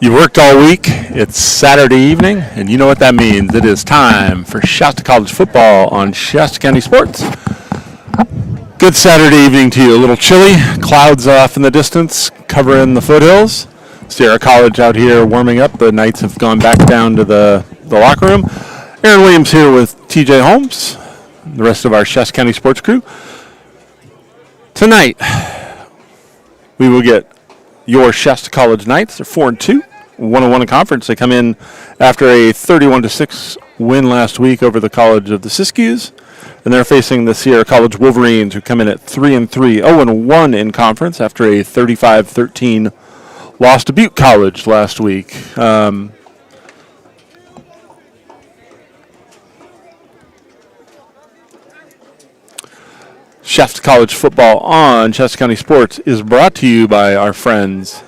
You worked all week, it's Saturday evening, and you know what that means. It is time for Shasta College football on Shasta County Sports. Good Saturday evening to you. A little chilly, clouds off in the distance, covering the foothills. Sierra College out here warming up. The Knights have gone back down to the locker room. Aaron Williams here with TJ Holmes, the rest of our Shasta County Sports crew. Tonight, we will get your Shasta College Knights. They're 4-2. 101 in conference. They come in after a 31-6 win last week over the College of the Siskiyous, and they're facing the Sierra College Wolverines, who come in at 3-3, 0-1 in conference after a 35-13 loss to Butte College last week. Shasta College football on Shasta County Sports is brought to you by our friends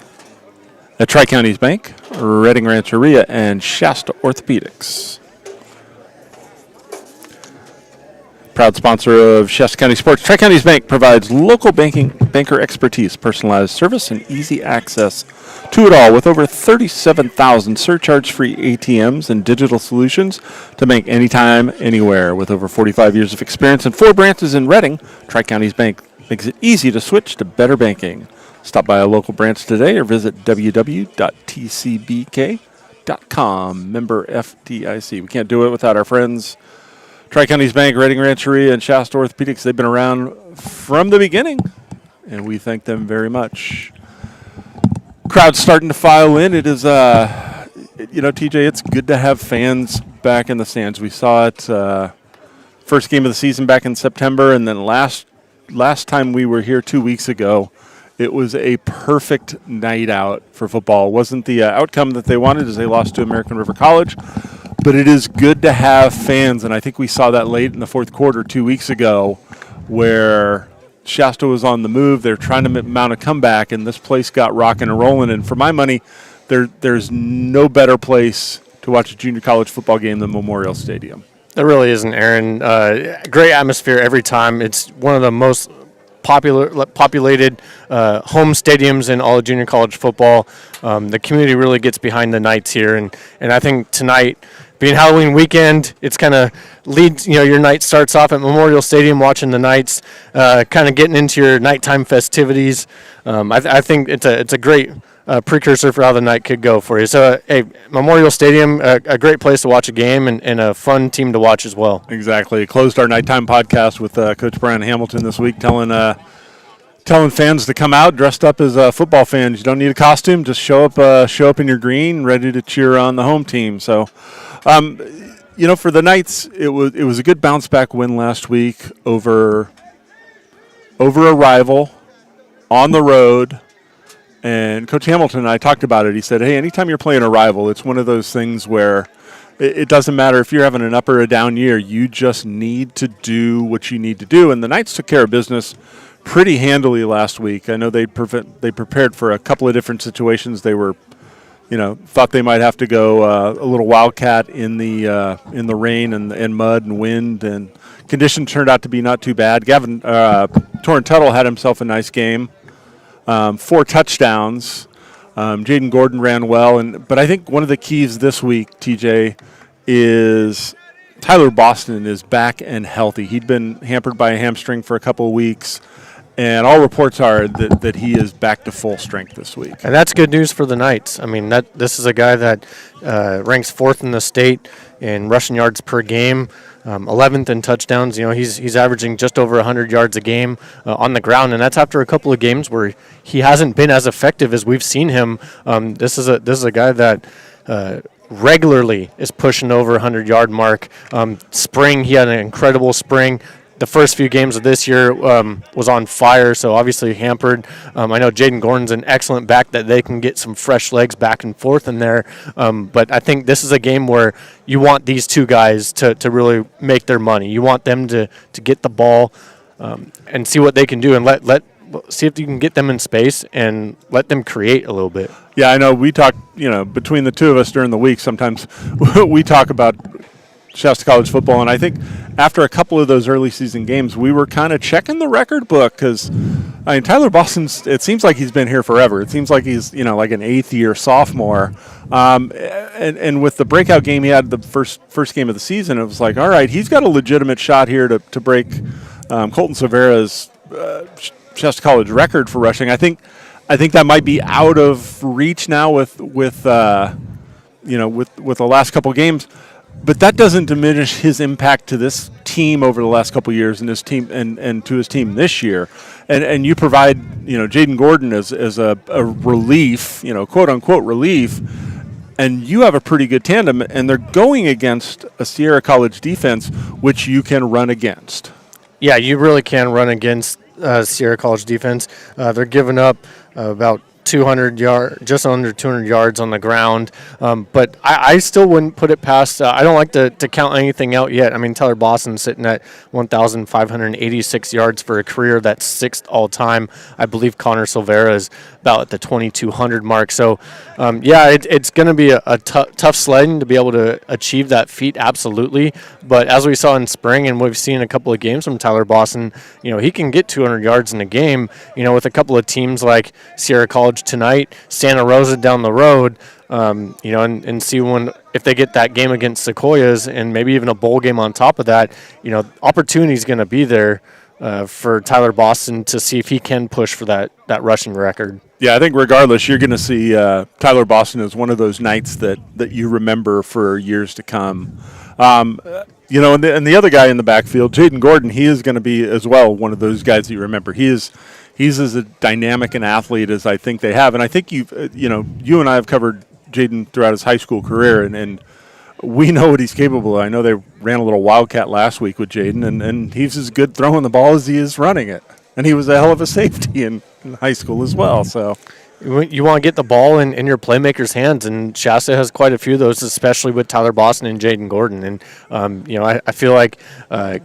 at Tri-Counties Bank, Redding Rancheria, and Shasta Orthopedics. Proud sponsor of Shasta County Sports, Tri-Counties Bank provides local banker expertise, personalized service, and easy access to it all with over 37,000 surcharge-free ATMs and digital solutions to bank anytime, anywhere. With over 45 years of experience and 4 branches in Redding, Tri-Counties Bank makes it easy to switch to better banking. Stop by a local branch today or visit www.tcbk.com. Member FDIC. We can't do it without our friends Tri-Counties Bank, Redding Rancheria, and Shasta Orthopedics. They've been around from the beginning, and we thank them very much. Crowd's starting to file in. It is, TJ, it's good to have fans back in the stands. We saw it first game of the season back in September, and then last time we were here 2 weeks ago, it was a perfect night out for football. It wasn't the outcome that they wanted as they lost to American River College, but it is good to have fans, and I think we saw that late in the fourth quarter 2 weeks ago where Shasta was on the move. They're trying to mount a comeback, and this place got rocking and rolling. And for my money, there's no better place to watch a junior college football game than Memorial Stadium. There really isn't, Aaron. Great atmosphere every time. It's one of the most populated home stadiums in all of junior college football. The community really gets behind the Knights here, and I think tonight, being Halloween weekend, it's kind of leads. Your night starts off at Memorial Stadium watching the Knights, kind of getting into your nighttime festivities. I think it's a great precursor for how the night could go for you. So, Memorial Stadium, a great place to watch a game and a fun team to watch as well. Exactly. Closed our nighttime podcast with Coach Brian Hamilton this week, telling fans to come out dressed up as football fans. You don't need a costume; just show up in your green, ready to cheer on the home team. So, for the Knights, it was a good bounce back win last week over a rival on the road. And Coach Hamilton and I talked about it. He said, hey, anytime you're playing a rival, it's one of those things where it doesn't matter if you're having an up or a down year. You just need to do what you need to do. And the Knights took care of business pretty handily last week. I know they prepared for a couple of different situations. They were, thought they might have to go a little wildcat in the rain and mud and wind. And conditions turned out to be not too bad. Torrin Tuttle had himself a nice game. 4 touchdowns. Jaden Gordon ran well, but I think one of the keys this week, TJ, is Tyler Boston is back and healthy. He'd been hampered by a hamstring for a couple of weeks, and all reports are that he is back to full strength this week. And that's good news for the Knights. I mean, this is a guy that ranks 4th in the state in rushing yards per game. 11th in touchdowns. He's averaging just over 100 yards a game on the ground, and that's after a couple of games where he hasn't been as effective as we've seen him. This is a guy that regularly is pushing over 100-yard mark. Spring, he had an incredible spring. The first few games of this year was on fire, so obviously hampered. I know Jaden Gordon's an excellent back that they can get some fresh legs back and forth in there. But I think this is a game where you want these two guys to really make their money. You want them to get the ball and see what they can do and see if you can get them in space and let them create a little bit. Yeah, I know we talk, between the two of us during the week, sometimes we talk about Shasta College football. And I think after a couple of those early season games, we were kind of checking the record book because, I mean, Tyler Boston's, it seems like he's been here forever. It seems like he's, like an eighth-year sophomore. And with the breakout game he had the first game of the season, it was like, all right, he's got a legitimate shot here to break Colton Severa's Shasta College record for rushing. I think that might be out of reach now with the last couple games. But that doesn't diminish his impact to this team over the last couple of years and his team and to his team this year. And you provide, Jaden Gordon as a relief, quote unquote relief, and you have a pretty good tandem, and they're going against a Sierra College defense which you can run against. Yeah, you really can run against Sierra College defense. They're giving up about 200 yards, just under 200 yards on the ground. But I still wouldn't put it past. I don't like to count anything out yet. I mean, Tyler Boston's sitting at 1,586 yards for a career. That's sixth all time. I believe Connor Silvera is about at the 2,200 mark. So, it's going to be a tough sledding to be able to achieve that feat. Absolutely. But as we saw in spring, and we've seen a couple of games from Tyler Boston, he can get 200 yards in a game. With a couple of teams like Sierra College tonight, Santa Rosa down the road, and see if they get that game against Sequoias and maybe even a bowl game on top of that, opportunity is going to be there for Tyler Boston to see if he can push for that rushing record. Yeah, I think regardless, you're going to see Tyler Boston as one of those nights that you remember for years to come. And the other guy in the backfield, Jaden Gordon, he is going to be as well one of those guys that you remember. He's as a dynamic an athlete as I think they have. And I think you and I have covered Jaden throughout his high school career, and we know what he's capable of. I know they ran a little Wildcat last week with Jaden, and he's as good throwing the ball as he is running it. And he was a hell of a safety in high school as well. So you want to get the ball in your playmakers' hands, and Shasta has quite a few of those, especially with Tyler Boston and Jaden Gordon. And, I feel like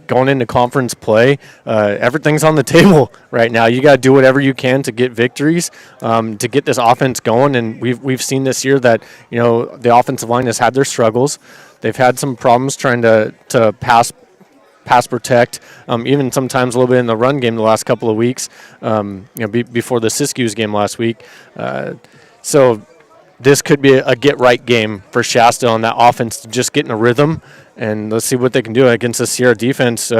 going into conference play, everything's on the table right now. You got to do whatever you can to get victories, to get this offense going. And we've seen this year that, the offensive line has had their struggles. They've had some problems trying to pass protect, even sometimes a little bit in the run game the last couple of weeks, before the Siskiyous game last week. So this could be a get-right game for Shasta on that offense to just get in a rhythm, and let's see what they can do against the Sierra defense,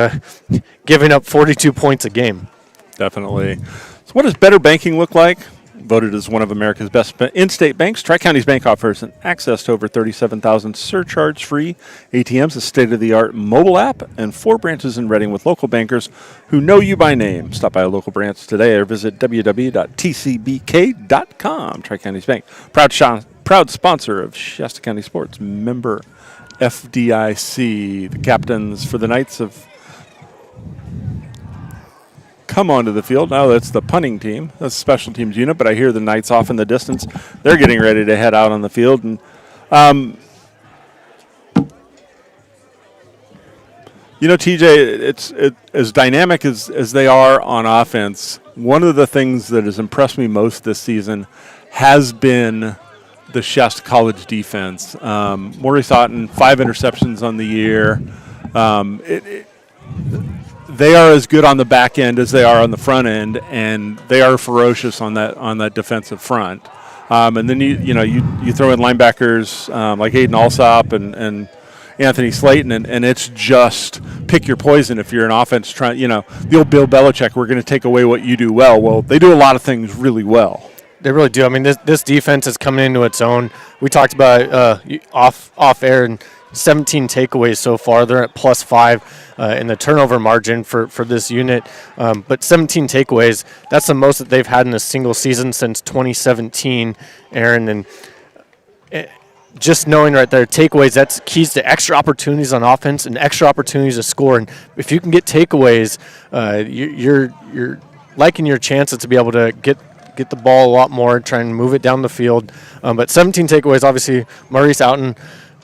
giving up 42 points a game. Definitely. So what does better banking look like? Voted as one of America's best in-state banks, Tri-Counties Bank offers an access to over 37,000 surcharge-free ATMs, a state-of-the-art mobile app, and 4 branches in Reading with local bankers who know you by name. Stop by a local branch today or visit www.tcbk.com. Tri-Counties Bank, proud sponsor of Shasta County Sports, member FDIC. The captains for the Knights have come onto the field. Now that's the punting team. That's the special teams unit, but I hear the Knights off in the distance. They're getting ready to head out on the field. And, TJ, it's as dynamic as they are on offense, one of the things that has impressed me most this season has been the Shasta College defense. Maurice Otten, 5 interceptions on the year. They are as good on the back end as they are on the front end, and they are ferocious on that defensive front. And then you throw in linebackers like Aiden Alsop and Anthony Slayton, and it's just pick your poison if you're an offense trying. The old Bill Belichick, we're going to take away what you do well. Well, they do a lot of things really well. They really do. I mean, this defense is coming into its own. We talked about off air, and 17 takeaways so far. They're at +5 in the turnover margin for this unit. But 17 takeaways, that's the most that they've had in a single season since 2017, Aaron. And just knowing right there, takeaways, that's keys to extra opportunities on offense and extra opportunities to score. And if you can get takeaways, you're liking your chances to be able to get the ball a lot more, try and move it down the field. But 17 takeaways, obviously, Maurice Outen,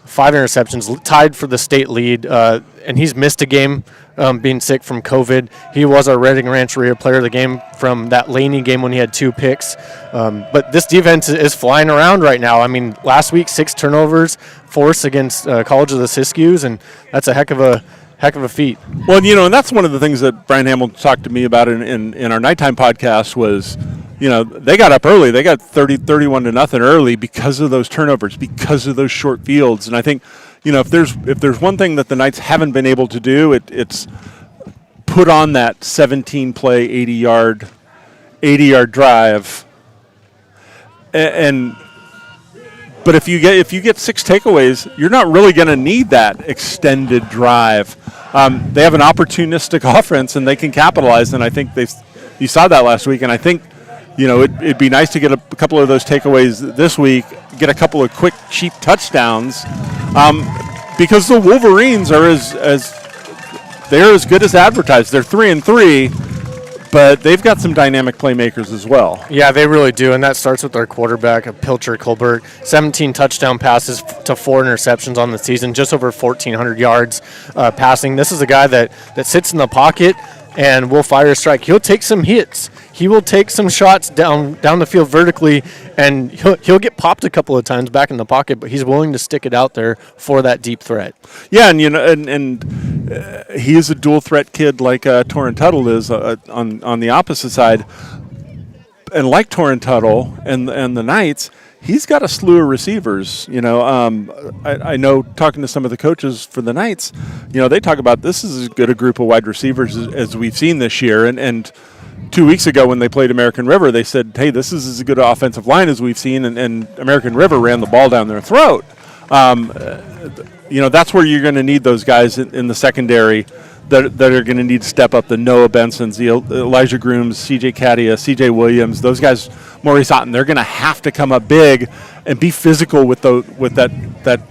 5 interceptions, tied for the state lead, and he's missed a game being sick from COVID. He was our Redding Rancheria player of the game from that Laney game when he had 2 picks. But this defense is flying around right now. I mean, last week 6 turnovers forced against College of the Siskiyous, and that's a heck of a feat. Well, and that's one of the things that Brian Hamilton talked to me about in our nighttime podcast was, they got up early. They got 31-0 early because of those turnovers, because of those short fields. And I think, if there's one thing that the Knights haven't been able to do, it's put on that 17-play, 80-yard drive. But if you get 6 takeaways, you're not really going to need that extended drive. They have an opportunistic offense, and they can capitalize. And I think you saw that last week. And I think, it'd be nice to get a couple of those takeaways this week, get a couple of quick, cheap touchdowns, because the Wolverines are they're as good as advertised. They're 3-3. But they've got some dynamic playmakers as well. Yeah, they really do, and that starts with their quarterback, Pilcher Colbert. 17 touchdown passes to 4 interceptions on the season, just over 1,400 yards passing. This is a guy that sits in the pocket and will fire a strike. He'll take some hits. He will take some shots down the field vertically, and he'll get popped a couple of times back in the pocket, but he's willing to stick it out there for that deep threat. Yeah, and he is a dual threat kid like Torrin Tuttle is on the opposite side. And like Torrin Tuttle and the Knights, he's got a slew of receivers. I know talking to some of the coaches for the Knights, they talk about this is as good a group of wide receivers as we've seen this year. And 2 weeks ago when they played American River, they said, hey, this is as good an offensive line as we've seen, and American River ran the ball down their throat. That's where you're going to need those guys in the secondary that are going to need to step up, the Noah Bensons, the Elijah Grooms, C.J. Katia, C.J. Williams, those guys, Maurice Otten, they're going to have to come up big and be physical with that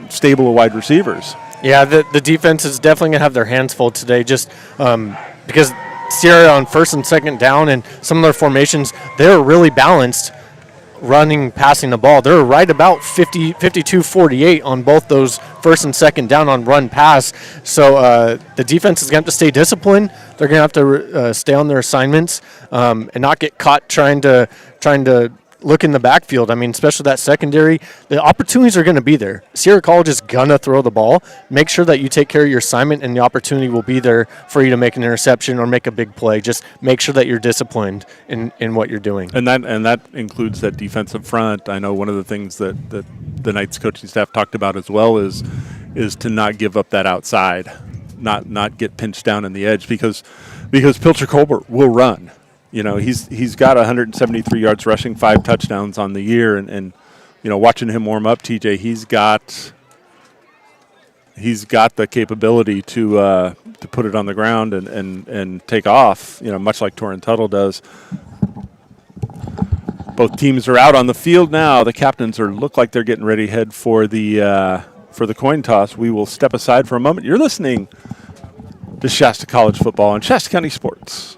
stable of wide receivers. Yeah, the defense is definitely going to have their hands full today just because Sierra on first and second down and some of their formations, they're really balanced running, passing the ball. They're right about 52-48 on both those first and second down on run pass. So the defense is going to have to stay disciplined. They're going to have to stay on their assignments and not get caught trying to look in the backfield. I mean, especially that secondary, the opportunities are going to be there. Sierra College is going to throw the ball. Make sure that you take care of your assignment, and the opportunity will be there for you to make an interception or make a big play. Just make sure that you're disciplined in what you're doing. And that includes that defensive front. I know one of the things that the Knights coaching staff talked about as well is to not give up that outside, not get pinched down in the edge because Pilcher Colbert will run. He's got 173 yards rushing, 5 touchdowns on the year, and watching him warm up, TJ, he's got the capability to put it on the ground and take off, much like Torrin Tuttle does. Both teams are out on the field now. The captains look like they're getting ready to head for the coin toss. We will step aside for a moment. You're listening to Shasta College football on Shasta County Sports.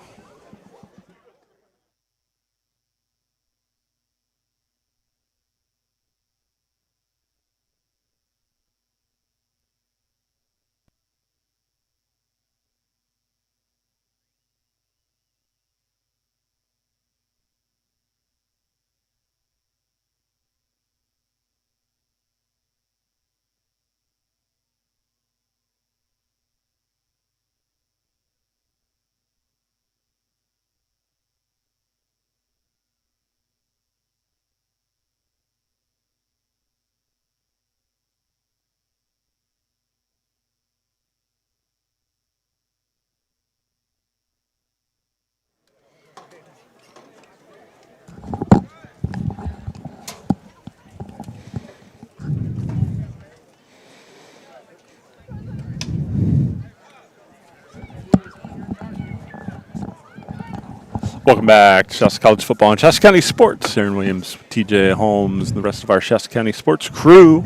Welcome back to Shasta College football and Shasta County Sports. Aaron Williams, TJ Holmes, and the rest of our Shasta County Sports crew.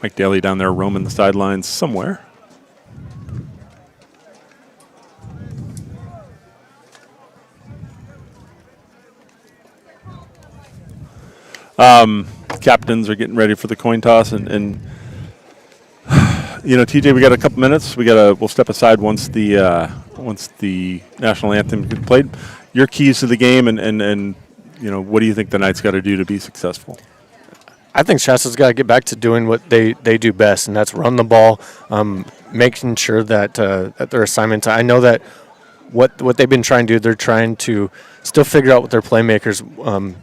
Mike Daly down there roaming the sidelines somewhere. Captains are getting ready for the coin toss, and TJ, we got a couple minutes. We'll step aside once the national anthem gets played. Your keys to the game, and what do you think the Knights got to do to be successful? I think Shasta's got to get back to doing what they do best, and that's run the ball, making sure that their assignments. I know that what they've been trying to do, they're trying to still figure out what their playmakers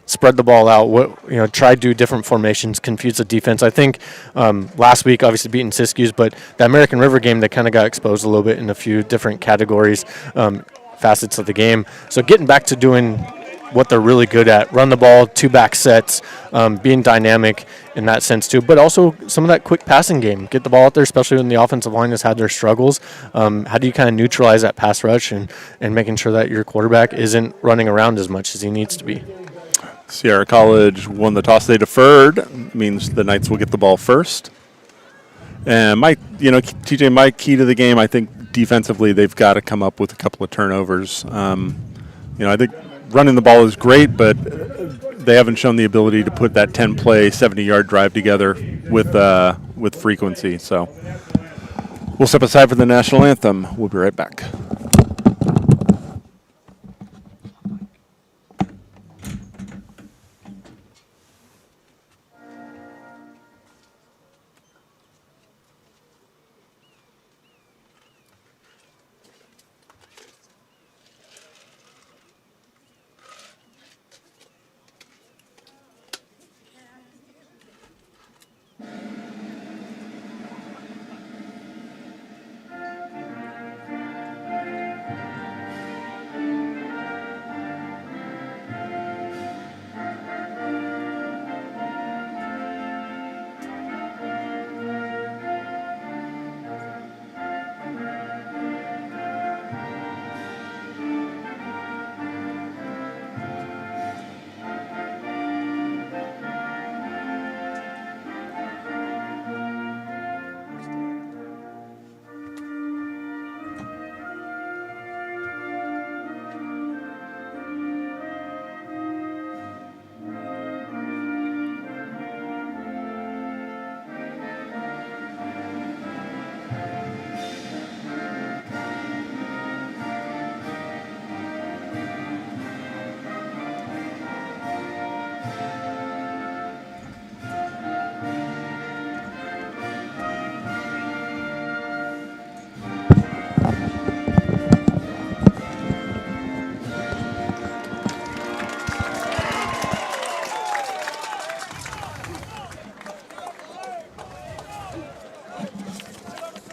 spread the ball out. Try to do different formations, confuse the defense. I think last week, obviously beating Siskiyous, but the American River game, they kind of got exposed a little bit in a few different categories, facets of the game. So getting back to doing what they're really good at, run the ball, 2-back sets, being dynamic in that sense too, but also some of that quick passing game. Get the ball out there, especially when the offensive line has had their struggles. How do you kind of neutralize that pass rush and making sure that your quarterback isn't running around as much as he needs to be? Sierra College won the toss. They deferred. Means the Knights will get the ball first. And TJ, my key to the game, I think defensively they've got to come up with a couple of turnovers. I think running the ball is great, but they haven't shown the ability to put that 10-play, 70-yard drive together with frequency. So we'll step aside for the national anthem. We'll be right back.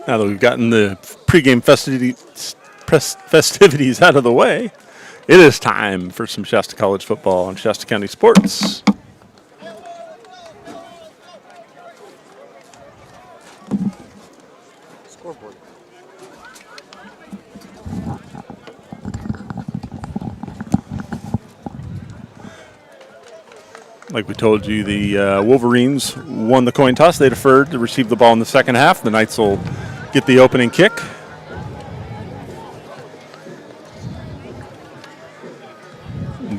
Now that we've gotten the pregame festivities out of the way, it is time for some Shasta College football on Shasta County Sports. Scoreboard. Like we told you, the Wolverines won the coin toss. They deferred to receive the ball in the second half. The Knights will get the opening kick.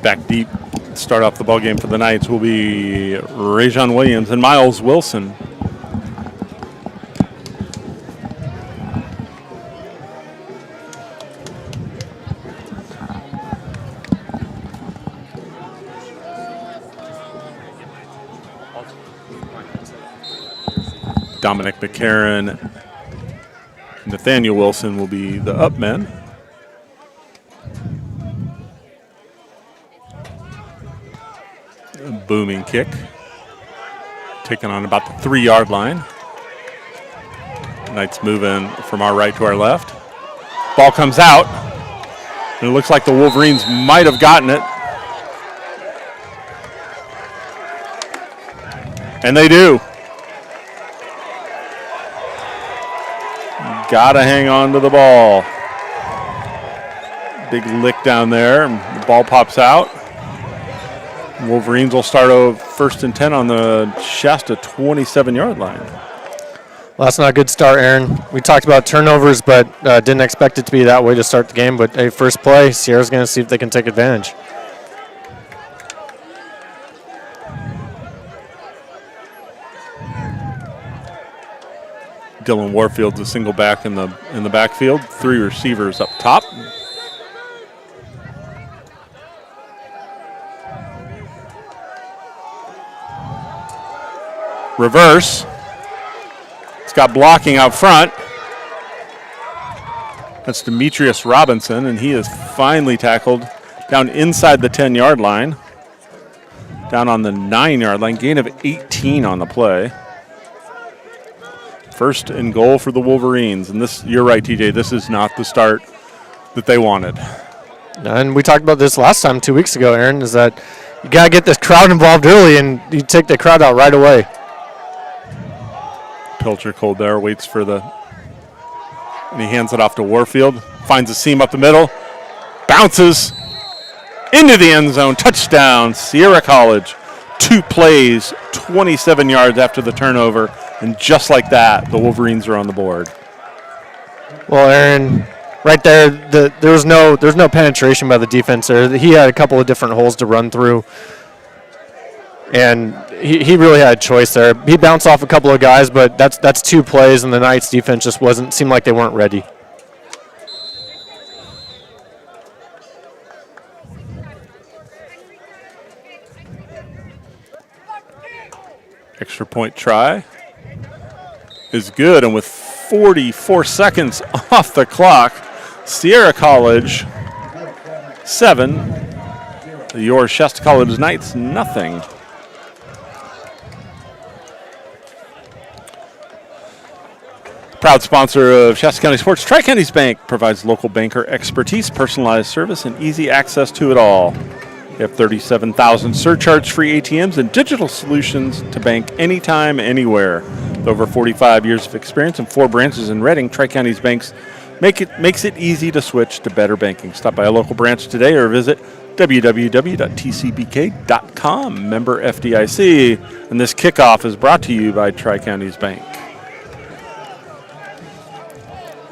Back deep, start off the ball game for the Knights will be Rajon Williams and Miles Wilson. Dominic McCarron, Nathaniel Wilson will be the up men. A booming kick, taken on about the 3-yard line. Knights moving from our right to our left. Ball comes out, and it looks like the Wolverines might have gotten it. And they do. Gotta hang on to the ball. Big lick down there. The ball pops out. Wolverines will start over 1st and 10 on the Shasta 27-yard line. Well, that's not a good start, Aaron. We talked about turnovers, but didn't expect it to be that way to start the game. But hey, first play, Sierra's going to see if they can take advantage. Dylan Warfield's a single back in the backfield. 3 receivers up top. Reverse. It's got blocking out front. That's Demetrius Robinson, and he is finally tackled down inside the 10-yard line. Down on the 9-yard line. Gain of 18 on the play. First and goal for the Wolverines. And this, you're right, TJ, this is not the start that they wanted. And we talked about this last time 2 weeks ago, Aaron, is that you got to get this crowd involved early, and you take the crowd out right away. Pilcher cold there, waits for the, and he hands it off to Warfield. Finds a seam up the middle. Bounces into the end zone. Touchdown, Sierra College. 2 plays, 27 yards after the turnover. And just like that, the Wolverines are on the board. Well, Aaron, right there, there was no penetration by the defense there. He had a couple of different holes to run through. And he really had a choice there. He bounced off a couple of guys, but that's 2 plays, and the Knights defense just seemed like they weren't ready. Extra point try is good, and with 44 seconds off the clock, Sierra College 7, your Shasta College Knights nothing. Proud sponsor of Shasta County Sports, Tri-Counties Bank provides local banker expertise, personalized service, and easy access to it all. They have 37,000 surcharge-free ATMs and digital solutions to bank anytime, anywhere. With over 45 years of experience and 4 branches in Reading, Tri-Counties Banks makes it easy to switch to better banking. Stop by a local branch today or visit www.tcbk.com. Member FDIC. And this kickoff is brought to you by Tri-Counties Bank.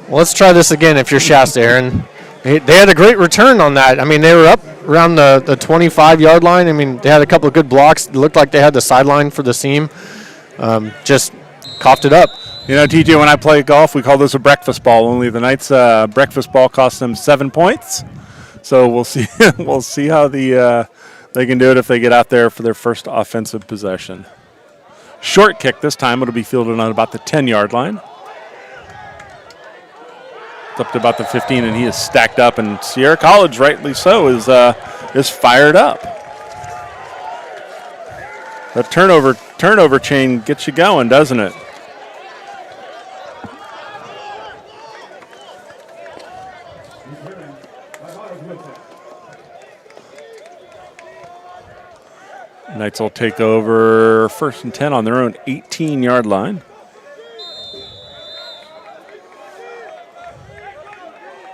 Well, let's try this again if you're Shasta, Aaron. They had a great return on that. I mean, they were up around the 25-yard line. I mean, they had a couple of good blocks. It looked like they had the sideline for the seam. Just coughed it up. You know, TJ, when I play golf, we call this a breakfast ball. Only the Knights' breakfast ball cost them 7 points. So we'll see. We'll see how they can do it if they get out there for their first offensive possession. Short kick this time. It'll be fielded on about the 10-yard line. It's up to about the 15, and he is stacked up. And Sierra College, rightly so, is fired up. The turnover chain gets you going, doesn't it? Knights will take over 1st and 10 on their own 18-yard line.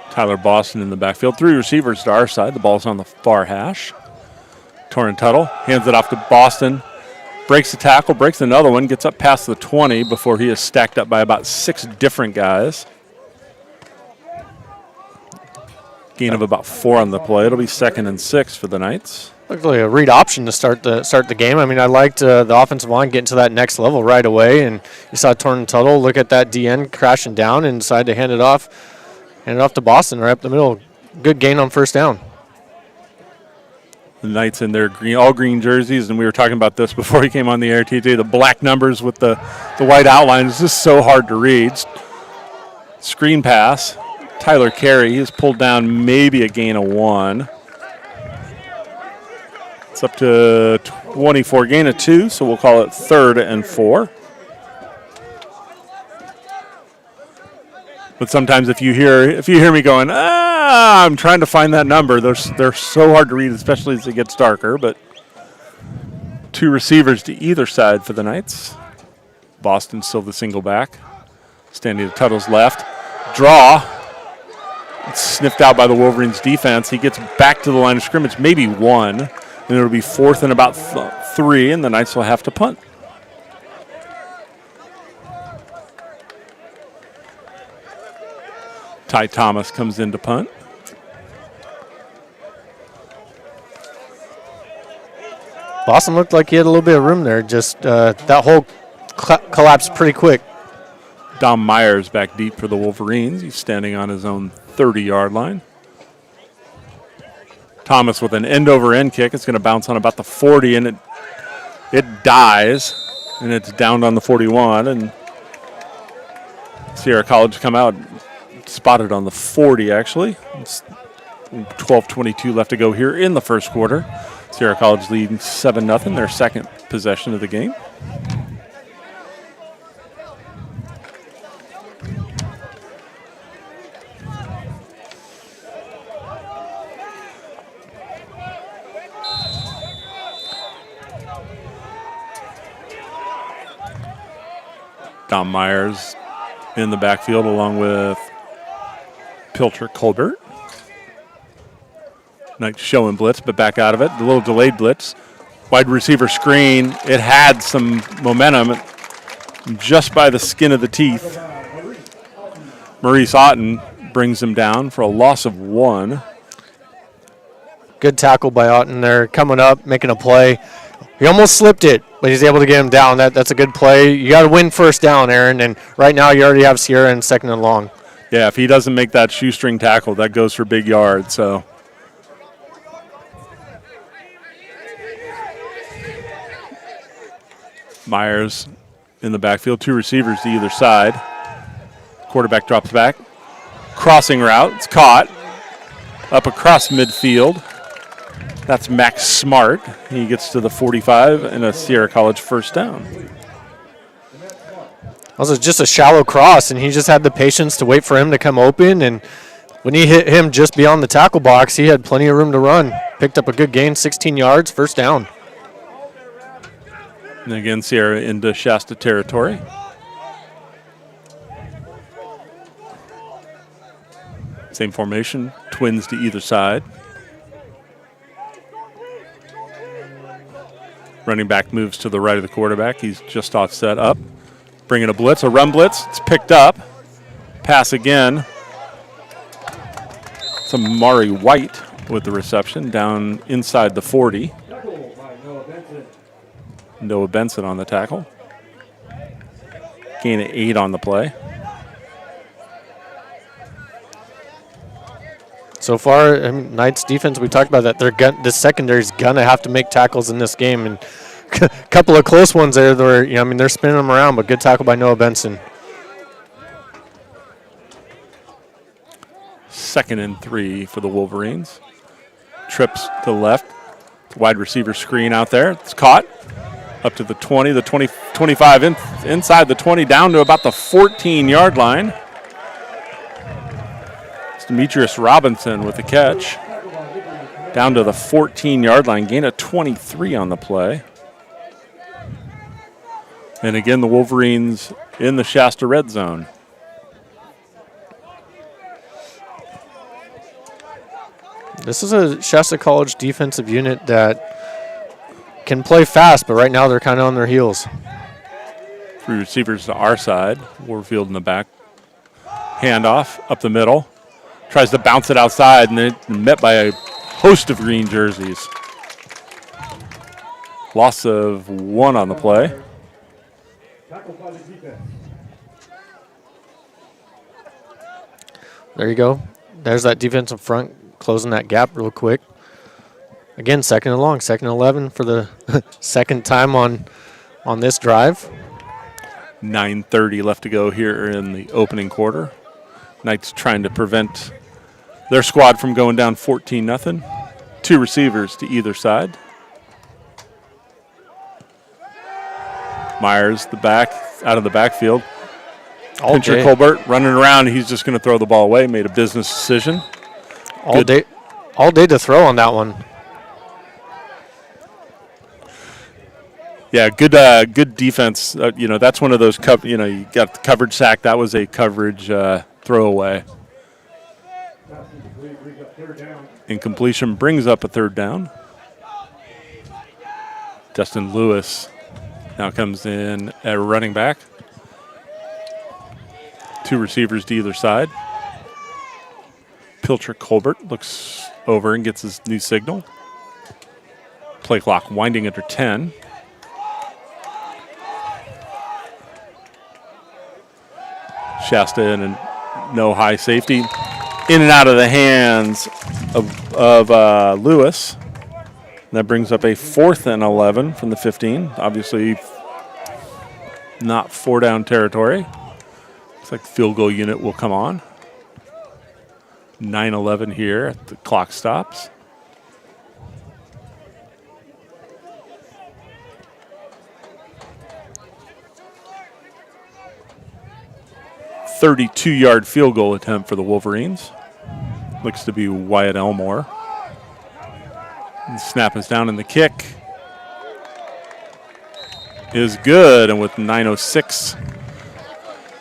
Tyler Boston in the backfield. 3 receivers to our side. The ball's on the far hash. Torrin Tuttle hands it off to Boston. Breaks the tackle, breaks another one, gets up past the 20 before he is stacked up by about 6 different guys. Gain of about 4 on the play. It'll be 2nd and 6 for the Knights. Looked like a read option to start the game. I mean, I liked the offensive line getting to that next level right away, and you saw Torrin Tuttle look at that DN crashing down and decide to hand it off to Boston right up the middle. Good gain on 1st down. The Knights in their all green jerseys, and we were talking about this before he came on the air, TJ. The black numbers with the white outline is just so hard to read. Screen pass. Tyler Carey is pulled down, maybe a gain of 1. It's up to 24, gain of 2, so we'll call it 3rd and 4. But sometimes if you hear me going, I'm trying to find that number, they're so hard to read, especially as it gets darker. But 2 receivers to either side for the Knights. Boston still the single back. Standing to Tuttle's left. Draw. It's sniffed out by the Wolverines defense. He gets back to the line of scrimmage, maybe 1. And it'll be 4th and about 3, and the Knights will have to punt. Ty Thomas comes in to punt. Boston looked like he had a little bit of room there. Just that hole collapsed pretty quick. Dom Myers back deep for the Wolverines. He's standing on his own 30-yard line. Thomas with an end-over-end kick. It's going to bounce on about the 40, and it dies, and it's down on the 41. And Sierra College come out, spotted on the 40, actually. It's 12:22 left to go here in the first quarter. Sierra College leading 7-0, their second possession of the game. Dom Myers in the backfield along with Pilcher Colbert. Nice showing blitz, but back out of it. A little delayed blitz. Wide receiver screen. It had some momentum just by the skin of the teeth. Maurice Otten brings him down for a loss of 1. Good tackle by Otten there, coming up, making a play. He almost slipped it, but he's able to get him down. That's a good play. You got to win first down, Aaron, and right now you already have Sierra in second and long. Yeah, if he doesn't make that shoestring tackle, that goes for big yards. So Myers in the backfield, 2 receivers to either side. Quarterback drops back. Crossing route, it's caught. Up across midfield. That's Max Smart. He gets to the 45 and a Sierra College first down. That was just a shallow cross, and he just had the patience to wait for him to come open. And when he hit him just beyond the tackle box, he had plenty of room to run. Picked up a good gain, 16 yards, first down. And again, Sierra into Shasta territory. Same formation, twins to either side. Running back moves to the right of the quarterback. He's just offset up. Bringing a blitz, a run blitz. It's picked up. Pass again. It's Amari White with the reception down inside the 40. Noah Benson on the tackle. Gain of 8 on the play. So far, Knights defense, we talked about that. The secondary's going to have to make tackles in this game. And a couple of close ones there where, they're spinning them around, but good tackle by Noah Benson. 2nd and 3 for the Wolverines. Trips to the left. Wide receiver screen out there. It's caught. Up to the 20, the 20, 25, inside the 20, down to about the 14-yard line. It's Demetrius Robinson with the catch. Down to the 14-yard line, gain of 23 on the play. And again, the Wolverines in the Shasta red zone. This is a Shasta College defensive unit that can play fast, but right now they're kind of on their heels. 3 receivers to our side. Warfield in the back. Handoff up the middle. Tries to bounce it outside, and then met by a host of green jerseys. Loss of 1 on the play. There you go. There's that defensive front closing that gap real quick. Again, second and long, 2nd and 11 for the second time on this drive. 9:30 left to go here in the opening quarter. Knights trying to prevent their squad from going down 14-0. 2 receivers to either side. Myers, out of the backfield. Pincher Colbert running around. He's just going to throw the ball away. Made a business decision. All day to throw on that one. Yeah, good defense. That's one of those. You got the coverage sack. That was a coverage throwaway. Incompletion brings up a 3rd down. Justin Lewis now comes in at running back. 2 receivers to either side. Pilcher Colbert looks over and gets his new signal. Play clock winding under 10. Shasta in and no high safety. In and out of the hands of Lewis. That brings up a 4th and 11 from the 15. Obviously not 4-down territory. Looks like the field goal unit will come on. 9:11 here. The clock stops. .32-yard field goal attempt for the Wolverines. Looks to be Wyatt Elmore. And the snap is down, and the kick is good. And with 9:06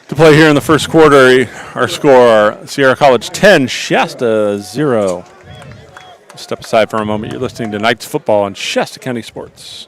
to play here in the first quarter, our score, Sierra College 10, Shasta 0. Step aside for a moment. You're listening to Knights football on Shasta County Sports.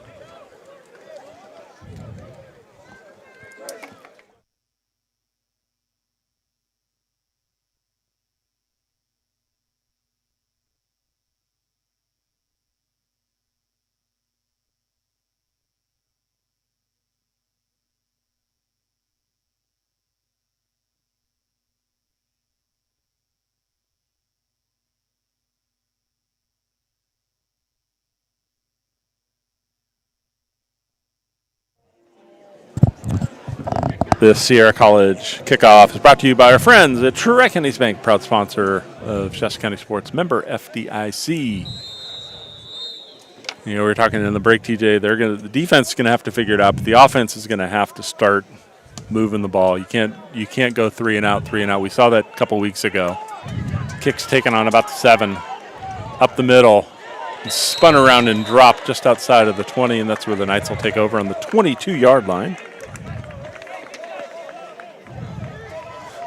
The Sierra College kickoff is brought to you by our friends at Tri-Counties Bank, proud sponsor of Shasta County Sports, member FDIC. You know, we were talking in the break, TJ. The defense is going to have to figure it out, but the offense is going to have to start moving the ball. You can't go 3 and out. We saw that a couple weeks ago. Kicks taken on about the 7, up the middle, and spun around and dropped just outside of the 20, and that's where the Knights will take over on the 22-yard line.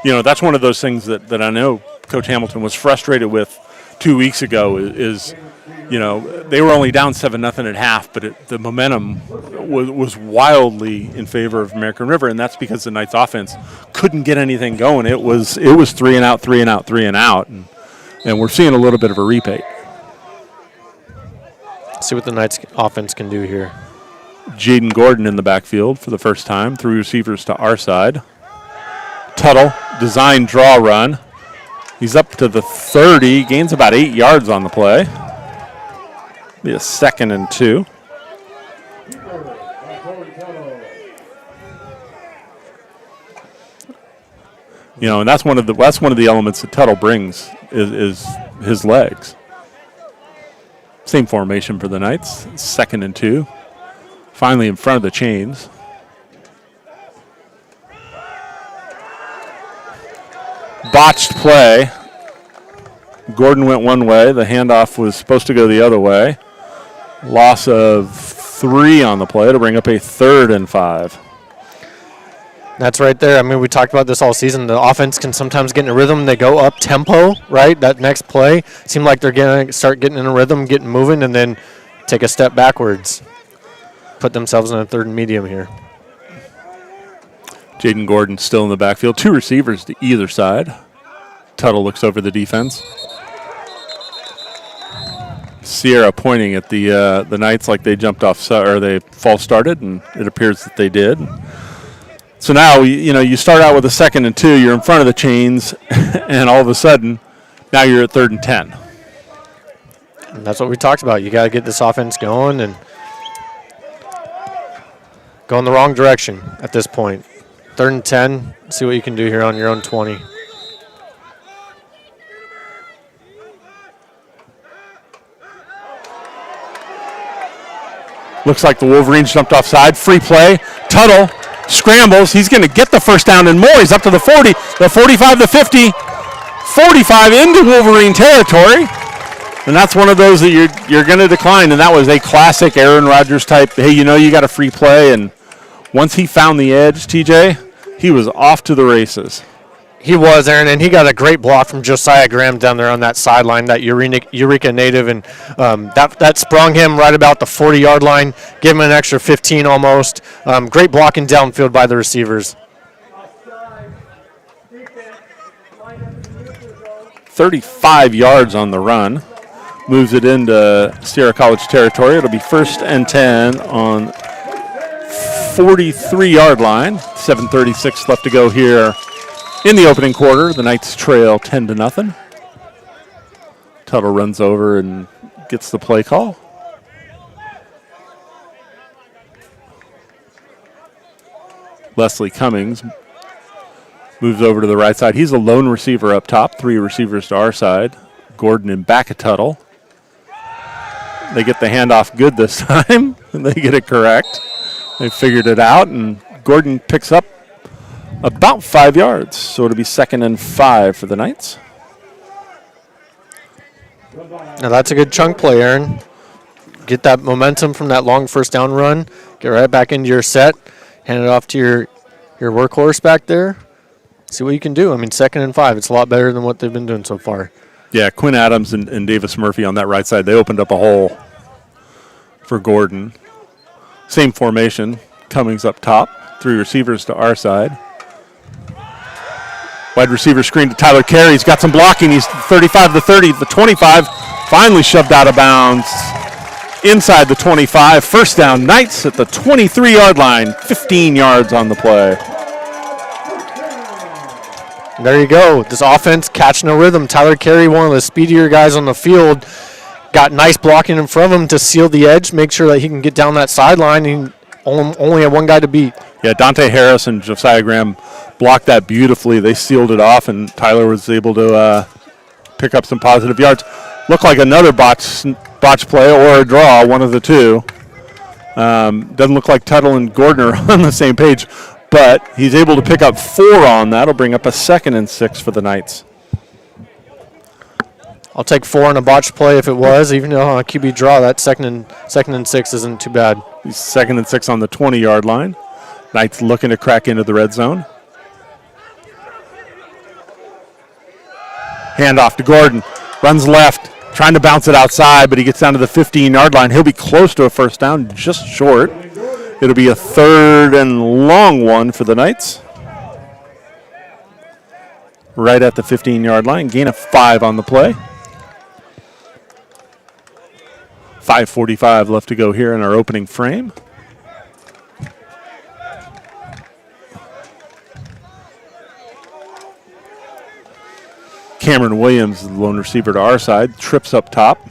You know, that's one of those things that I know Coach Hamilton was frustrated with 2 weeks ago is, you know, they were only down 7-0 at half, but the momentum was wildly in favor of American River, and that's because the Knights offense couldn't get anything going. It was 3 and out, and we're seeing a little bit of a repeat. See what the Knights offense can do here. Jaden Gordon in the backfield for the first time, 3 receivers to our side. Tuttle, design draw run. He's up to the 30, gains about 8 yards on the play. Be a 2nd and 2. You know, and that's one of the elements that Tuttle brings is his legs. Same formation for the Knights, 2nd and 2. Finally in front of the chains. Botched play. Gordon went one way. The handoff was supposed to go the other way. Loss of 3 on the play to bring up a 3rd and 5. That's right there. I mean, we talked about this all season. The offense can sometimes get in a rhythm. They go up tempo, right? That next play seemed like they're going to start getting in a rhythm, getting moving, and then take a step backwards. Put themselves in a 3rd and medium here. Jaden Gordon still in the backfield. 2 receivers to either side. Tuttle looks over the defense. Sierra pointing at the Knights like they jumped off or they false started, and it appears that they did. So now you start out with a 2nd and 2. You're in front of the chains, and all of a sudden, now you're at 3rd and 10. And that's what we talked about. You got to get this offense going and go in the wrong direction at this point. 3rd and 10. See what you can do here on your own 20. Looks like the Wolverines jumped offside. Free play. Tuttle scrambles. He's going to get the first down and more. He's up to the 40, the 45, the 50, 45 into Wolverine territory. And that's one of those that you're going to decline. And that was a classic Aaron Rodgers type, hey, you got a free play. And once he found the edge, TJ, he was off to the races. He was, Aaron, and he got a great block from Josiah Graham down there on that sideline, that Eureka native, and that sprung him right about the 40-yard line, gave him an extra 15 almost. Great blocking downfield by the receivers. 35 yards on the run. Moves it into Sierra College territory. It'll be 1st and 10 on 43-yard line. 7:36 left to go here In the opening quarter, the Knights trail 10-0. Tuttle runs over and gets the play call. Leslie Cummings moves over to the right side. He's a lone receiver up top, 3 receivers to our side. Gordon and back of Tuttle. They get the handoff good this time, and they get it correct. They figured it out, and Gordon picks up about 5 yards. So it'll be 2nd and 5 for the Knights. Now that's a good chunk play, Aaron. Get that momentum from that long first down run. Get right back into your set. Hand it off to your workhorse back there. See what you can do. I mean, 2nd and 5. It's a lot better than what they've been doing so far. Yeah, Quinn Adams and Davis Murphy on that right side. They opened up a hole for Gordon. Same formation. Cummings up top. 3 receivers to our side. Wide receiver screen to Tyler Carey. He's got some blocking. He's 35 to 30, the 25. Finally shoved out of bounds. Inside the 25. First down, Knights at the 23-yard line. 15 yards on the play. There you go. This offense catching a rhythm. Tyler Carey, one of the speedier guys on the field, got nice blocking in front of him to seal the edge, make sure that he can get down that sideline. He only had one guy to beat. Yeah, Dante Harris and Josiah Graham blocked that beautifully. They sealed it off, and Tyler was able to pick up some positive yards. Looked like another botch play or a draw, one of the two. Doesn't look like Tuttle and Gordon are on the same page, but he's able to pick up 4 on that. It'll bring up a 2nd and 6 for the Knights. I'll take 4 on a botched play if it was. Even though on a QB draw, that 2nd and 6 isn't too bad. He's 2nd and 6 on the 20-yard line. Knights looking to crack into the red zone. Handoff to Gordon. Runs left. Trying to bounce it outside, but he gets down to the 15-yard line. He'll be close to a first down, just short. It'll be a 3rd and long one for the Knights. Right at the 15-yard line. Gain of 5 on the play. 5:45 left to go here in our opening frame. Cameron Williams, the lone receiver to our side, trips up top.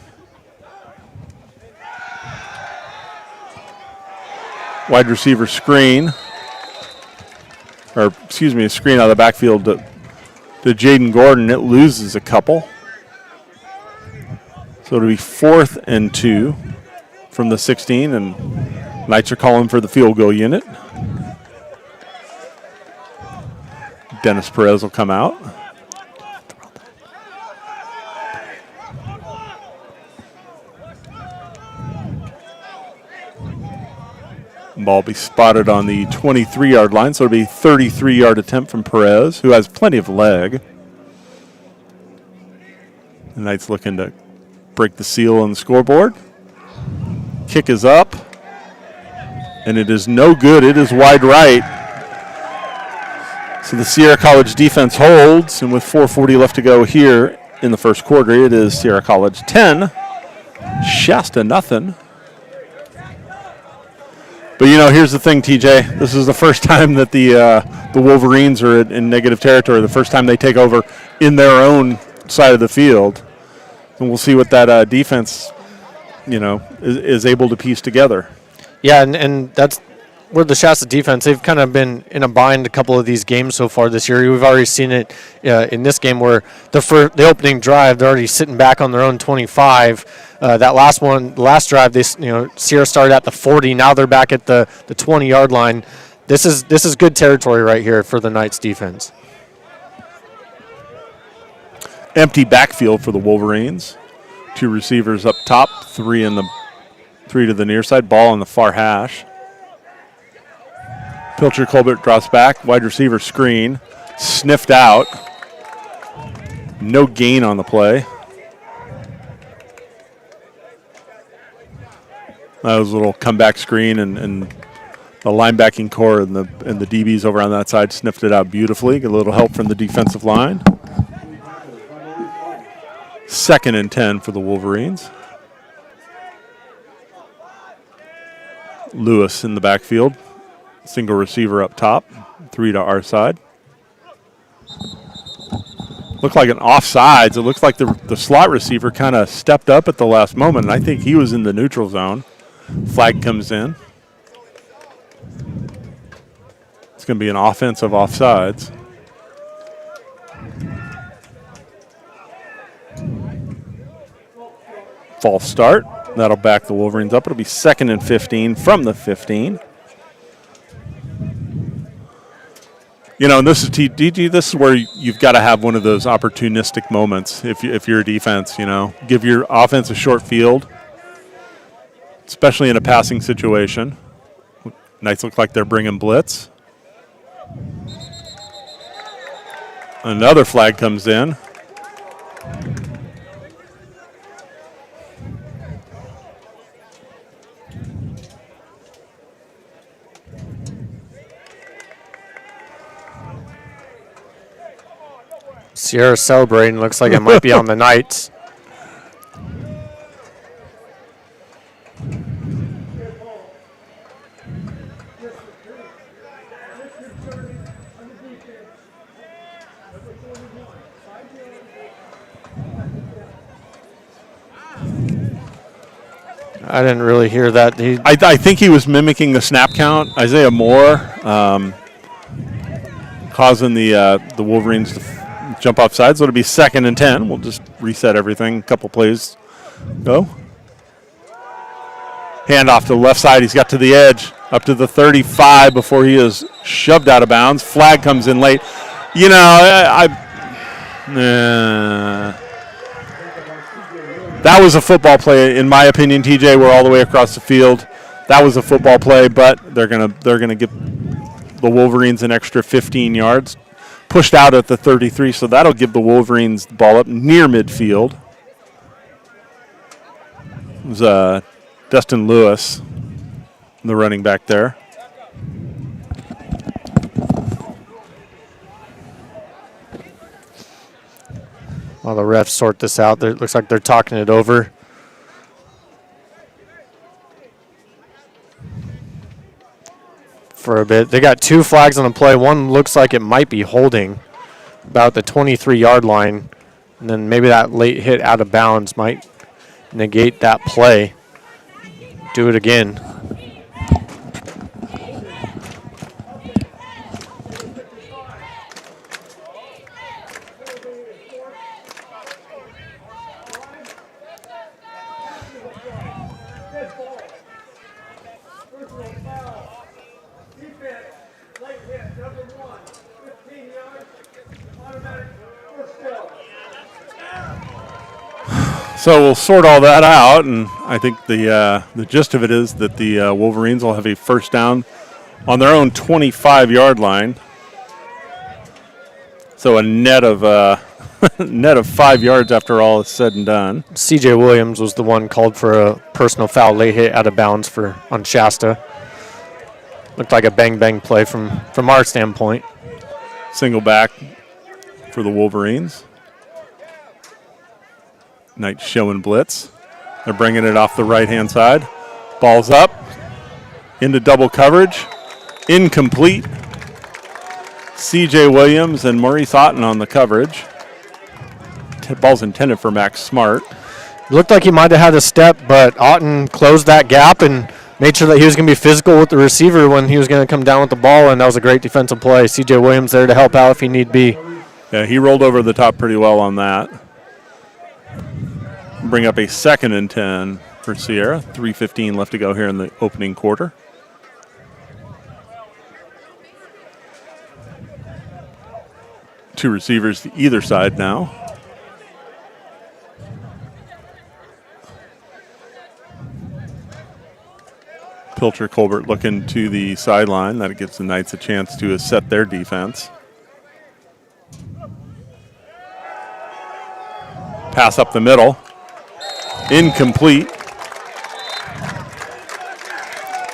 Wide receiver screen. A screen out of the backfield to Jaden Gordon. It loses a couple. So it'll be 4th and 2 from the 16, and Knights are calling for the field goal unit. Dennis Perez will come out. Ball be spotted on the 23-yard line, so it'll be a 33-yard attempt from Perez, who has plenty of leg. The Knights looking to break the seal on the scoreboard. Kick is up, and it is no good. It is wide right. So the Sierra College defense holds, and with 4:40 left to go here in the first quarter, it is Sierra College 10, Shasta nothing. But, here's the thing, TJ. This is the first time that the Wolverines are in negative territory, the first time they take over in their own side of the field. And we'll see what that defense, is able to piece together. Yeah, and that's where the Shasta defense, they've kind of been in a bind a couple of these games so far this year. We've already seen it in this game where the opening drive, they're already sitting back on their own 25. That last drive, Sierra started at the 40. Now they're back at the 20-yard line. This is good territory right here for the Knights defense. Empty backfield for the Wolverines. 2 receivers up top, 3 to the near side. Ball on the far hash. Pilcher Colbert drops back. Wide receiver screen. Sniffed out. No gain on the play. That was a little comeback screen, and the linebacking core and the DBs over on that side sniffed it out beautifully. Get a little help from the defensive line. 2nd and 10 for the Wolverines. Lewis in the backfield. Single receiver up top. 3 to our side. looked like an offsides. It looks like the slot receiver kind of stepped up at the last moment, and I think he was in the neutral zone. Flag comes in. It's going to be an offensive offsides. False start. That'll back the Wolverines up. It'll be 2nd and 15 from the 15. You know, and this is DG. This is where you've got to have one of those opportunistic moments. If you're a defense, you know, give your offense a short field, especially in a passing situation. Knights look like they're bringing blitz. Another flag comes in. Sierra celebrating. Looks like it might be on the Knights. I didn't really hear that. I think he was mimicking the snap count. Isaiah Moore causing the Wolverines to jump off sides. So it'll be 2nd and 10. We'll just reset everything. A couple plays. Go. Hand off to the left side. He's got to the edge. Up to the 35 before he is shoved out of bounds. Flag comes in late. You know, that was a football play, in my opinion, TJ. We're all the way across the field. That was a football play, but they're gonna give the Wolverines an extra 15 yards. Pushed out at the 33, so that'll give the Wolverines the ball up near midfield. It was Dustin Lewis, the running back there. While the refs sort this out, it looks like they're talking it over. For a bit. They got 2 flags on the play. One looks like it might be holding about the 23-yard line. And then maybe that late hit out of bounds might negate that play. Do it again. So we'll sort all that out, and I think the gist of it is that the Wolverines will have a first down on their own 25-yard line. So a net of 5 yards after all is said and done. C.J. Williams was the one called for a personal foul late hit out of bounds on Shasta. Looked like a bang-bang play from our standpoint. Single back for the Wolverines. Knights showing blitz. They're bringing it off the right-hand side. Ball's up. Into double coverage. Incomplete. C.J. Williams and Maurice Otten on the coverage. Ball's intended for Max Smart. Looked like he might have had a step, but Otten closed that gap and made sure that he was going to be physical with the receiver when he was going to come down with the ball, and that was a great defensive play. C.J. Williams there to help out if he need be. Yeah, he rolled over the top pretty well on that. Bring up a 2nd and 10 for Sierra. 3:15 left to go here in the opening quarter. Two receivers to either side now. Pilcher Colbert looking to the sideline. That gives the Knights a chance to set their defense. Pass up the middle. Incomplete.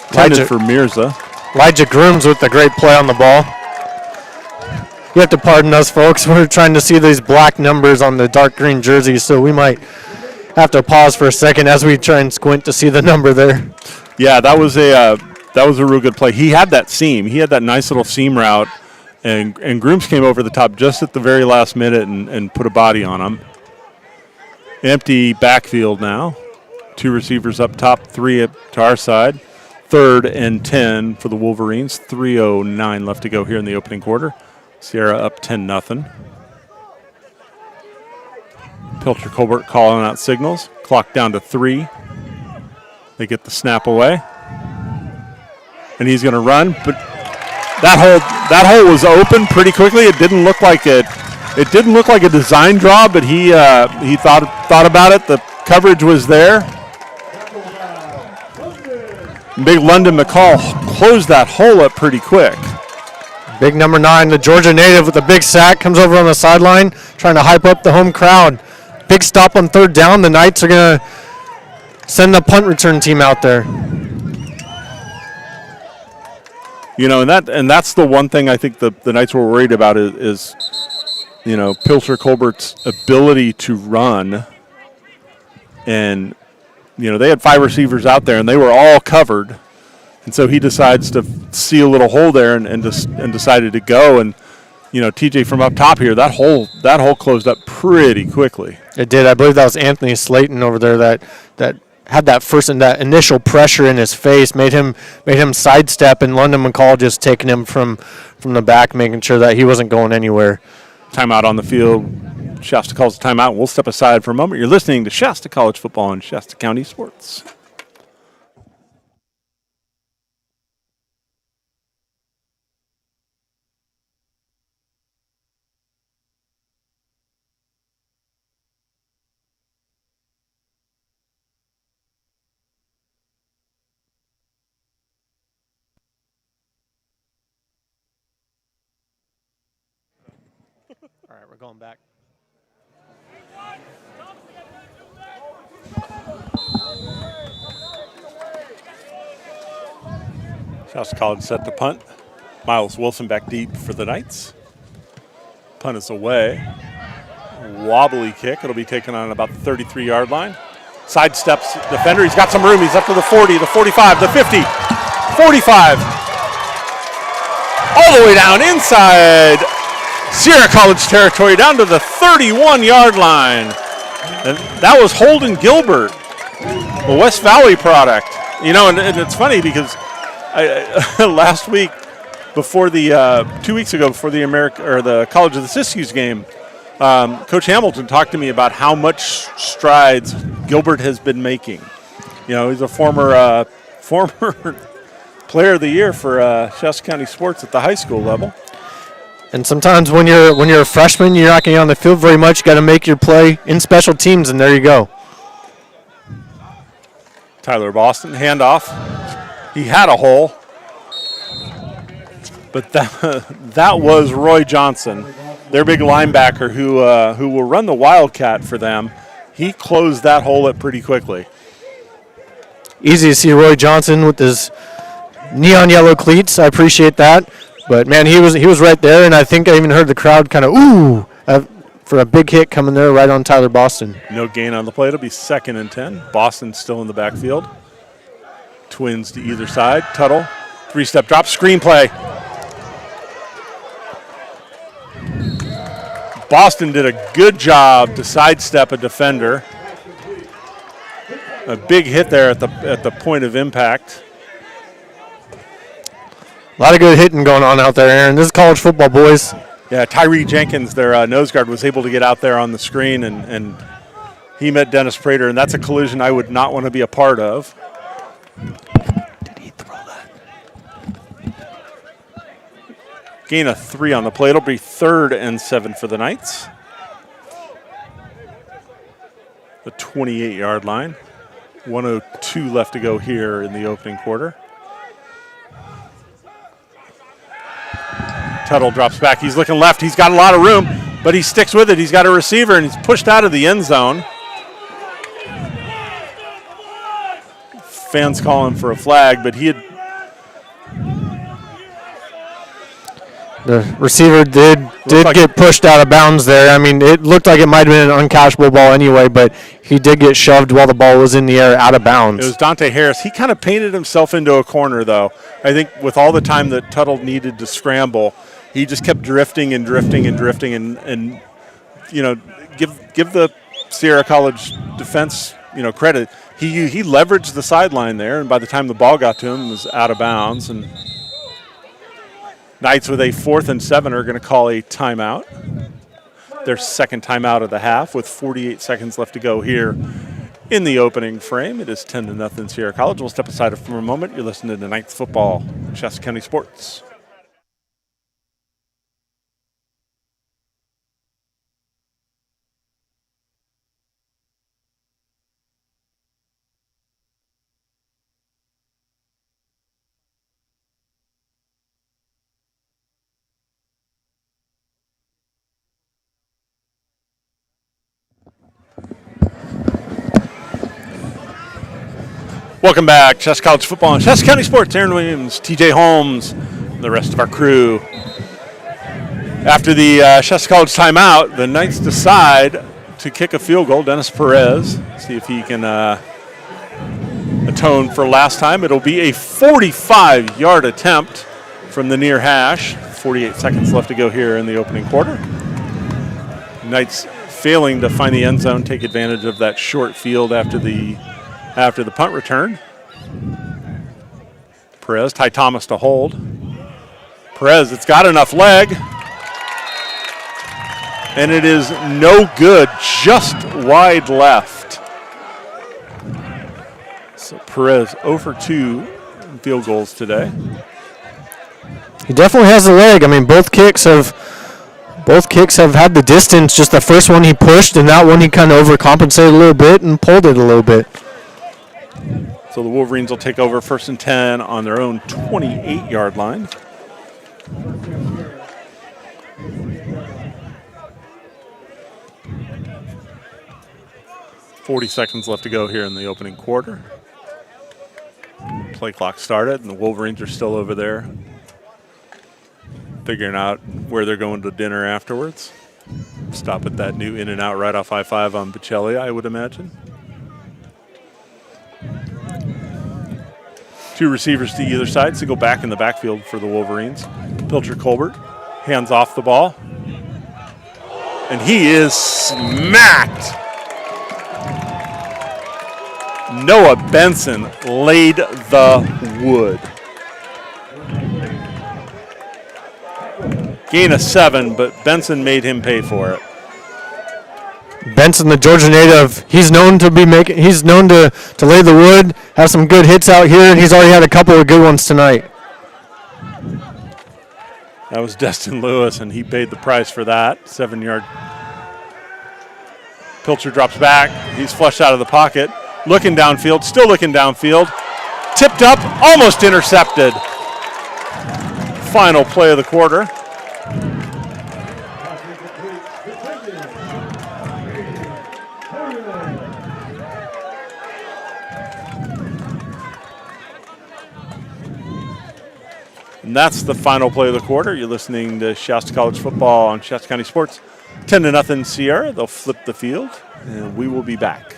Intended for Mirza. Elijah Grooms with the great play on the ball. You have to pardon us, folks. We're trying to see these black numbers on the dark green jerseys, so we might have to pause for a second as we try and squint to see the number there. Yeah, that was a real good play. He had that seam. He had that nice little seam route, And Grooms came over the top just at the very last minute and put a body on him. Empty backfield now. 2 receivers up top, 3 to our side. 3rd and 10 for the Wolverines. 3:09 left to go here in the opening quarter. Sierra up 10-0. Pilcher Colbert calling out signals. Clock down to 3. They get the snap away. And he's going to run, but that hole was open pretty quickly. It didn't look like it. It didn't look like a design draw, but he thought about it. The coverage was there. Big London McCall closed that hole up pretty quick. Big number 9, the Georgia native with a big sack, comes over on the sideline, trying to hype up the home crowd. Big stop on 3rd down. The Knights are going to send the punt return team out there. You know, and that's the one thing I think the Knights were worried about is you know, Pilcher Colbert's ability to run. And, you know, they had 5 receivers out there, and they were all covered. And so he decides to see a little hole there and decided to go. And, you know, TJ from up top here, that hole closed up pretty quickly. It did. I believe that was Anthony Slayton over there that had that initial pressure in his face, made him sidestep, and London McCall just taking him from the back, making sure that he wasn't going anywhere. Timeout on the field. Shasta calls a timeout. We'll step aside for a moment. You're listening to Shasta College football on Shasta County Sports. All right, we're going back. Shasta College set to punt. Miles Wilson back deep for the Knights. Punt is away. Wobbly kick. It'll be taken on about the 33-yard line. Sidesteps defender. He's got some room. He's up to the 40, the 45, the 50, 45. All the way down inside Sierra College territory, down to the 31-yard line. And that was Holden Gilbert, a West Valley product. You know, and it's funny because last week, before the 2 weeks ago, before the College of the Siskiyous game, Coach Hamilton talked to me about how much strides Gilbert has been making. You know, he's a former player of the year for Shasta County Sports at the high school level. And sometimes when you're a freshman, you're not going to be on the field very much. You got to make your play in special teams, and there you go. Tyler Boston, handoff. He had a hole, but that was Roy Johnson, their big linebacker who will run the Wildcat for them. He closed that hole up pretty quickly. Easy to see Roy Johnson with his neon yellow cleats. I appreciate that. But, man, he was right there, and I think I even heard the crowd kind of, ooh, for a big hit coming there right on Tyler Boston. No gain on the play. It'll be 2nd and 10. Boston still in the backfield. Twins to either side. Tuttle, 3-step drop, screenplay. Boston did a good job to sidestep a defender. A big hit there at the point of impact. A lot of good hitting going on out there, Aaron. This is college football, boys. Yeah, Tyree Jenkins, their nose guard, was able to get out there on the screen, and he met Dennis Prater, and that's a collision I would not want to be a part of. Did he throw that? Gain of 3 on the play. It'll be 3rd and 7 for the Knights. The 28-yard line. 1:02 left to go here in the opening quarter. Tuttle drops back. He's looking left. He's got a lot of room, but he sticks with it. He's got a receiver, and he's pushed out of the end zone. Fans calling for a flag, but the receiver did get pushed out of bounds there. I mean, it looked like it might have been an uncatchable ball anyway, but he did get shoved while the ball was in the air out of bounds. It was Dante Harris. He kind of painted himself into a corner, though. I think with all the time that Tuttle needed to scramble, he just kept drifting and drifting and drifting, and give the Sierra College defense credit. He leveraged the sideline there, and by the time the ball got to him, it was out of bounds. And Knights with a 4th and 7 are going to call a timeout. Their second timeout of the half with 48 seconds left to go here in the opening frame. It is 10-0 Sierra College. We'll step aside for a moment. You're listening to Knights football, Shasta County Sports. Welcome back, Shasta College football and Shasta County Sports. Aaron Williams, TJ Holmes, and the rest of our crew. After the Shasta College timeout, the Knights decide to kick a field goal. Dennis Perez, see if he can atone for last time. It'll be a 45-yard attempt from the near hash. 48 seconds left to go here in the opening quarter. Knights failing to find the end zone, take advantage of that short field after the punt return. Perez, Ty Thomas to hold. Perez, it's got enough leg. And it is no good, just wide left. So Perez 0 for 2 field goals today. He definitely has the leg. I mean, both kicks have had the distance. Just the first one he pushed, and that one he kind of overcompensated a little bit and pulled it a little bit. So the Wolverines will take over 1st and 10 on their own 28-yard line. .40 seconds left to go here in the opening quarter. Play clock started, and the Wolverines are still over there figuring out where they're going to dinner afterwards. Stop at that new In-N-Out right off I-5 on Bocelli, I would imagine. 2 receivers to either side, so go back in the backfield for the Wolverines. Pilcher Colbert hands off the ball. And he is smacked. Noah Benson laid the wood. Gain of 7, but Benson made him pay for it. Benson, the Georgia native, he's known to lay the wood, have some good hits out here, and he's already had a couple of good ones tonight. That was Destin Lewis, and he paid the price for that. 7-yard. Pilcher drops back. He's flushed out of the pocket. Looking downfield, still looking downfield. Tipped up, almost intercepted. Final play of the quarter. And that's the final play of the quarter. You're listening to Shasta College football on Shasta County Sports. 10-0 Sierra. They'll flip the field, and we will be back.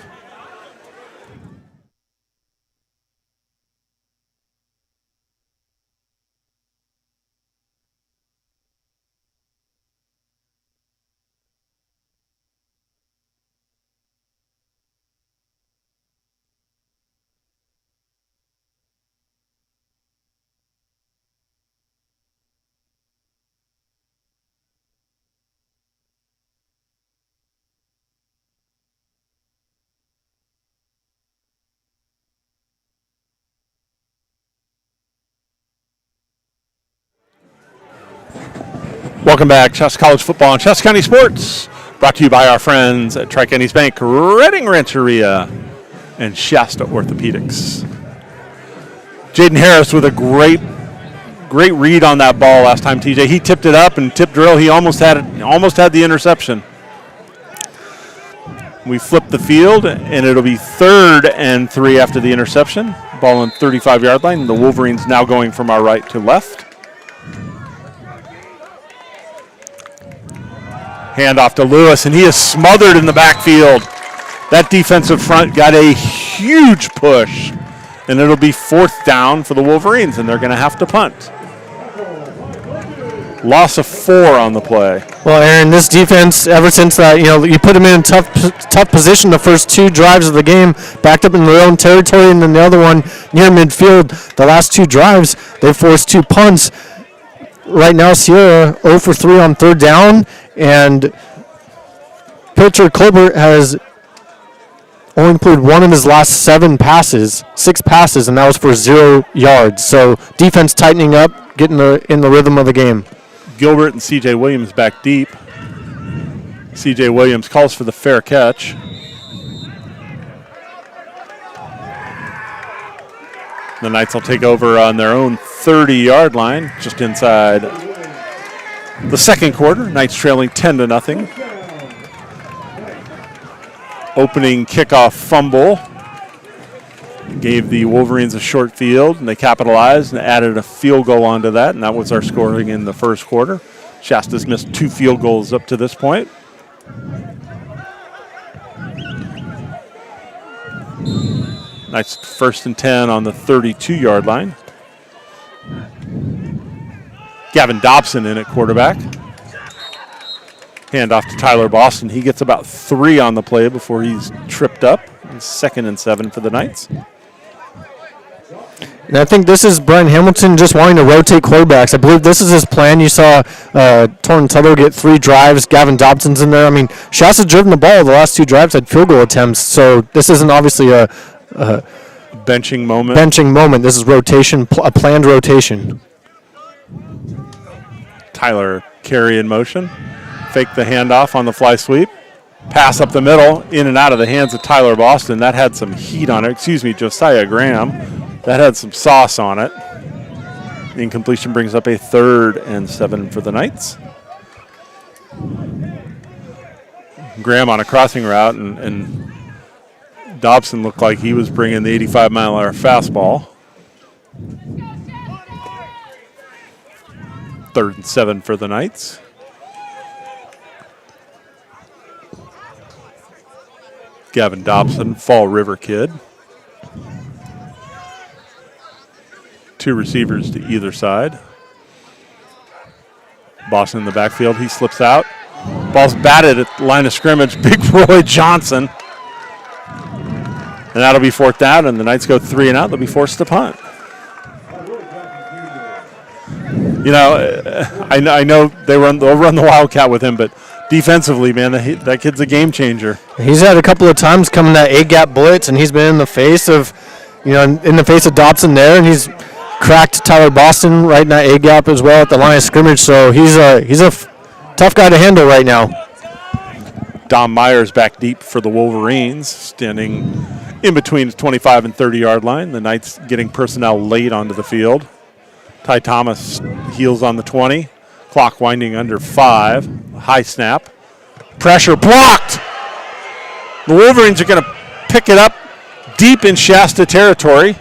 Welcome back, Shasta College football on Shasta County Sports. Brought to you by our friends at Tri-Counties Bank, Redding Rancheria, and Shasta Orthopedics. Jaden Harris with a great read on that ball last time, TJ. He tipped it up and tipped drill. He almost had the interception. We flip the field, and it'll be 3rd and 3 after the interception. Ball on 35-yard line. The Wolverines now going from our right to left. Handoff to Lewis, and he is smothered in the backfield. That defensive front got a huge push, and it'll be 4th down for the Wolverines, and they're going to have to punt. Loss of 4 on the play. Well, Aaron, this defense, ever since that, you put them in a tough position the first 2 drives of the game, backed up in their own territory, and then the other one near midfield. The last 2 drives, they forced 2 punts. Right now, Sierra 0 for 3 on 3rd down, and pitcher Colbert has only played 1 of his last 6 passes, and that was for 0 yards. So defense tightening up, getting in the rhythm of the game. Gilbert and C.J. Williams back deep. C.J. Williams calls for the fair catch. The Knights will take over on their own 30-yard line, just inside the second quarter. Knights trailing 10-0. Opening kickoff fumble gave the Wolverines a short field, and they capitalized and added a field goal onto that, and that was our scoring in the first quarter. Shasta's missed 2 field goals up to this point. Nice 1st and 10 on the 32-yard line. Gavin Dobson in at quarterback. Hand off to Tyler Boston. He gets about 3 on the play before he's tripped up. 2nd and 7 for the Knights. And I think this is Brian Hamilton just wanting to rotate quarterbacks. I believe this is his plan. You saw Torrin Tuttle get 3 drives. Gavin Dobson's in there. I mean, Shasta's driven the ball. The last 2 drives had field goal attempts. So this isn't obviously a benching moment. This is rotation, a planned rotation. Tyler carry in motion. Fake the handoff on the fly sweep. Pass up the middle, in and out of the hands of Tyler Boston. That had some heat on it. Josiah Graham. That had some sauce on it. Incompletion brings up a 3rd and 7 for the Knights. Graham on a crossing route, and Dobson looked like he was bringing the 85-mile-an-hour fastball. 3rd and 7 for the Knights. Gavin Dobson, Fall River kid. 2 receivers to either side. Boston in the backfield. He slips out. Ball's batted at the line of scrimmage. Big Roy Johnson. And that'll be 4th down, and the Knights go 3 and out. They'll be forced to punt. I know they'll run the Wildcat with him, but defensively, man, that kid's a game changer. He's had a couple of times coming that A-gap blitz, and he's been in the face of Dobson there, and he's cracked Tyler Boston right in that A-gap as well at the line of scrimmage. So he's a tough guy to handle right now. Dom Myers back deep for the Wolverines, standing in between the 25 and 30-yard line. The Knights getting personnel late onto the field. Ty Thomas heels on the 20. Clock winding under 5. High snap. Pressure blocked. The Wolverines are going to pick it up deep in Shasta territory.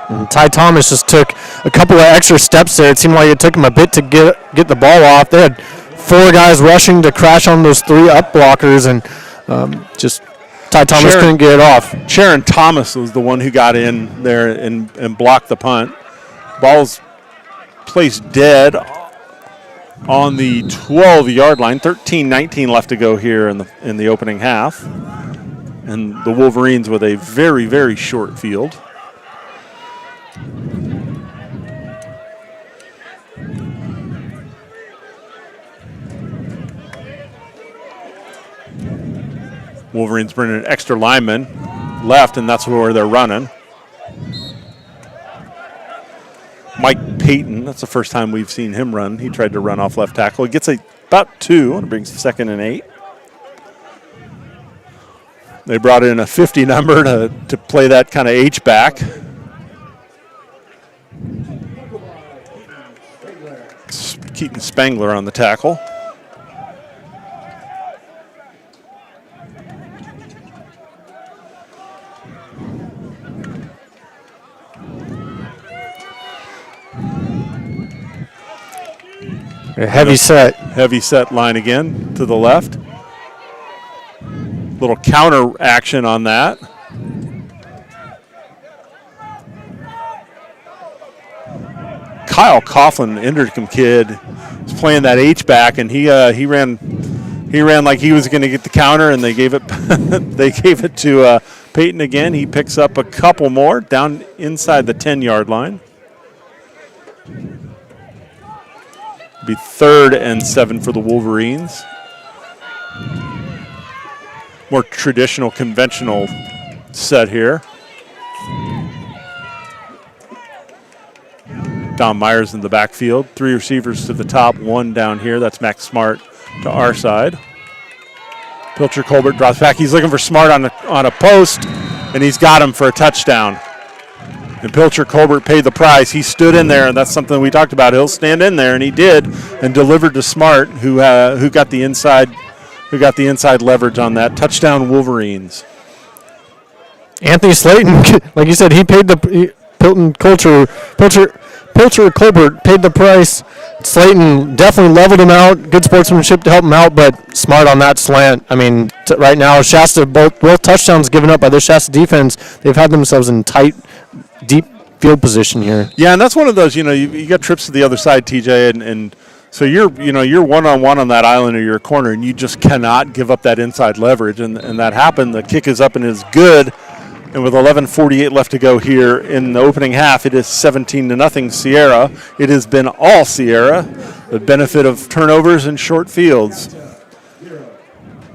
And Ty Thomas just took a couple of extra steps there. It seemed like it took him a bit to get the ball off. They had 4 guys rushing to crash on those 3 up blockers, and just Ty Thomas couldn't get it off. Sharon Thomas was the one who got in there and blocked the punt. Ball's placed dead on the 12-yard line. 13-19 left to go here in the opening half. And the Wolverines with a very, very short field. Wolverines bringing an extra lineman left, and that's where they're running. Mike Payton, that's the first time we've seen him run. He tried to run off left tackle. He gets about 2, and it brings 2nd and 8. They brought in a 50 number to play that kind of H-back. Keaton Spangler on the tackle. A heavy set line again to the left. Little counter action on that. Kyle Coughlin, Indercom kid, was playing that H-back, and he ran like he was going to get the counter, and they gave it to Peyton again. He picks up a couple more down inside the 10-yard line. Be 3rd and 7 for the Wolverines. More traditional, conventional set here. Dom Myers in the backfield. 3 receivers to the top, 1 down here. That's Max Smart to our side. Pilcher Colbert drops back. He's looking for Smart on a post, and he's got him for a touchdown. And Pilcher Colbert paid the price. He stood in there, and that's something we talked about. He'll stand in there, and he did, and delivered to Smart, who got the inside leverage on that. Touchdown Wolverines. Anthony Slayton, like you said, he paid Pilcher Colbert paid the price. Slayton definitely leveled him out. Good sportsmanship to help him out, but Smart on that slant. I mean, right now, Shasta, both touchdowns given up by the Shasta defense, they've had themselves in tight, deep field position here. Yeah, and that's one of those, you got trips to the other side, TJ, and so you're one-on-one on that island or your corner, and you just cannot give up that inside leverage, and that happened. The kick is up and is good. And with 11:48 left to go here in the opening half, it is 17-0 Sierra. It has been all Sierra, the benefit of turnovers and short fields.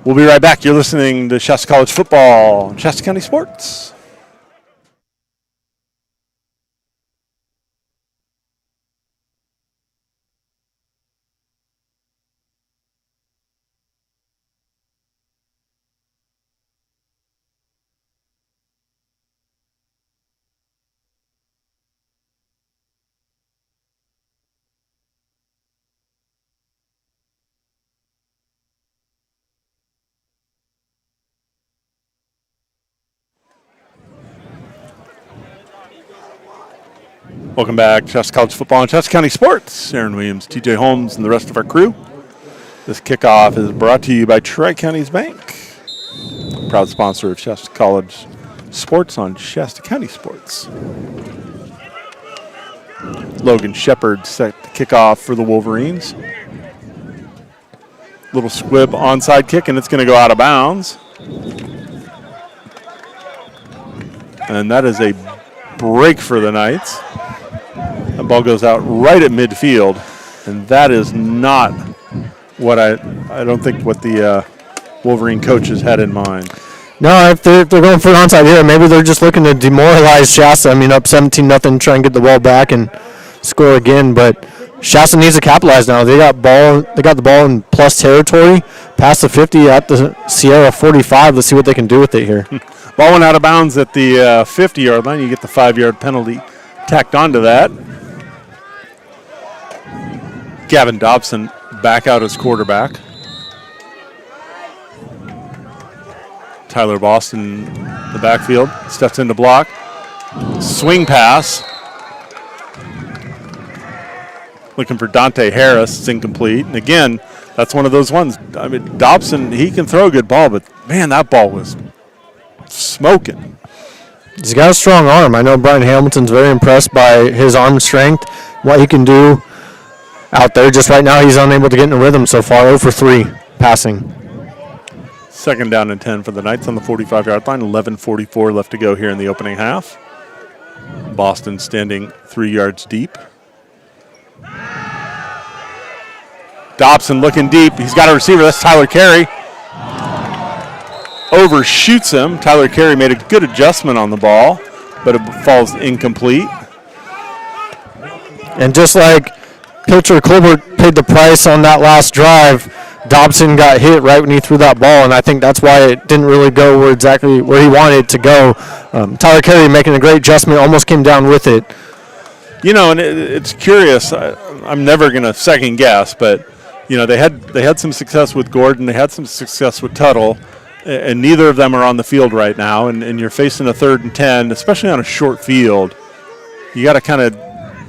We'll be right back. You're listening to Shasta College football on Shasta County Sports. Welcome back to Shasta College football on Shasta County Sports. Aaron Williams, TJ Holmes, and the rest of our crew. This kickoff is brought to you by Tri-Counties Bank, proud sponsor of Shasta College Sports on Shasta County Sports. Logan Shepard set the kickoff for the Wolverines. Little squib onside kick, and it's going to go out of bounds. And that is a break for the Knights. That ball goes out right at midfield, and that is not what I don't think what the Wolverine coaches had in mind. No, if they're going for an onside here, maybe they're just looking to demoralize Shasta. I mean, up 17-0, try and get the ball back and score again. But Shasta needs to capitalize now. They got the ball in plus territory, past the 50 at the Sierra 45. Let's see what they can do with it here. Ball went out of bounds at the 50-yard line. You get the 5-yard penalty tacked onto that. Gavin Dobson back out as quarterback. Tyler Boston in the backfield, steps into block. Swing pass. Looking for Dante Harris. It's incomplete. And again, that's one of those ones. I mean, Dobson, he can throw a good ball, but man, that ball was smoking. He's got a strong arm. I know Brian Hamilton's very impressed by his arm strength, what he can do out there. Just right now, he's unable to get in a rhythm so far. 0 for 3 passing. 2nd down and 10 for the Knights on the 45-yard line. 11:44 left to go here in the opening half. Boston standing 3 yards deep. Dobson looking deep. He's got a receiver. That's Tyler Carey. Overshoots him. Tyler Carey made a good adjustment on the ball, but it falls incomplete. And just like Pilcher Colbert paid the price on that last drive, Dobson got hit right when he threw that ball, and I think that's why it didn't really go exactly where he wanted it to go. Tyler Carey making a great adjustment, almost came down with it. And it's curious. I'm never going to second guess, but they had some success with Gordon, they had some success with Tuttle, and neither of them are on the field right now. And you're facing a 3rd and 10, especially on a short field. You got to kind of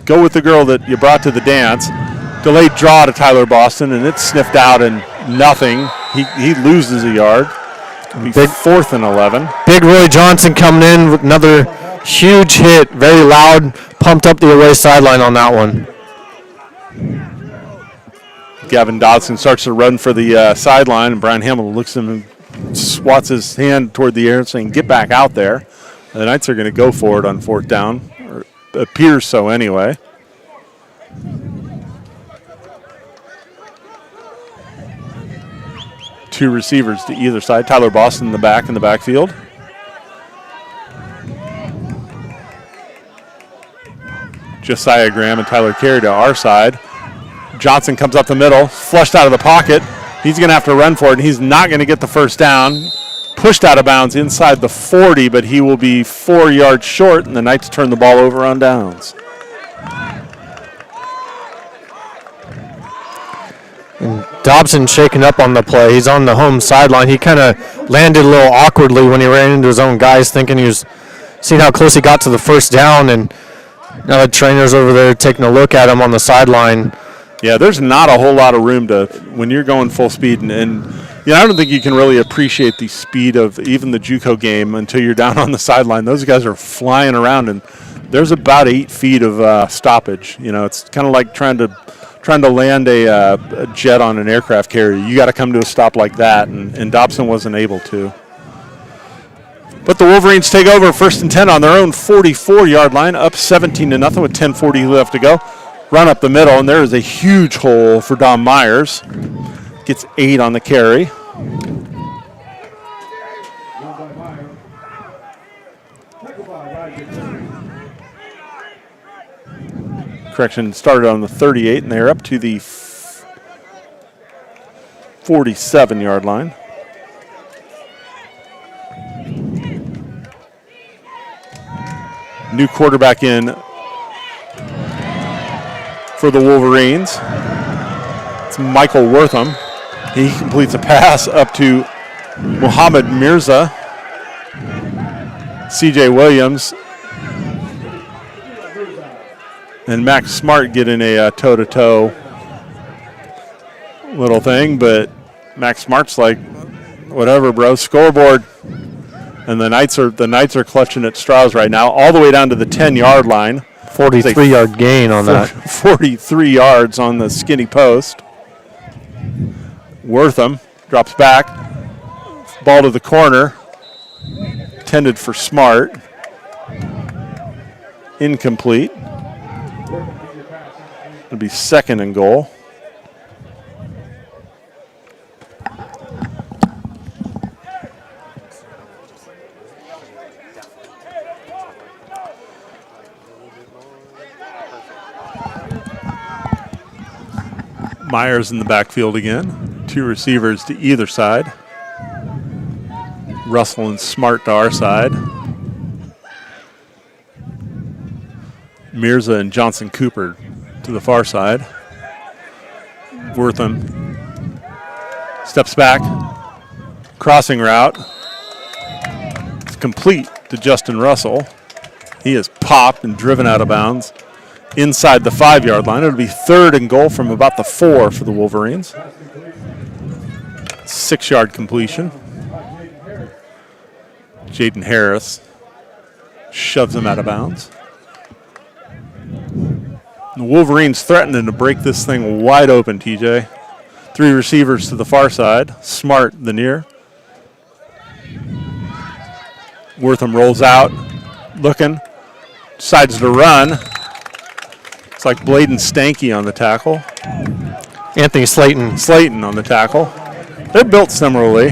go with the girl that you brought to the dance. Delayed draw to Tyler Boston, and it's sniffed out and nothing. He loses a yard. Big 4th and 11. Big Roy Johnson coming in with another huge hit, very loud, pumped up the away sideline on that one. Gavin Dodson starts to run for the sideline, and Brian Hamilton looks at him and swats his hand toward the air saying, get back out there. The Knights are going to go for it on 4th down, or appears so anyway. Two receivers to either side. Tyler Boston in the backfield. Josiah Graham and Tyler Carey to our side. Johnson comes up the middle, flushed out of the pocket. He's going to have to run for it, and he's not going to get the first down. Pushed out of bounds inside the 40, but he will be 4 yards short, and the Knights turn the ball over on downs. And Dobson shaking up on the play. He's on the home sideline. He kind of landed a little awkwardly when he ran into his own guys, thinking he was seeing how close he got to the first down, and now the trainer's over there taking a look at him on the sideline. Yeah, there's not a whole lot of room to when you're going full speed, and I don't think you can really appreciate the speed of even the JUCO game until you're down on the sideline. Those guys are flying around, and there's about 8 feet of stoppage. It's kind of like trying to land a jet on an aircraft carrier. You got to come to a stop like that, and Dobson wasn't able to. But the Wolverines take over 1st and 10 on their own 44-yard line, up 17-0 with 10:40 left to go. Run up the middle, and there is a huge hole for Dom Myers. Gets 8 on the carry. Correction, started on the 38, and they're up to the 47-yard line. New quarterback in for the Wolverines. It's Michael Wortham. He completes a pass up to Muhammad Mirza. C.J. Williams and Max Smart get in a toe-to-toe little thing, but Max Smart's like, whatever, bro, scoreboard. And the Knights are clutching at straws right now, all the way down to the 10-yard line. 43-yard gain on that. 43 yards on the skinny post. Wortham drops back. Ball to the corner. Intended for Smart. Incomplete. It'll be 2nd and goal. Myers in the backfield again. 2 receivers to either side. Russell and Smart to our side. Mirza and Johnson Cooper to the far side. Wortham steps back. Crossing route. It's complete to Justin Russell. He is popped and driven out of bounds inside the 5-yard line. It'll be 3rd and goal from about the 4 for the Wolverines. 6-yard completion. Jaden Harris shoves him out of bounds. The Wolverines threatening to break this thing wide open, TJ. 3 receivers to the far side. Smart the near. Wortham rolls out, looking, decides to run. It's like Bladen Stanky on the tackle. Anthony Slayton on the tackle. They're built similarly.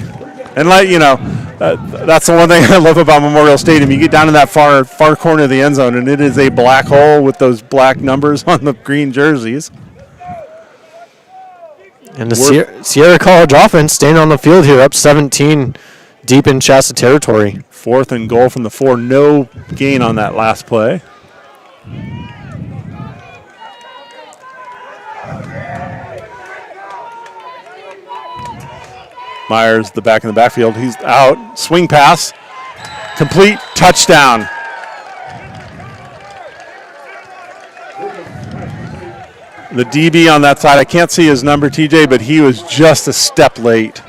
And that's the one thing I love about Memorial Stadium. You get down in that far corner of the end zone, and it is a black hole with those black numbers on the green jerseys. And the Sierra College offense staying on the field here, up 17 deep in Shasta territory. 4th and goal from the 4. No gain on that last play. Myers, the back in the backfield. He's out. Swing pass. Complete. Touchdown. The DB on that side, I can't see his number, TJ, but he was just a step late.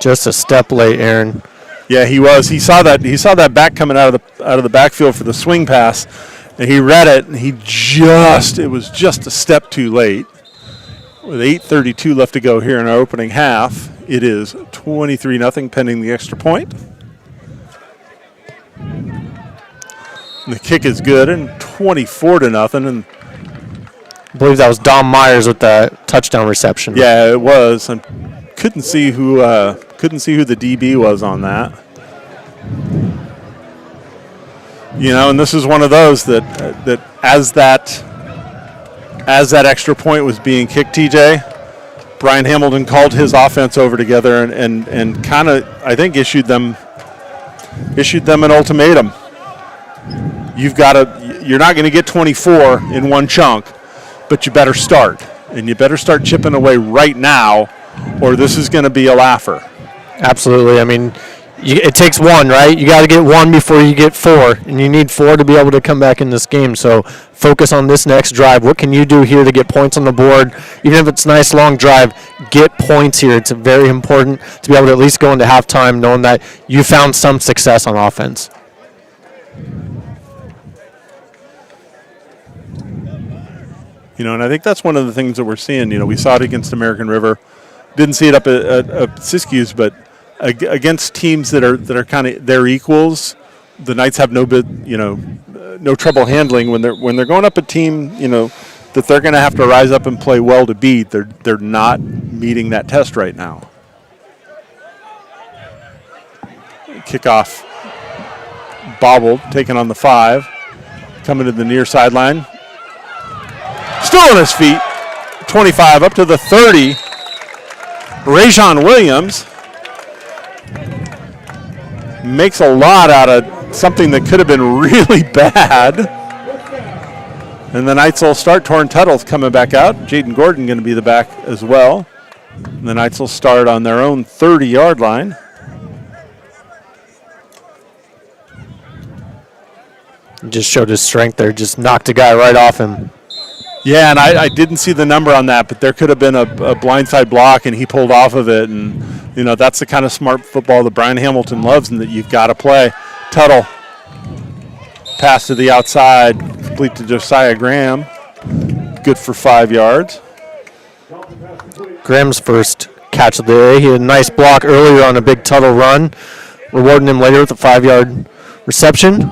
Just a step late, Aaron. Yeah, he was. He saw that back coming out of the backfield for the swing pass, and he read it, and it was just a step too late. With 8:32 left to go here in our opening half, it is 23-0 pending the extra point. And the kick is good, and 24-0. And I believe that was Dom Myers with the touchdown reception. yeah, it was. I couldn't see who the DB was on that. And this is one of those that as that extra point was being kicked, TJ, Brian Hamilton called his offense over together and kind of, I think, issued them an ultimatum. You're not going to get 24 in one chunk, but you better start. And you better start chipping away right now, or this is going to be a laugher. Absolutely. I mean, it takes one, right? You got to get one before you get four, and you need four to be able to come back in this game. So focus on this next drive. What can you do here to get points on the board? Even if it's a nice long drive, get points here. It's very important to be able to at least go into halftime knowing that you found some success on offense. And I think that's one of the things that we're seeing. We saw it against American River. Didn't see it up at Siskiyous, but against teams that are kind of their equals, the Knights have no trouble handling when they're going up a team, that they're going to have to rise up and play well to beat. They're not meeting that test right now. Kickoff bobbled, taken on the 5, coming to the near sideline. Still on his feet, 25 up to the 30. Rajon Williams makes a lot out of something that could have been really bad. And the Knights will start. Torrin Tuttle's coming back out. Jaden Gordon going to be the back as well. And the Knights will start on their own 30-yard line. Just showed his strength there. Just knocked a guy right off him. Yeah, and I didn't see the number on that, but there could have been a blindside block, and he pulled off of it. And, that's the kind of smart football that Brian Hamilton loves and that you've got to play. Tuttle, pass to the outside, complete to Josiah Graham. Good for 5 yards. Graham's first catch of the day. He had a nice block earlier on a big Tuttle run, rewarding him later with a 5-yard reception.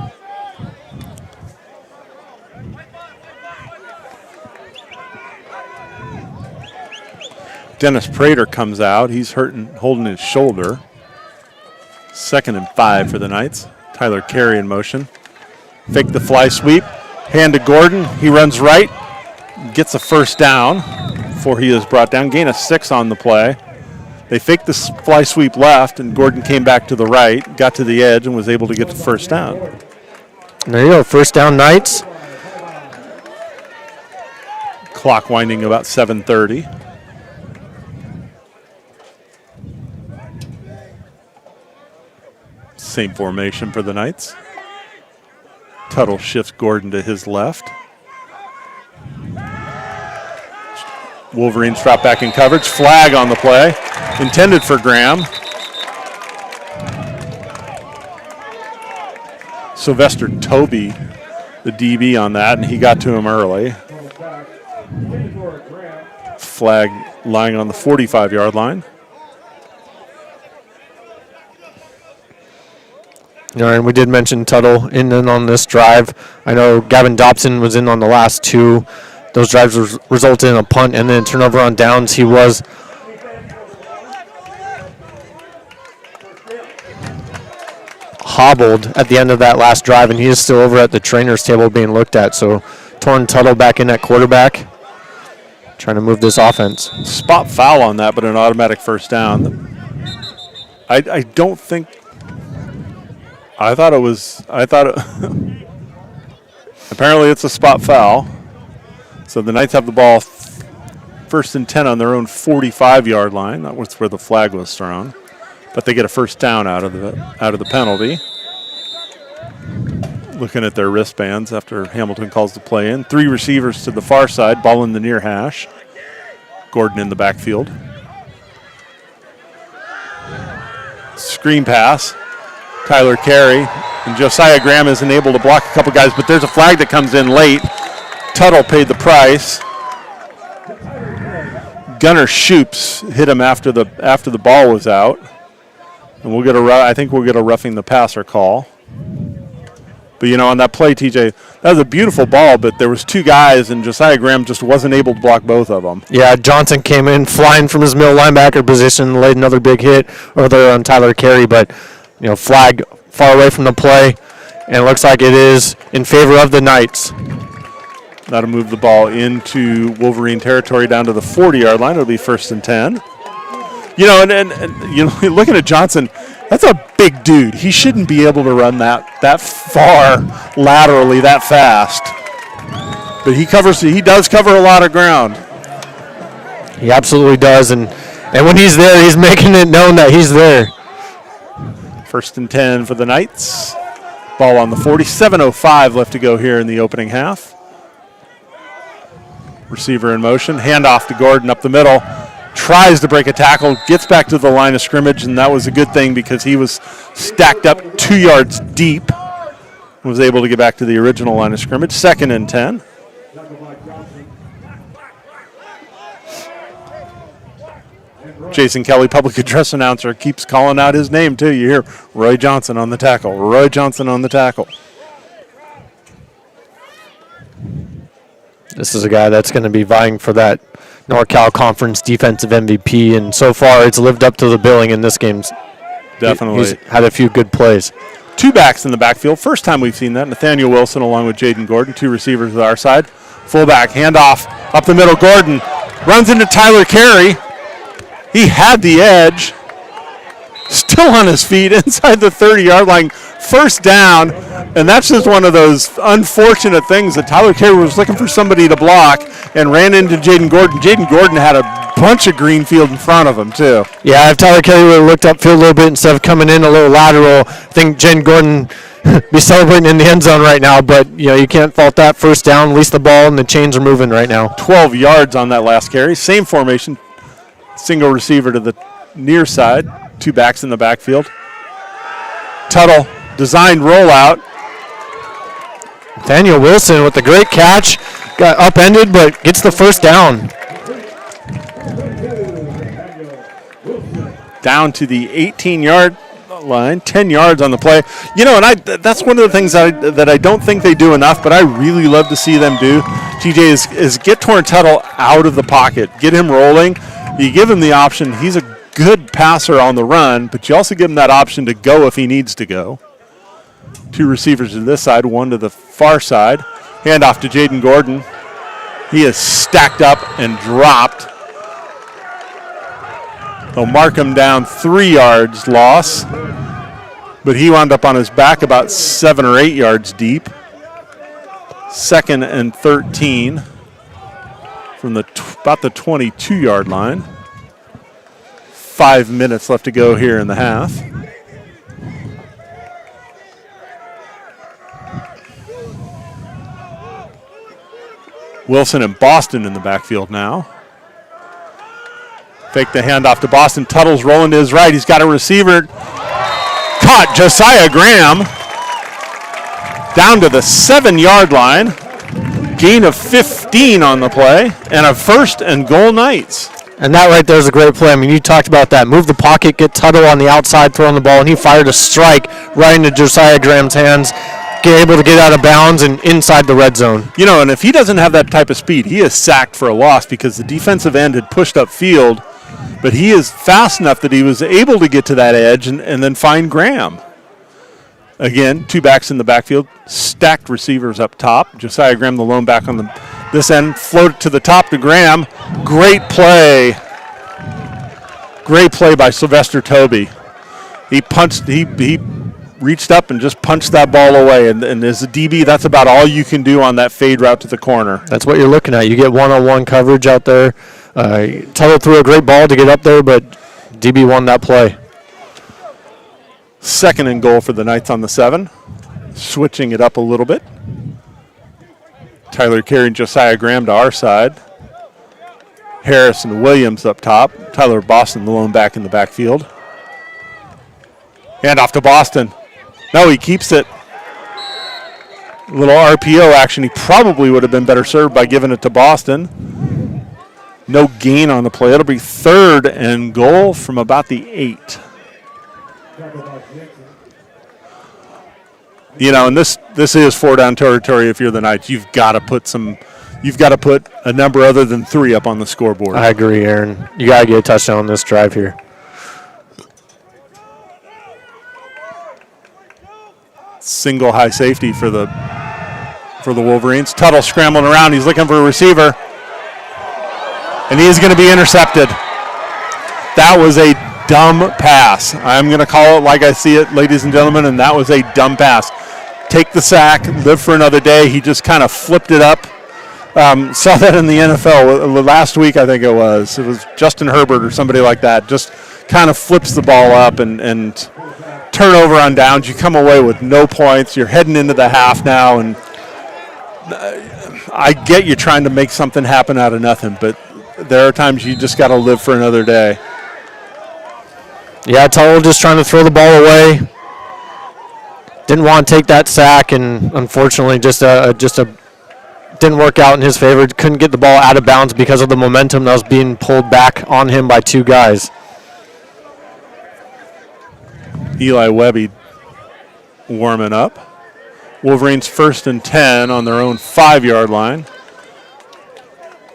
Dennis Prater comes out. He's holding his shoulder. 2nd and 5 for the Knights. Tyler Carey in motion. Fake the fly sweep. Hand to Gordon. He runs right. Gets a first down before he is brought down. Gain of 6 on the play. They faked the fly sweep left, and Gordon came back to the right, got to the edge, and was able to get the first down. There you go. First down, Knights. Clock winding about 7:30. Same formation for the Knights. Tuttle shifts Gordon to his left. Wolverines drop back in coverage. Flag on the play. Intended for Graham. Sylvester Toby, the DB on that, and he got to him early. Flag lying on the 45-yard line. And we did mention Tuttle in and on this drive. I know Gavin Dobson was in on the last 2. Those drives resulted in a punt and then a turnover on downs. He was hobbled at the end of that last drive, and he is still over at the trainer's table being looked at. So Torrin Tuttle back in at quarterback, trying to move this offense. Spot foul on that, but an automatic first down. I don't think... apparently it's a spot foul. So the Knights have the ball 1st and 10 on their own 45-yard line. That was where the flag was thrown. But they get a first down out of the penalty. Looking at their wristbands after Hamilton calls the play in. 3 receivers to the far side, ball in the near hash. Gordon in the backfield. Screen pass. Tyler Carey. And Josiah Graham isn't able to block a couple guys, but there's a flag that comes in late. Tuttle paid the price. Gunnar Shoops hit him after the ball was out. And I think we'll get a roughing the passer call. But, on that play, TJ, that was a beautiful ball, but there was two guys, and Josiah Graham just wasn't able to block both of them. Yeah, Johnson came in flying from his middle linebacker position, laid another big hit over there on Tyler Carey, but, flag far away from the play, and it looks like it is in favor of the Knights. That'll move the ball into Wolverine territory down to the 40-yard line. It'll be 1st and 10. And looking at Johnson, that's a big dude. He shouldn't be able to run that far laterally that fast. But he does cover a lot of ground. He absolutely does, and when he's there, he's making it known that he's there. 1st and 10 for the Knights. Ball on the 40. 7:05 left to go here in the opening half. Receiver in motion. Handoff to Gordon up the middle. Tries to break a tackle. Gets back to the line of scrimmage, and that was a good thing because he was stacked up 2 yards deep. Was able to get back to the original line of scrimmage. 2nd and 10. Jason Kelly, public address announcer, keeps calling out his name, too. You hear Roy Johnson on the tackle. Roy Johnson on the tackle. This is a guy that's going to be vying for that NorCal Conference defensive MVP, and so far it's lived up to the billing in this game. Definitely. He's had a few good plays. Two backs in the backfield. First time we've seen that. Nathaniel Wilson along with Jaden Gordon. Two receivers at our side. Fullback, handoff, up the middle. Gordon runs into Tyler Carey. He had the edge. Still on his feet inside the 30-yard line. 1st down. And that's just one of those unfortunate things that Tyler Carey was looking for somebody to block and ran into Jaden Gordon. Jaden Gordon had a bunch of green field in front of him, too. Yeah, if Tyler Carey would have looked upfield a little bit instead of coming in a little lateral, I think Jaden Gordon be celebrating in the end zone right now. But, you can't fault that. 1st down, at least the ball and the chains are moving right now. 12 yards on that last carry. Same formation. Single receiver to the near side. Two backs in the backfield. Tuttle, designed rollout. Nathaniel Wilson with the great catch. Got upended, but gets the 1st down. Down to the 18-yard line, 10 yards on the play. And that's one of the things that I don't think they do enough, but I really love to see them do, TJ, is get Torrent Tuttle out of the pocket. Get him rolling. You give him the option. He's a good passer on the run, but you also give him that option to go if he needs to go. Two receivers to this side, one to the far side. Handoff to Jaden Gordon. He is stacked up and dropped. They'll mark him down 3 yards loss, but he wound up on his back about 7 or 8 yards deep. 2nd and 13 from about the 22-yard line. 5 minutes left to go here in the half. Wilson and Boston in the backfield now. Fake the handoff to Boston. Tuttle's rolling to his right. He's got a receiver. Caught Josiah Graham. Down to the 7-yard line. Gain of 15 on the play. And a 1st and goal Knights. And that right there is a great play. I mean, you talked about that. Move the pocket, get Tuttle on the outside, throwing the ball, and he fired a strike right into Josiah Graham's hands. Able to get out of bounds and inside the red zone. And if he doesn't have that type of speed, he is sacked for a loss because the defensive end had pushed upfield, but he is fast enough that he was able to get to that edge and then find Graham. Again, two backs in the backfield, stacked receivers up top. Josiah Graham, the lone back on this end, floated to the top to Graham. Great play. Great play by Sylvester Toby. He reached up and just punched that ball away. And as a DB, that's about all you can do on that fade route to the corner. That's what you're looking at. You get one-on-one coverage out there. Tuttle threw a great ball to get up there, but DB won that play. 2nd and goal for the Knights on the 7. Switching it up a little bit. Tyler Carey and Josiah Graham to our side. Harris and Williams up top. Tyler Boston, the lone back in the backfield. Hand off to Boston. No, he keeps it. A little RPO action. He probably would have been better served by giving it to Boston. No gain on the play. It'll be 3rd and goal from about the 8. You know, and this is 4-down territory. If you're the Knights, you've got to put a number other than 3 up on the scoreboard. I agree, Aaron. You got to get a touchdown on this drive here. Single high safety for the Wolverines. Tuttle scrambling around. He's looking for a receiver. And he's going to be intercepted. That was a dumb pass. I'm going to call it like I see it, ladies and gentlemen, and that was a dumb pass. Take the sack, live for another day. He just kind of flipped it up. Saw that in the NFL last week, I think it was. It was Justin Herbert or somebody like that. Just kind of flips the ball up and turnover on downs. You come away with no points. You're heading into the half now, and I get you trying to make something happen out of nothing, but there are times you just got to live for another day. Yeah, Tuttle just trying to throw the ball away. Didn't want to take that sack, and unfortunately just didn't work out in his favor. Couldn't get the ball out of bounds because of the momentum that was being pulled back on him by 2 guys. Eli Webby warming up. Wolverines 1st and 10 on their own 5-yard line.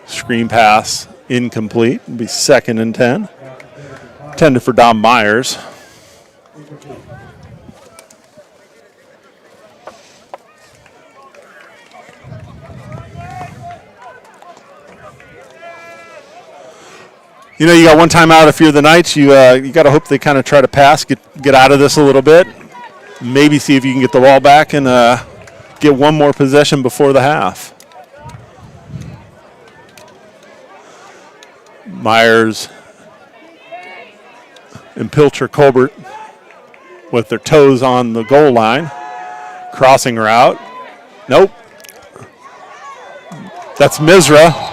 Screen pass incomplete. It'll be 2nd and 10. Intended for Dom Myers. You know, you got one timeout if you're the Knights. You got to hope they kind of try to pass, get out of this a little bit. Maybe see if you can get the ball back and get one more possession before the half. Myers and Pilcher Colbert with their toes on the goal line. Crossing route. Nope. That's Misra.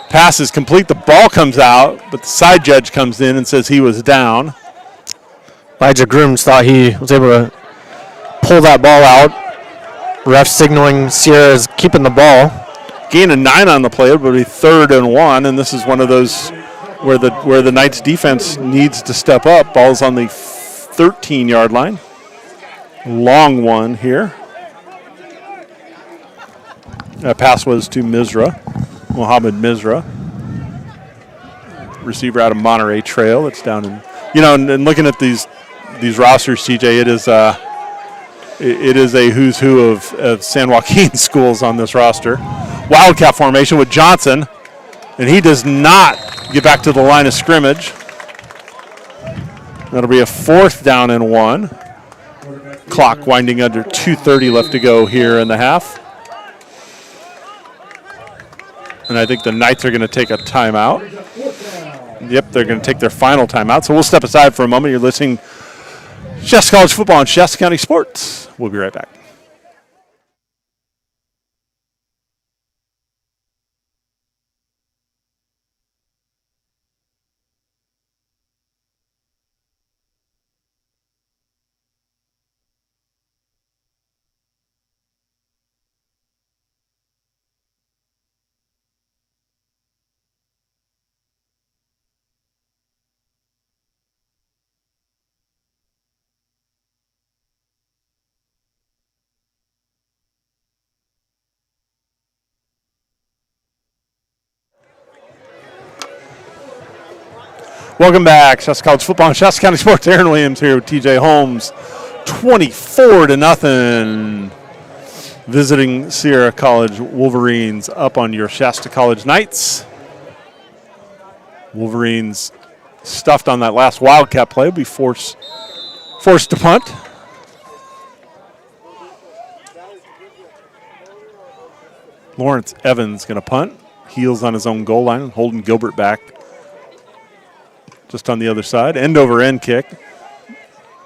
Pass is complete. The ball comes out, but the side judge comes in and says he was down. Elijah Grooms thought he was able to pull that ball out. Ref signaling Sierra is keeping the ball. Gain of 9 on the play, but it'll be 3rd and 1, and this is one of those where the Knights defense needs to step up. Ball's on the 13-yard line. Long one here. That pass was to Mohamed Misra. Receiver out of Monterey Trail. It's down in, and looking at these rosters, CJ, it is a who's who of San Joaquin schools on this roster. Wildcat formation with Johnson, and he does not get back to the line of scrimmage. That'll be a 4th down and 1. Clock winding under 2:30 left to go here in the half. And I think the Knights are going to take a timeout. Yep, they're going to take their final timeout. So we'll step aside for a moment. You're listening to Shasta College football on Shasta County Sports. We'll be right back. Welcome back. Shasta College football on Shasta County Sports. Aaron Williams here with TJ Holmes. 24-0. Visiting Sierra College Wolverines up on your Shasta College Knights. Wolverines stuffed on that last Wildcat play. Will be forced to punt. Lawrence Evans going to punt. Heels on his own goal line, holding Gilbert back. Just on the other side. End-over-end kick.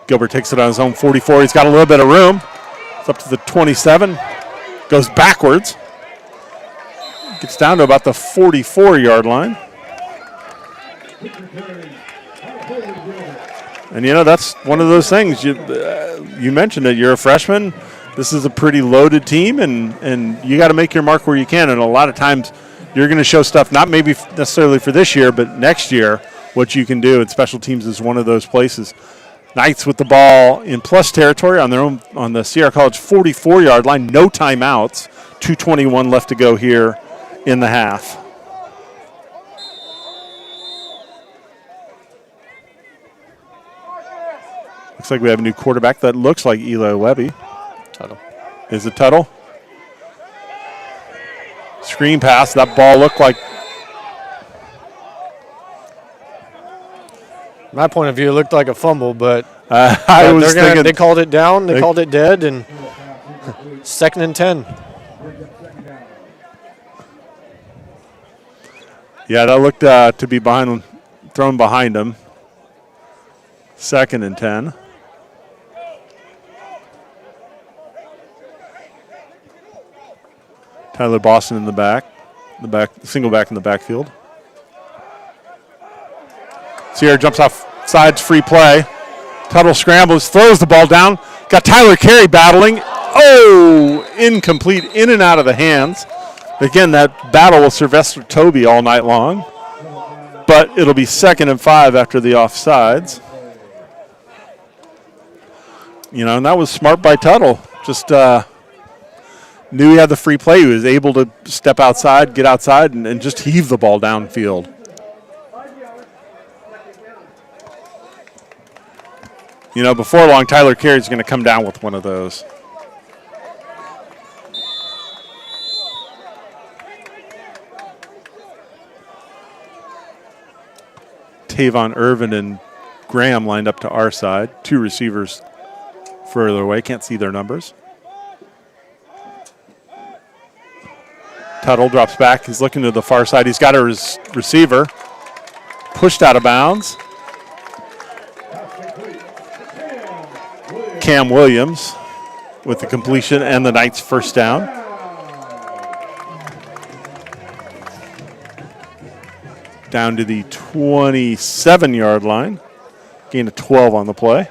Gilbert takes it on his own 44. He's got a little bit of room. It's up to the 27. Goes backwards. Gets down to about the 44-yard line. And, that's one of those things. You mentioned it. You're a freshman. This is a pretty loaded team, and you got to make your mark where you can. And a lot of times you're going to show stuff, not maybe necessarily for this year, but next year, what you can do. And special teams is one of those places. Knights with the ball in plus territory on the Sierra College 44-yard line. No timeouts. 2:21 left to go here in the half. Looks like we have a new quarterback that looks like Eli Webby. Tuttle. Is it Tuttle? Screen pass. That ball looked like. My point of view, it looked like a fumble, but I was thinking. They called it down. They called it dead, and 2nd and 10. Yeah, that looked to be thrown behind him. 2nd and 10. Tyler Boston in the back, single back in the backfield. Sierra jumps off sides, free play. Tuttle scrambles, throws the ball down. Got Tyler Carey battling. Oh, incomplete, in and out of the hands. Again, that battle with Sylvester Toby all night long. But it'll be 2nd and 5 after the offsides. And that was smart by Tuttle. Just knew he had the free play. He was able to step outside, get outside, and just heave the ball downfield. Before long, Tyler Carey's going to come down with one of those. Tavon Irvin and Graham lined up to our side. 2 receivers further away. Can't see their numbers. Tuttle drops back. He's looking to the far side. He's got a receiver. Pushed out of bounds. Cam Williams with the completion and the Knights' first down. Down to the 27-yard line. Gain of 12 on the play.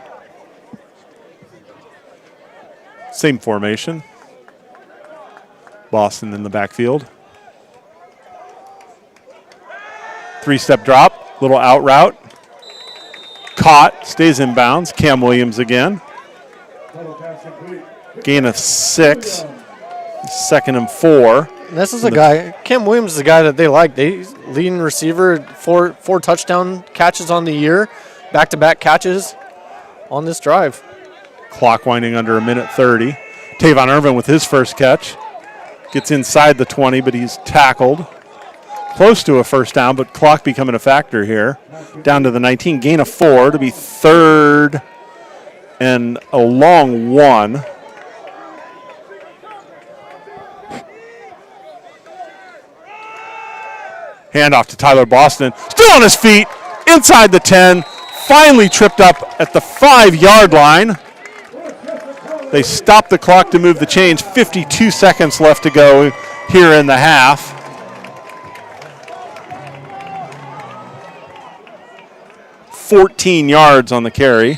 Same formation. Boston in the backfield. 3-step drop, little out route. Caught, stays in bounds. Cam Williams again. Gain of 6. 2nd and 4. And this is a guy, Cam Williams is a guy that they like. He's leading receiver, four touchdown catches on the year, back-to-back catches on this drive. Clock winding under 1:30. Tavon Irvin with his first catch. Gets inside the 20, but he's tackled. Close to a first down, but clock becoming a factor here. Down to the 19, gain of 4 to be 3rd and a long 1. Handoff to Tyler Boston. Still on his feet, inside the 10. Finally tripped up at the 5-yard line. They stopped the clock to move the chains. 52 seconds left to go here in the half. $14 yards on the carry.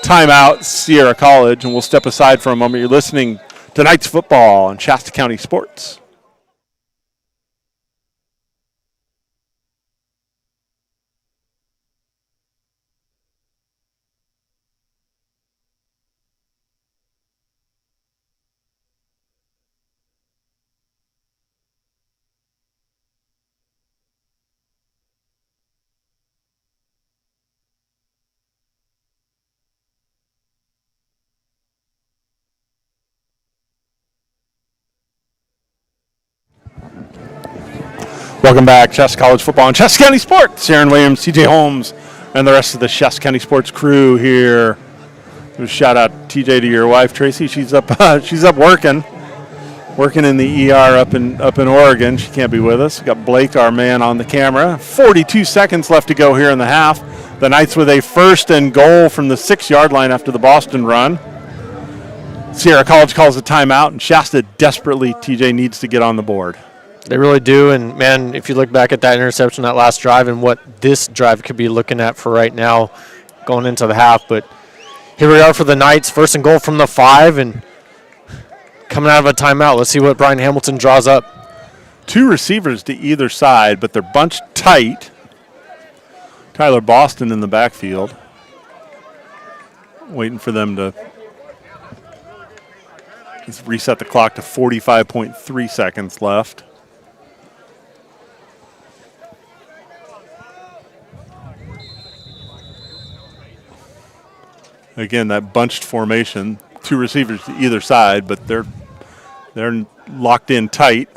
Timeout, Sierra College, and we'll step aside for a moment. You're listening to Knights football on Shasta County Sports. Welcome back, Shasta College football and Shasta County Sports. Aaron Williams, TJ Holmes, and the rest of the Shasta County Sports crew here. Shout out TJ to your wife Tracy. She's up. She's up working in the ER up in Oregon. She can't be with us. We got Blake, our man, on the camera. 42 seconds left to go here in the half. The Knights with a 1st and goal from the 6-yard line after the Boston run. Sierra College calls a timeout, and Shasta desperately, TJ, needs to get on the board. They really do. And, man, if you look back at that interception, that last drive, and what this drive could be looking at for right now going into the half. But here we are for the Knights, 1st and goal from the 5, and coming out of a timeout. Let's see what Brian Hamilton draws up. 2 receivers to either side, but they're bunched tight. Tyler Boston in the backfield, waiting for them to just reset the clock to 45.3 seconds left. Again, that bunched formation, 2 receivers to either side, but they're locked in tight.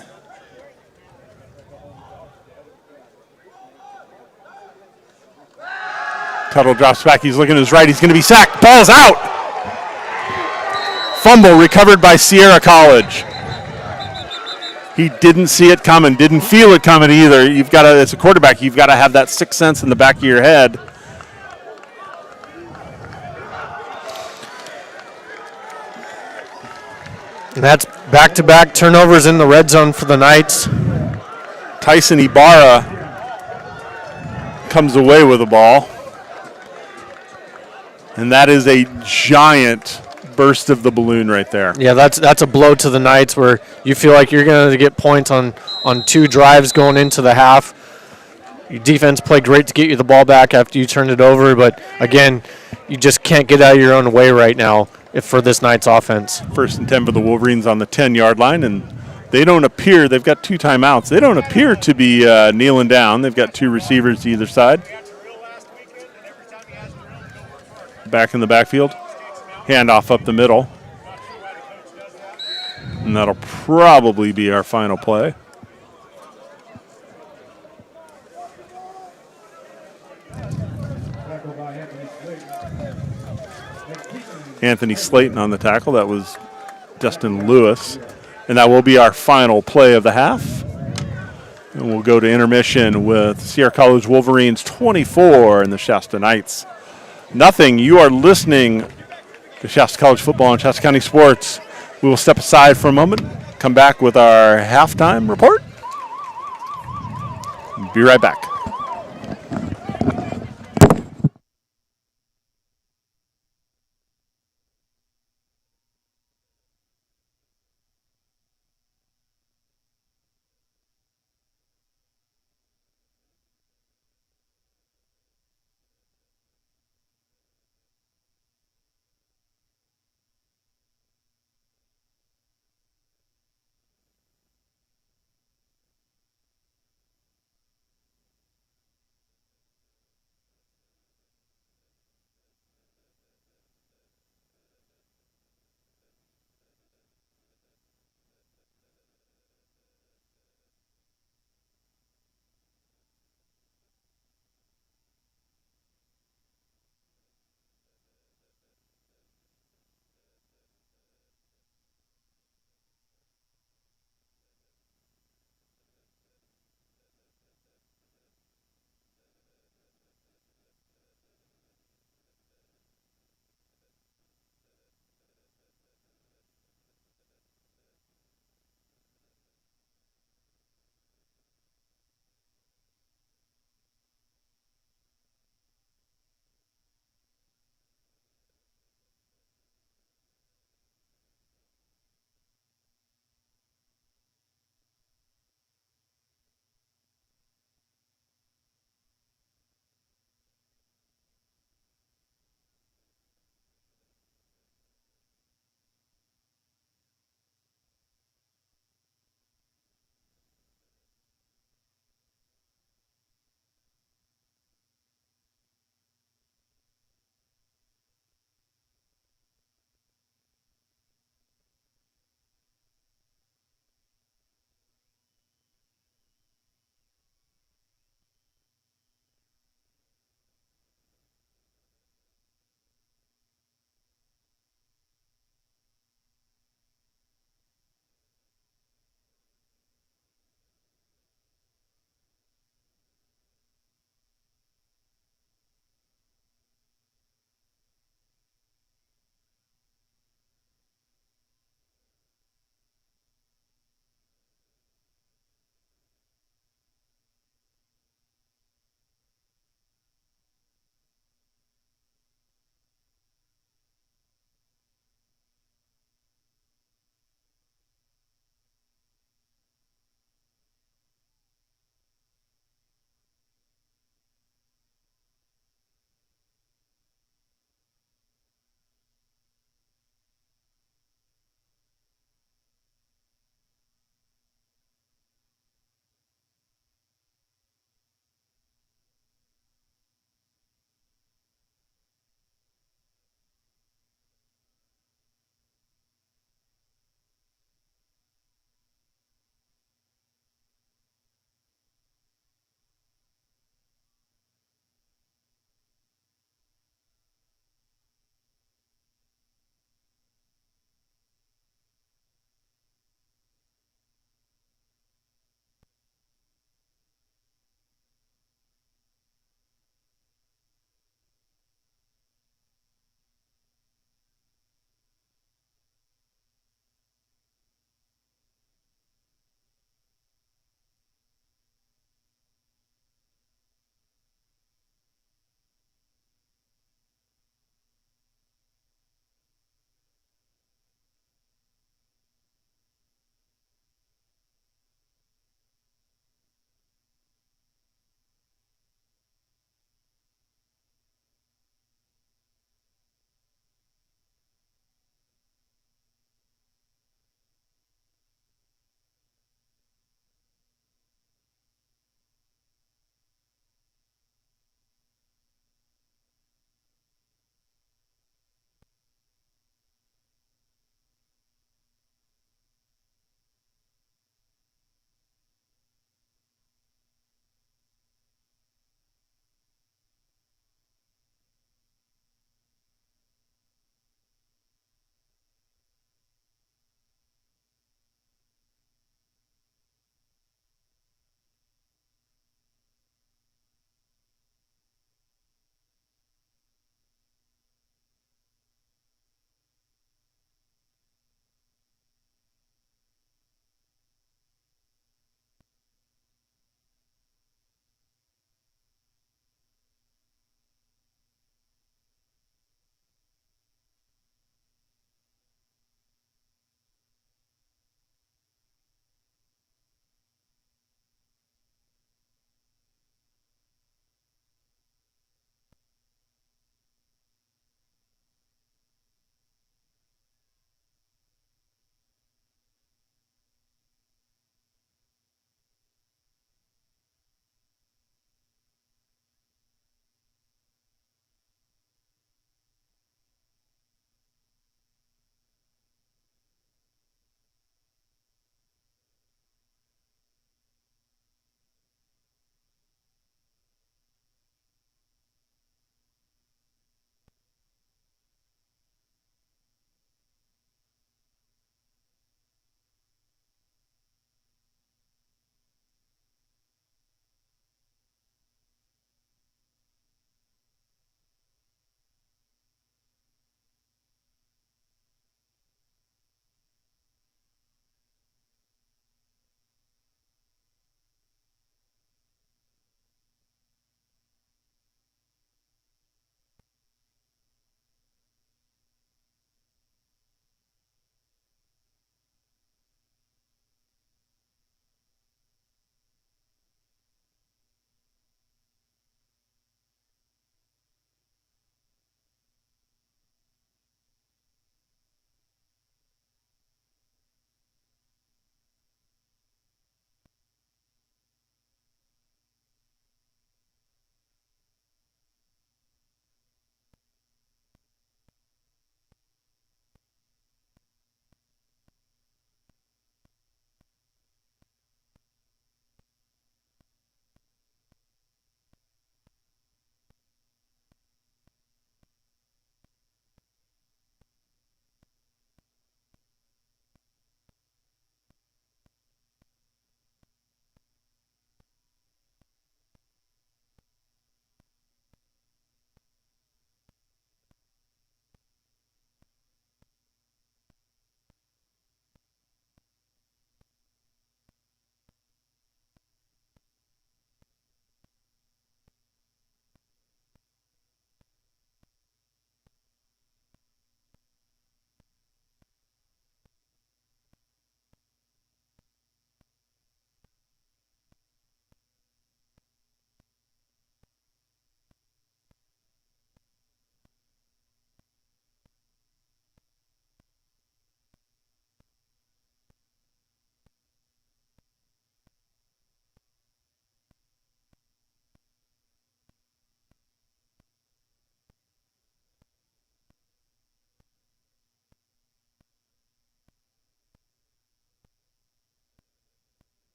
Tuttle drops back. He's looking to his right. He's going to be sacked. Ball's out. Fumble recovered by Sierra College. He didn't see it coming, didn't feel it coming either. You've got to, as a quarterback, you've got to have that sixth sense in the back of your head. And that's back-to-back turnovers in the red zone for the Knights. Tyson Ibarra comes away with the ball. And that is a giant burst of the balloon right there. Yeah, that's a blow to the Knights where you feel like you're going to get points on 2 drives going into the half. Your defense played great to get you the ball back after you turned it over, but again, you just can't get out of your own way right now for this Knights offense. 1st and 10 for the Wolverines on the 10-yard line, and they don't appear, they've got 2 timeouts. They don't appear to be kneeling down. They've got 2 receivers to either side. Back in the backfield. Handoff up the middle. And that'll probably be our final play. Anthony Slayton on the tackle. That was Justin Lewis. And that will be our final play of the half. And we'll go to intermission with Sierra College Wolverines 24 and the Shasta Knights nothing. You are listening to Shasta College football and Shasta County sports. We will step aside for a moment, come back with our halftime report. Be right back.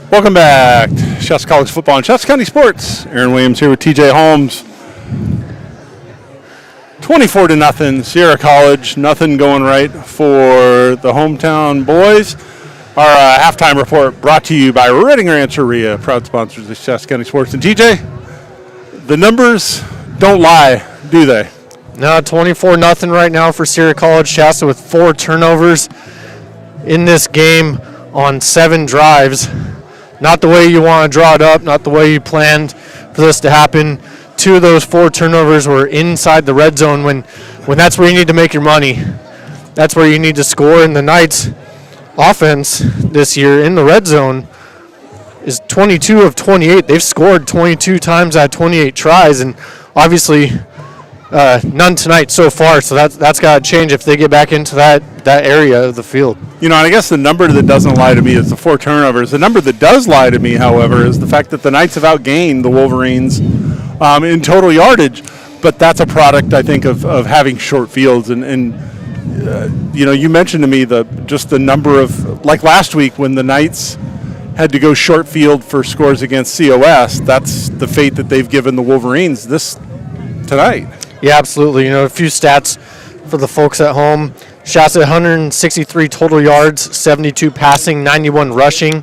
Welcome back to Shasta College football and Shasta County sports. Aaron Williams here with TJ Holmes. 24-0, Sierra College. Nothing going right for the hometown boys. Our halftime report brought to you by Redding Rancheria, proud sponsors of Shasta County sports. And TJ, the numbers don't lie, do they? No, 24-0 right now for Sierra College. Shasta with 4 turnovers in this game on 7 drives. Not the way you want to draw it up, not the way you planned for this to happen. 2 of those 4 turnovers were inside the red zone when that's where you need to make your money. That's where you need to score. And the Knights' offense this year in the red zone is 22 of 28. They've scored 22 times out of 28 tries, and obviously none tonight so far. So that's got to change if they get back into that area of the field. You know, and I guess the number that doesn't lie to me is the 4 turnovers. The number that does lie to me, however, is the fact that the Knights have outgained the Wolverines in total yardage. But that's a product, I think, of having short fields. And you know, you mentioned to me just the number of, like last week when the Knights had to go short field for scores against COS, that's the fate that they've given the Wolverines tonight. Yeah, absolutely. You know, a few stats for the folks at home. Shasta 163 total yards, 72 passing, 91 rushing.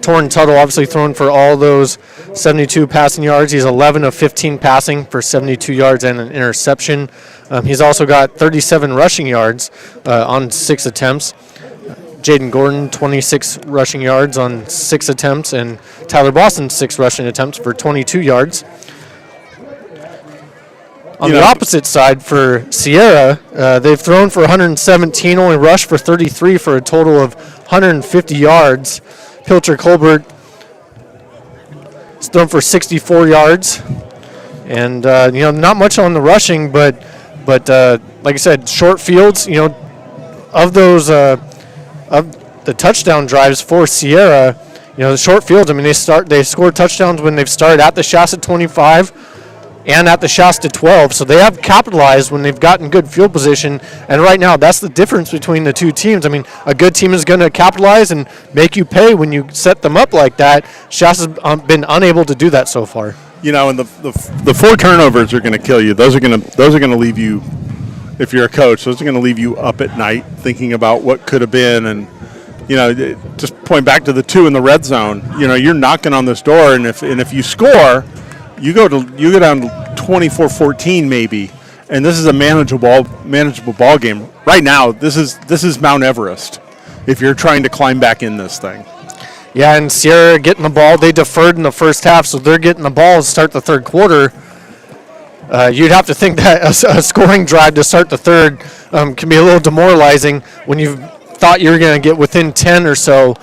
Torrin Tuttle obviously thrown for all those 72 passing yards. He's 11 of 15 passing for 72 yards and an interception. He's also got 37 rushing yards on 6 attempts. Jaden Gordon, 26 rushing yards on 6 attempts, and Tyler Boston, 6 rushing attempts for 22 yards. On the opposite side for Sierra, they've thrown for 117, only rushed for 33 for a total of 150 yards. Pilcher Colbert has thrown for 64 yards. And, you know, not much on the rushing, but like I said, short fields, you know, of those, of the touchdown drives for Sierra, you know, the short fields, I mean, they scored touchdowns when they've started at the Shasta 25 and at the Shasta 12, so they have capitalized when they've gotten good field position, and right now that's the difference between the two teams. I mean, a good team is going to capitalize and make you pay when you set them up like that. Shasta's been unable to do that so far. You know, and the 4 turnovers are going to kill you. Those are going to leave you, if you're a coach, those are going to leave you up at night thinking about what could have been. And you know, just point back to the 2 in the red zone. You know, you're knocking on this door, and if you score, you go down to 24-14 maybe, and this is a manageable ball game. Right now, this is Mount Everest if you're trying to climb back in this thing. Yeah, and Sierra getting the ball. They deferred in the first half, so they're getting the ball to start the third quarter. You'd have to think that a scoring drive to start the third can be a little demoralizing when you've thought you were going to get within 10 or so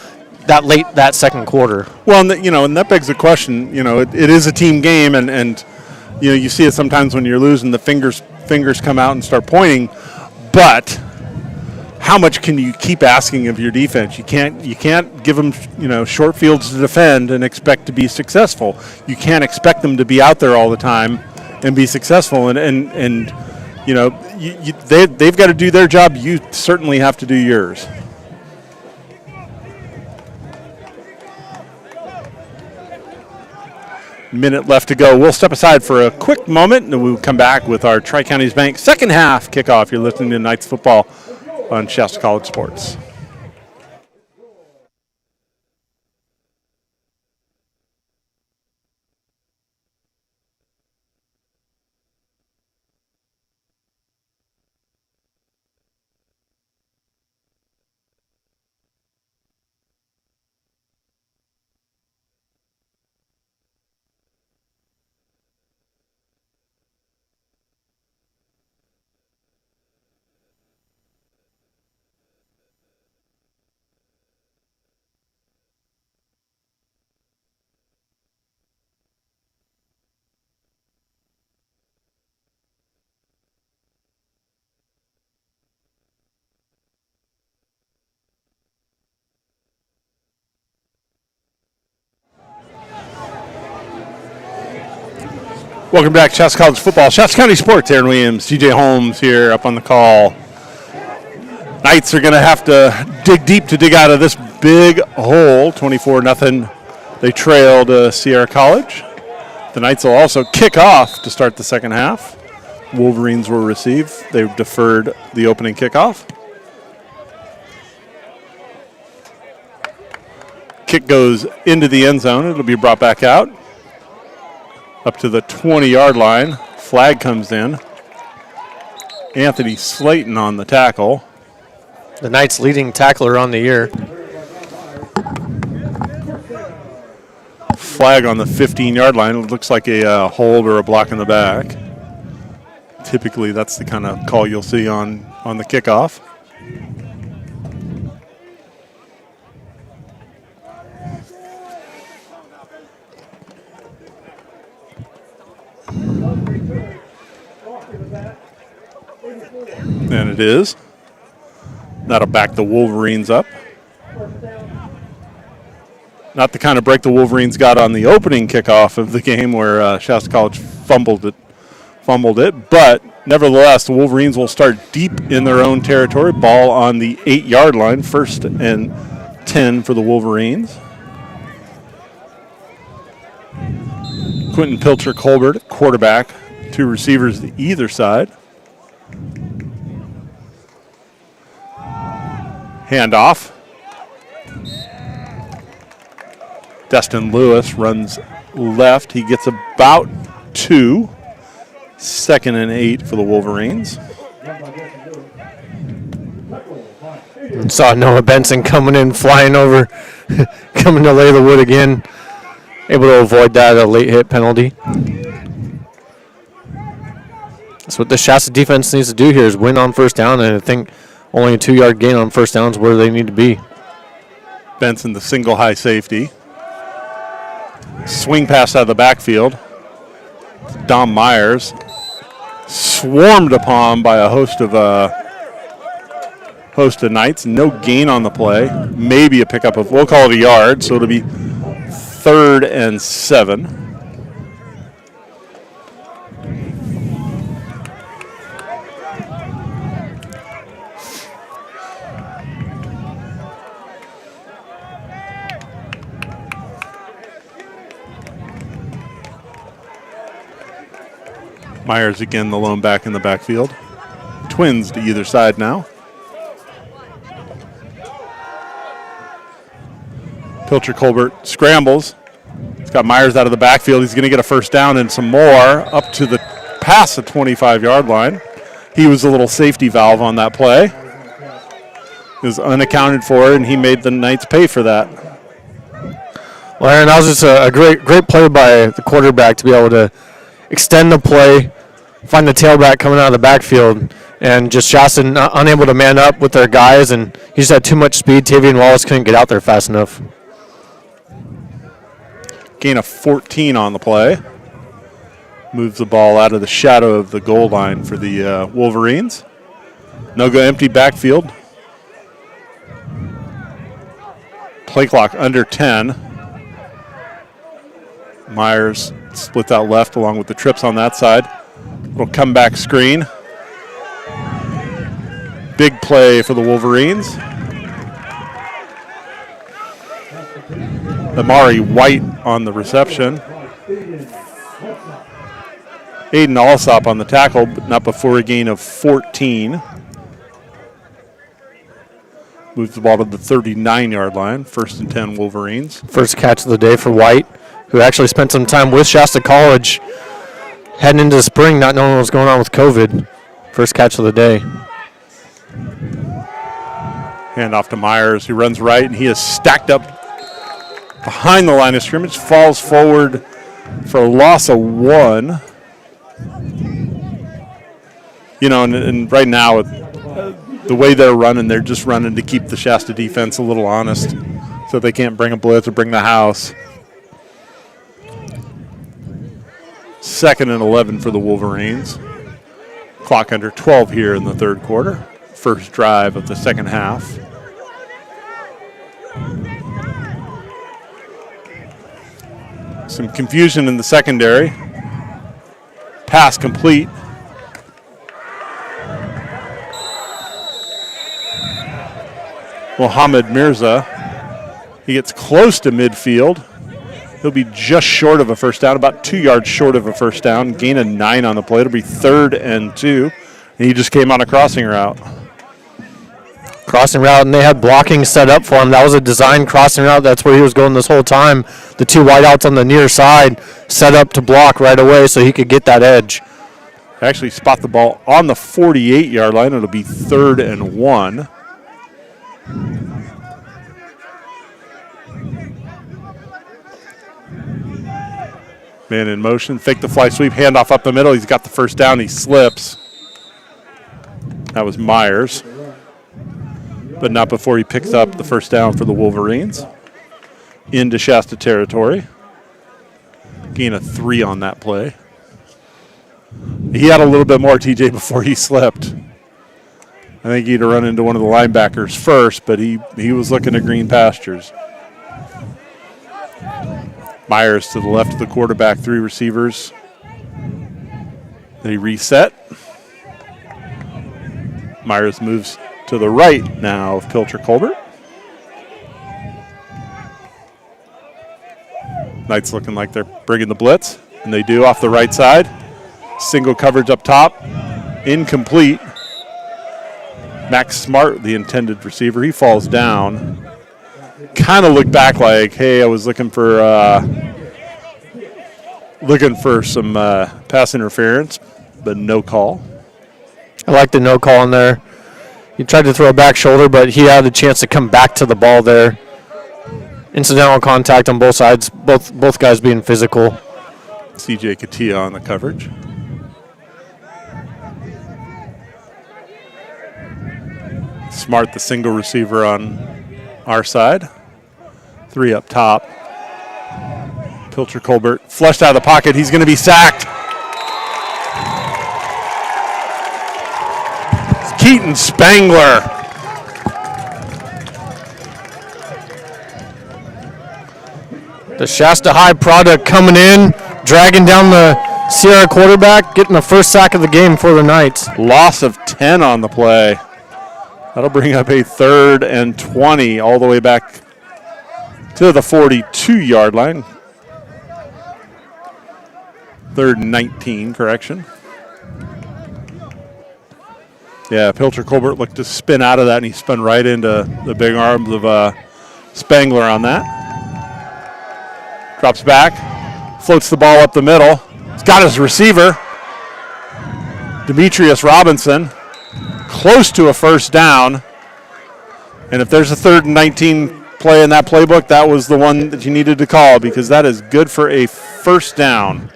that second quarter. Well, and you know, and that begs the question. You know, it is a team game, and you know, you see it sometimes when you're losing, the fingers come out and start pointing. But how much can you keep asking of your defense? You can't give them, you know, short fields to defend and expect to be successful. You can't expect them to be out there all the time and be successful. And you know, they've got to do their job. You certainly have to do yours. Minute left to go. We'll step aside for a quick moment, and we'll come back with our Tri-Counties Bank second half kickoff. You're listening to Knights football on Shasta College Sports. Welcome back to Shasta College football. Shasta County Sports. Aaron Williams, TJ Holmes here up on the call. Knights are going to have to dig deep to dig out of this big hole. 24-0 They trailed Sierra College. The Knights will also kick off to start the second half. Wolverines will receive. They've deferred the opening kickoff. Kick goes into the end zone. It'll be brought back out up to the 20-yard line. Flag comes in. Anthony Slayton on the tackle. The Knights' leading tackler on the year. Flag on the 15-yard line. It looks like a hold or a block in the back. Typically, that's the kind of call you'll see on the kickoff. And it is. That'll back the Wolverines up. Not the kind of break the Wolverines got on the opening kickoff of the game where Shasta College fumbled it, but nevertheless, the Wolverines will start deep in their own territory. Ball on the 8-yard line, 1st and 10 for the Wolverines. Quentin Pilcher-Colbert, quarterback, 2 receivers to either side. Handoff. Destin Lewis runs left. He gets about 2. 2nd and 8 for the Wolverines. And saw Noah Benson coming in, flying over, coming to lay the wood again. Able to avoid that, a late hit penalty. That's what the Shasta defense needs to do here is win on first down, and I think only a 2-yard gain on first down is where they need to be. Benson, the single high safety. Swing pass out of the backfield. Dom Myers swarmed upon by a host of Knights. No gain on the play. Maybe a pickup of, we'll call it a yard, so it'll be 3rd and 7. Myers again, the lone back in the backfield. Twins to either side now. Pilcher-Colbert scrambles. He's got Myers out of the backfield. He's going to get a first down and some more up to the past the 25-yard line. He was a little safety valve on that play. It was unaccounted for, and he made the Knights pay for that. Well, Aaron, that was just a great play by the quarterback to be able to extend the play, find the tailback coming out of the backfield, and just Shasta unable to man up with their guys, and he just had too much speed. Tavian Wallace couldn't get out there fast enough. Gain of 14 on the play. Moves the ball out of the shadow of the goal line for the Wolverines. No-go empty backfield. Play clock under 10. Myers splits out left along with the trips on that side. Little comeback screen. Big play for the Wolverines. Amari White on the reception. Aiden Alsop on the tackle, but not before a gain of 14. Moves the ball to the 39-yard line. 1st and 10 Wolverines. First catch of the day for White, who actually spent some time with Shasta College heading into the spring, not knowing what was going on with COVID. First catch of the day. Hand off to Myers, who runs right, and he is stacked up behind the line of scrimmage, falls forward for a loss of 1. You know, and right now, the way they're running, they're just running to keep the Shasta defense a little honest so they can't bring a blitz or bring the house. 2nd and 11 for the Wolverines. Clock under 12 here in the third quarter. First drive of the second half. Some confusion in the secondary. Pass complete. Mohamed Mirza. He gets close to midfield. He'll be just short of a first down, about 2 yards short of a first down. Gain of 9 on the play. It'll be 3rd and 2. And he just came on a crossing route. Crossing route, and they had blocking set up for him. That was a designed crossing route. That's where he was going this whole time. The 2 wideouts on the near side set up to block right away so he could get that edge. Actually spot the ball on the 48-yard line. It'll be 3rd and 1. Man in motion, fake the fly sweep, handoff up the middle. He's got the first down. He slips. That was Myers. But not before he picks up the first down for the Wolverines. Into Shasta territory. Gain of 3 on that play. He had a little bit more, TJ, before he slipped. I think he'd run into one of the linebackers first, but he was looking at green pastures. Myers to the left of the quarterback, 3 receivers. They reset. Myers moves to the right now of Pilcher Colbert. Knights looking like they're bringing the blitz, and they do off the right side. Single coverage up top, incomplete. Max Smart, the intended receiver, he falls down. Kind of looked back like, hey, I was looking for some pass interference, but no call. I like the no call in there. He tried to throw a back shoulder, but he had a chance to come back to the ball there. Incidental contact on both sides, both guys being physical. CJ Katia on the coverage. Smart, the single receiver on our side. 3 up top. Pilcher Colbert flushed out of the pocket. He's going to be sacked. Keaton Spangler. The Shasta High product coming in, dragging down the Sierra quarterback, getting the first sack of the game for the Knights. Loss of 10 on the play. That'll bring up a 3rd and 20 all the way back to the 42-yard line. 3rd and 19, correction. Yeah, Pilcher Colbert looked to spin out of that, and he spun right into the big arms of Spangler on that. Drops back, floats the ball up the middle. He's got his receiver, Demetrius Robinson, close to a first down. And if there's a 3rd and 19 play in that playbook, that was the one that you needed to call, because that is good for a first down.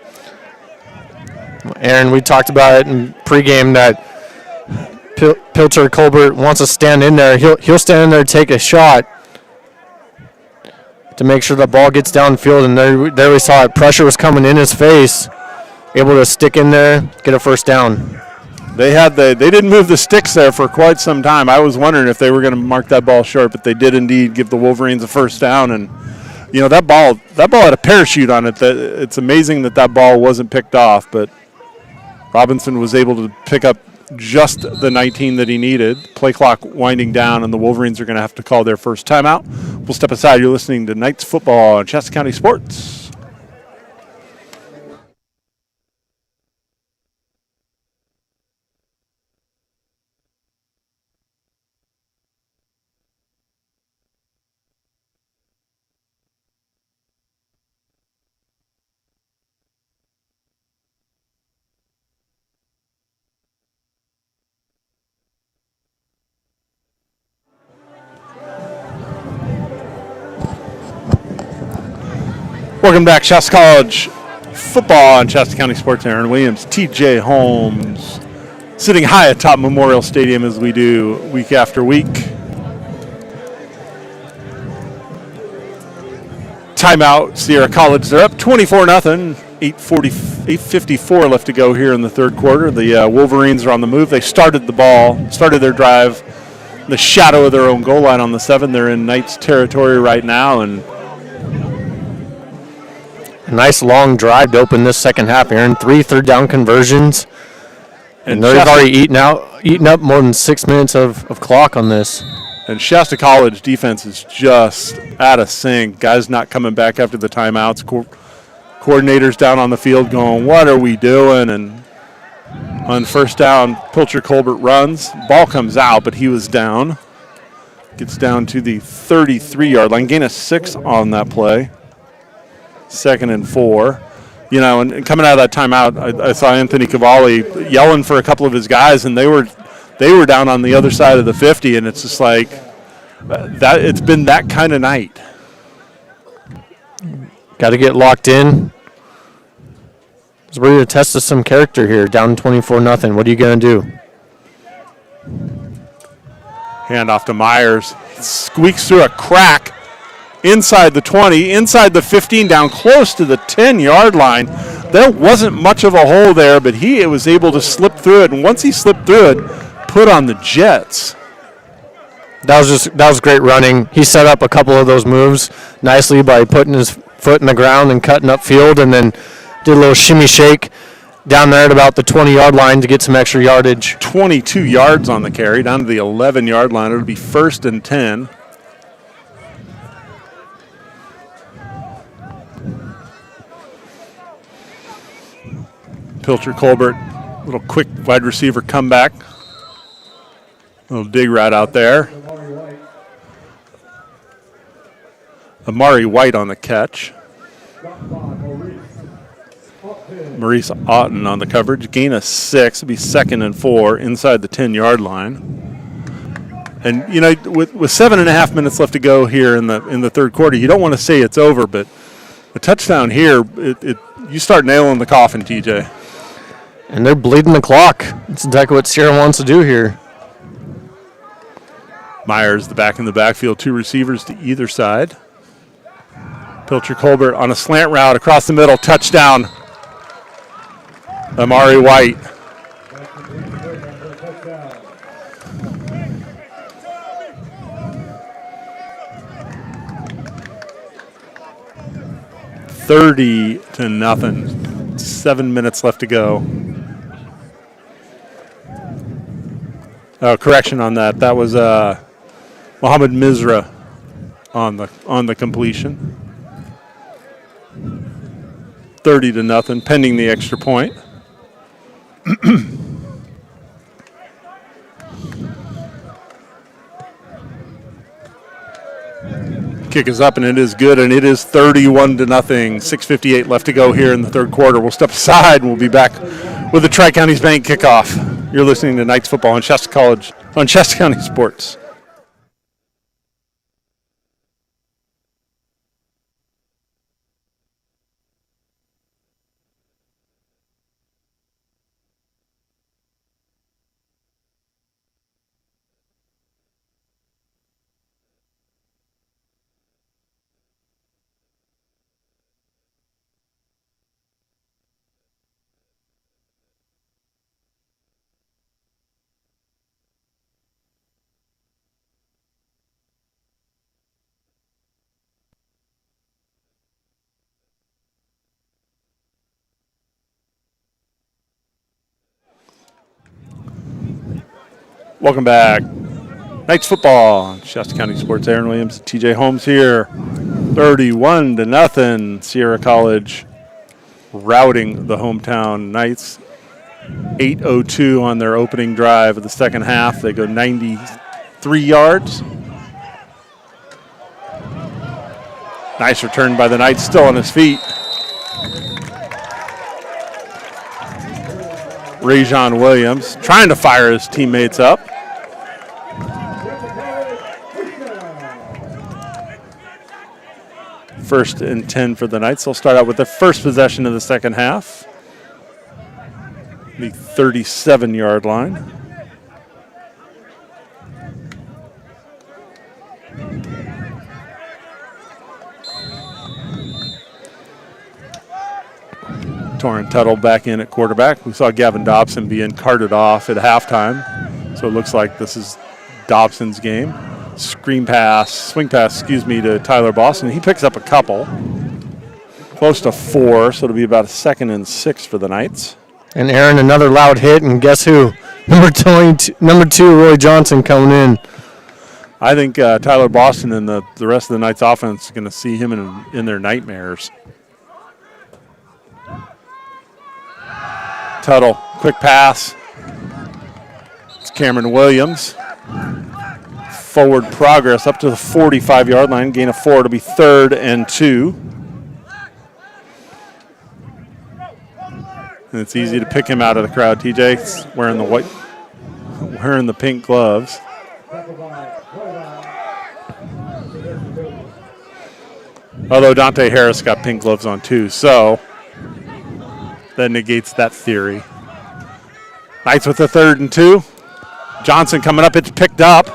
Aaron, we talked about it in pregame that Pilcher Colbert wants to stand in there. He'll stand in there, take a shot to make sure the ball gets downfield. And there we saw it. Pressure was coming in his face. Able to stick in there, get a first down. They didn't move the sticks there for quite some time. I was wondering if they were going to mark that ball short, but they did indeed give the Wolverines a first down. And that ball had a parachute on it. It's amazing that ball wasn't picked off, but Robinson was able to pick up just the 19 that he needed. Play clock winding down, and the Wolverines are going to have to call their first timeout. We'll step aside. You're listening to Knights football on Shasta County Sports. Welcome back, Shasta College football on Shasta County Sports. Aaron Williams, TJ Holmes, sitting high atop Memorial Stadium as we do week after week. Timeout, Sierra College. They're up 24-0. 8:54 left to go here in the third quarter. The Wolverines are on the move. They started their drive, the shadow of their own goal line on the 7. They're in Knights territory right now, and a nice long drive to open this second half, Aaron. 3 third-down conversions, and they've already eaten up more than 6 minutes of clock on this. And Shasta College defense is just out of sync. Guys not coming back after the timeouts. Coordinators down on the field going, what are we doing? And on first down, Pilcher Colbert runs. Ball comes out, but he was down. Gets down to the 33-yard line. Gain of 6 on that play. 2nd and 4. You know, and coming out of that timeout, I saw Anthony Cavalli yelling for a couple of his guys, and they were down on the other side of the 50, and it's just like that. It's been that kind of night. Got to get locked in. We're ready to test some character here. Down 24-0. What are you going to do? Hand off to Myers. Squeaks through a crack inside the 20, inside the 15, down close to the 10-yard line. There wasn't much of a hole there, but he was able to slip through it. And once he slipped through it, put on the jets. That was great running. He set up a couple of those moves nicely by putting his foot in the ground and cutting upfield, and then did a little shimmy shake down there at about the 20-yard line to get some extra yardage. 22 yards on the carry, down to the 11-yard line. It'll be 1st and 10. Pilcher Colbert, little quick wide receiver comeback. Little dig right out there. Amari White on the catch. Maurice Otten on the coverage. Gain of 6. It'll be 2nd and 4 inside the 10-yard line. And, you know, with 7.5 minutes left to go here in the third quarter, you don't want to say it's over, but a touchdown here, you start nailing the coffin, TJ. And they're bleeding the clock. That's exactly what Sierra wants to do here. Myers, the back in the backfield, 2 receivers to either side. Pilcher Colbert on a slant route across the middle, touchdown. Amari White. $30-0. 7 minutes left to go. Oh, correction on that. That was Mohamed Mizra on the completion. 30-0, pending the extra point. Kick is up, and it is good, and it is 31-0. 6:58 left to go here in the third quarter. We'll step aside, and we'll be back with the Tri-Counties Bank kickoff. You're listening to Knights Football on Shasta College, on Shasta County Sports. Welcome back. Knights football on Shasta County Sports. Aaron Williams, TJ Holmes here. 31-0. Sierra College routing the hometown Knights. 8:02 on their opening drive of the second half. They go 93 yards. Nice return by the Knights, still on his feet. Rajon Williams trying to fire his teammates up. First and 10 for the Knights. They'll start out with the first possession of the second half. The 37-yard line. Torrin Tuttle back in at quarterback. We saw Gavin Dobson being carted off at halftime. So it looks like this is Dobson's game. Swing pass, to Tyler Boston. He picks up a couple. Close to 4, so it'll be about a 2nd and 6 for the Knights. And Aaron, another loud hit, and guess who? Number two, Roy Johnson coming in. I think Tyler Boston and the rest of the Knights offense is going to see him in their nightmares. Tuttle, quick pass. It's Cameron Williams. Forward progress up to the 45-yard line. Gain of 4. It'll be 3rd and 2. And it's easy to pick him out of the crowd. TJ's wearing the pink gloves. Although Dante Harris got pink gloves on too, so that negates that theory. Knights with the 3rd and 2. Johnson coming up. It's picked up.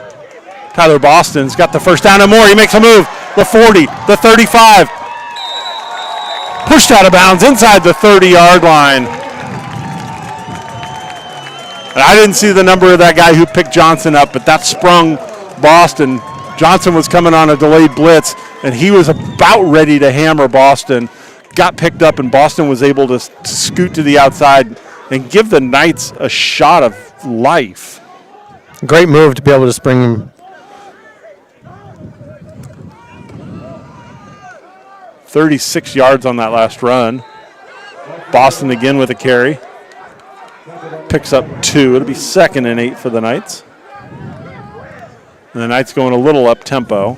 Tyler Boston's got the first down and more. He makes a move. The 40, the 35. Pushed out of bounds inside the 30-yard line. And I didn't see the number of that guy who picked Johnson up, but that sprung Boston. Johnson was coming on a delayed blitz, and he was about ready to hammer Boston. Got picked up, and Boston was able to scoot to the outside and give the Knights a shot of life. Great move to be able to spring him. 36 yards on that last run. Boston again with a carry. Picks up 2. It'll be 2nd and 8 for the Knights. And the Knights going a little up-tempo.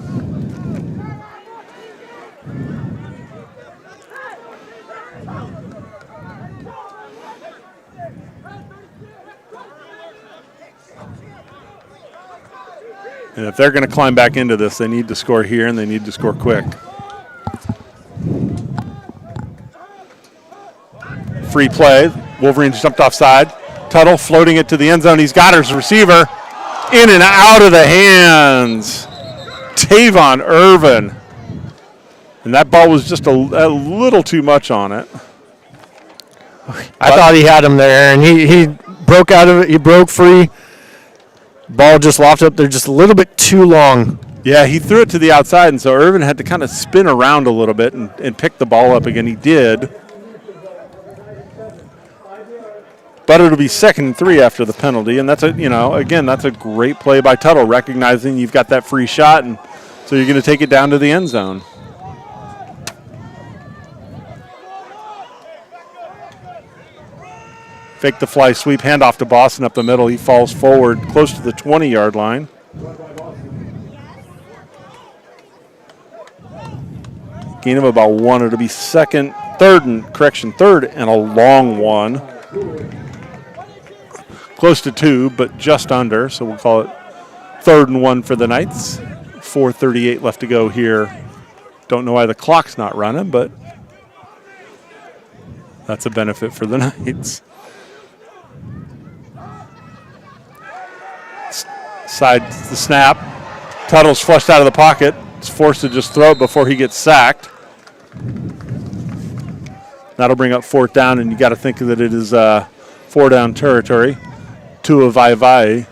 And if they're going to climb back into this, they need to score here, and they need to score quick. Free play. Wolverines jumped offside. Tuttle floating it to the end zone. He's got his receiver. In and out of the hands. Tavon Irvin. And that ball was just a little too much on it. I thought he had him there, and he broke out of it. He broke free. Ball just lofted up there just a little bit too long. Yeah, he threw it to the outside, and so Irvin had to kind of spin around a little bit and pick the ball up again. He did. But it'll be 2nd and 3 after the penalty, and that's that's a great play by Tuttle, recognizing you've got that free shot, and so you're going to take it down to the end zone. Fake the fly sweep, handoff to Boston up the middle. He falls forward close to the 20-yard line. Gain of about 1. It'll be 3rd and a long one. Close to 2, but just under, so we'll call it 3rd and 1 for the Knights. 4:38 left to go here. Don't know why the clock's not running, but that's a benefit for the Knights. Side the snap. Tuttle's flushed out of the pocket. He's forced to just throw it before he gets sacked. That'll bring up 4th down, and you got to think that it is 4-down territory. Tua Vaivai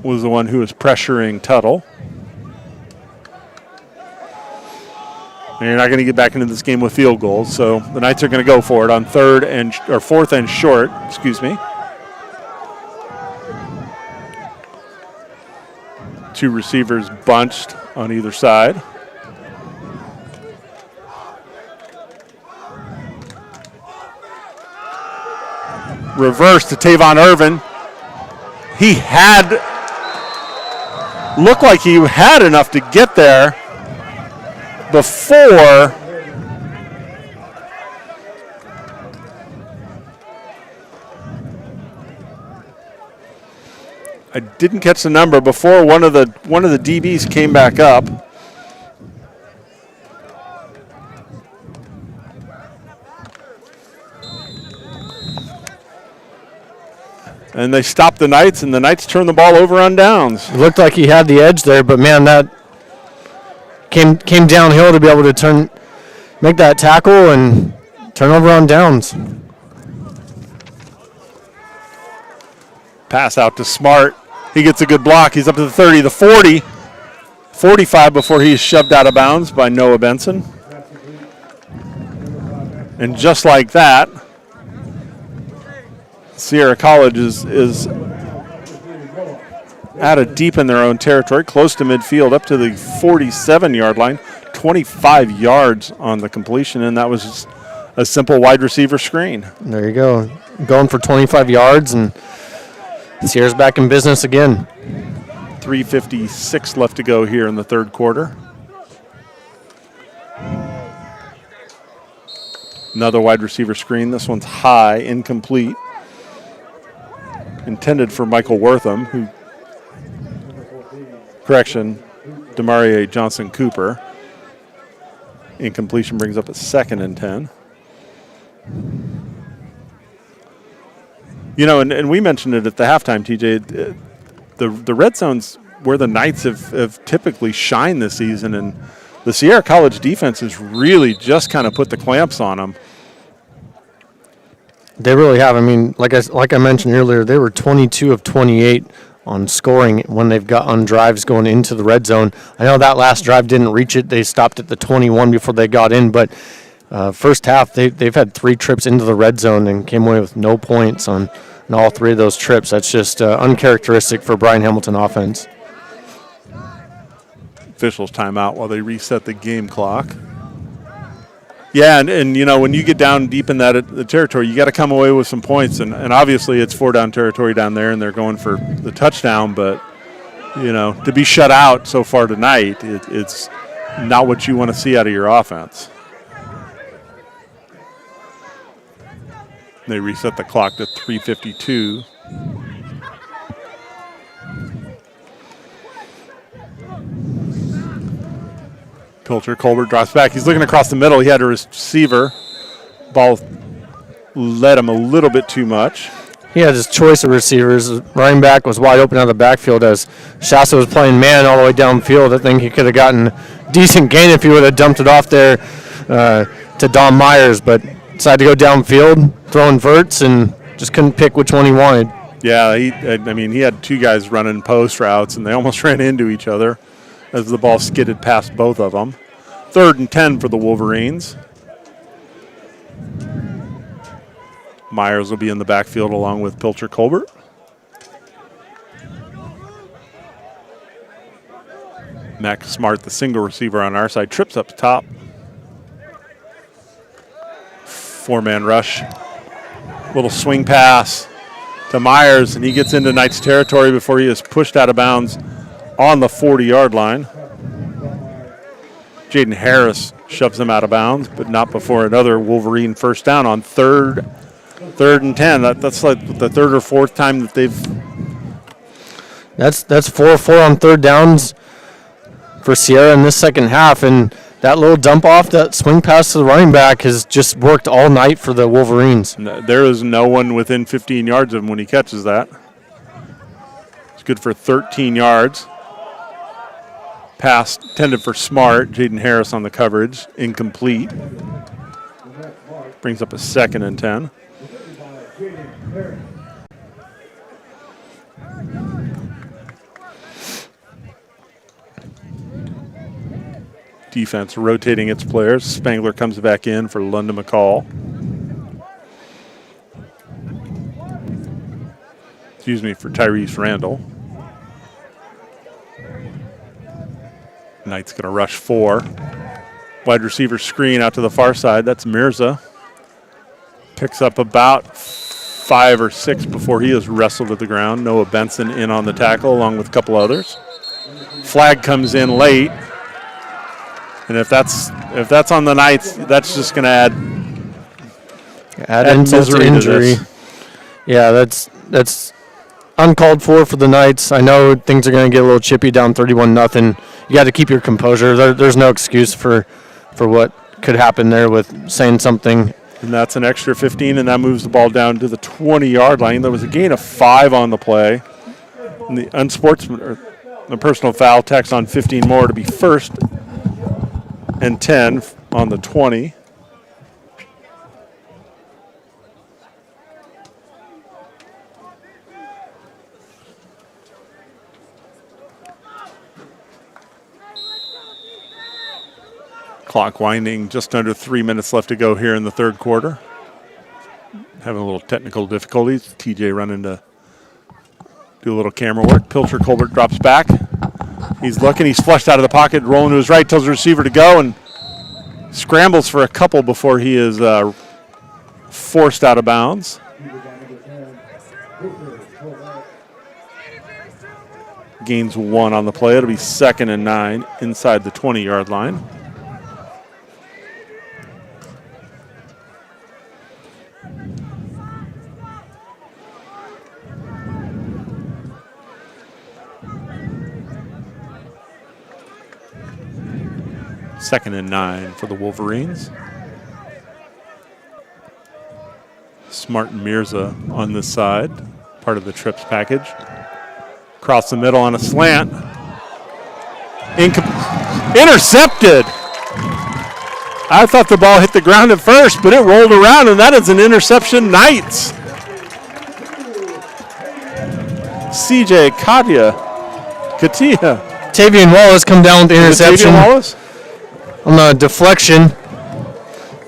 was the one who was pressuring Tuttle. And you're not going to get back into this game with field goals, so the Knights are going to go for it on 4th and short. Two receivers bunched on either side. Reverse to Tavon Irvin. Looked like he had enough to get there before I didn't catch the number before one of the DBs came back up. And they stopped the Knights, and the Knights turned the ball over on downs. It looked like he had the edge there, but man, that came downhill to be able to make that tackle and turn over on downs. Pass out to Smart. He gets a good block. He's up to the 30, the 40, 45 before he's shoved out of bounds by Noah Benson. And just like that, Sierra College is out of deep in their own territory, close to midfield, up to the 47-yard line, 25 yards on the completion, and that was just a simple wide receiver screen. There you go. Going for 25 yards, and Sierra's back in business again. 3:56 left to go here in the third quarter. Another wide receiver screen. This one's high, incomplete. Intended for Michael Wortham, Demarie Johnson Cooper. Incompletion brings up a 2nd and 10. You know, and we mentioned it at the halftime, TJ. The red zone's where the Knights have typically shined this season, and the Sierra College defense has really just kind of put the clamps on them. They really have. I mean, like I mentioned earlier, they were 22 of 28 on scoring when they've got on drives going into the red zone. I know that last drive didn't reach it. They stopped at the 21 before they got in, but first half they've had 3 trips into the red zone and came away with no points on all 3 of those trips. That's just uncharacteristic for Brian Hamilton offense. Officials timeout while they reset the game clock. Yeah, and you know, when you get down deep in the territory, you got to come away with some points. And obviously it's 4-down territory down there, and they're going for the touchdown. But, you know, to be shut out so far tonight, it's not what you want to see out of your offense. They reset the clock to 3:52. Pilcher Colbert drops back. He's looking across the middle. He had a receiver. Ball led him a little bit too much. He had his choice of receivers. Running back was wide open out of the backfield as Shasta was playing man all the way downfield. I think he could have gotten a decent gain if he would have dumped it off there to Don Myers, but decided to go downfield, throwing verts, and just couldn't pick which one he wanted. Yeah, he had 2 guys running post routes, and they almost ran into each other as the ball skidded past both of them. 3rd and 10 for the Wolverines. Myers will be in the backfield along with Pilcher Colbert. Mac Smart, the single receiver on our side, trips up top. 4-man rush. Little swing pass to Myers, and he gets into Knights territory before he is pushed out of bounds on the 40-yard line. Jaden Harris shoves him out of bounds, but not before another Wolverine first down on third and 10. That's like the 3rd or 4th time that they've. That's 4-4 on 3rd downs for Sierra in this second half, and that little dump off, that swing pass to the running back has just worked all night for the Wolverines. There is no one within 15 yards of him when he catches that. It's good for 13 yards. Pass intended for Smart. Jaden Harris on the coverage. Incomplete. Brings up a 2nd and 10. Defense rotating its players. Spangler comes back in for London McCall. For Tyrese Randall. Knight's going to rush 4. Wide receiver screen out to the far side. That's Mirza. Picks up about 5 or 6 before he is wrestled to the ground. Noah Benson in on the tackle along with a couple others. Flag comes in late. And if that's on the Knights, that's just going to add insult to injury. Yeah, that's uncalled for the Knights. I know things are going to get a little chippy down 31-0. You got to keep your composure. There's no excuse for what could happen there with saying something. And that's an extra 15, and that moves the ball down to the 20-yard line. There was a gain of 5 on the play. And the the personal foul tax on 15 more to be 1st and 10 on the 20. Clock winding, just under 3 minutes left to go here in the third quarter. Having a little technical difficulties. TJ running to Do a little camera work. Pilcher Colbert drops back. He's looking. He's flushed out of the pocket, rolling to his right, tells the receiver to go, and scrambles for a couple before he is forced out of bounds. Gains 1 on the play. It'll be 2nd and 9 inside the 20-yard line. Second and 9 for the Wolverines. Smart and Mirza on this side, part of the trips package. Across the middle on a slant. Intercepted. I thought the ball hit the ground at first, but it rolled around, and that is an interception. Knights. CJ Katia. Tavian Wallace come down with the interception. Tavian Wallace? On the deflection.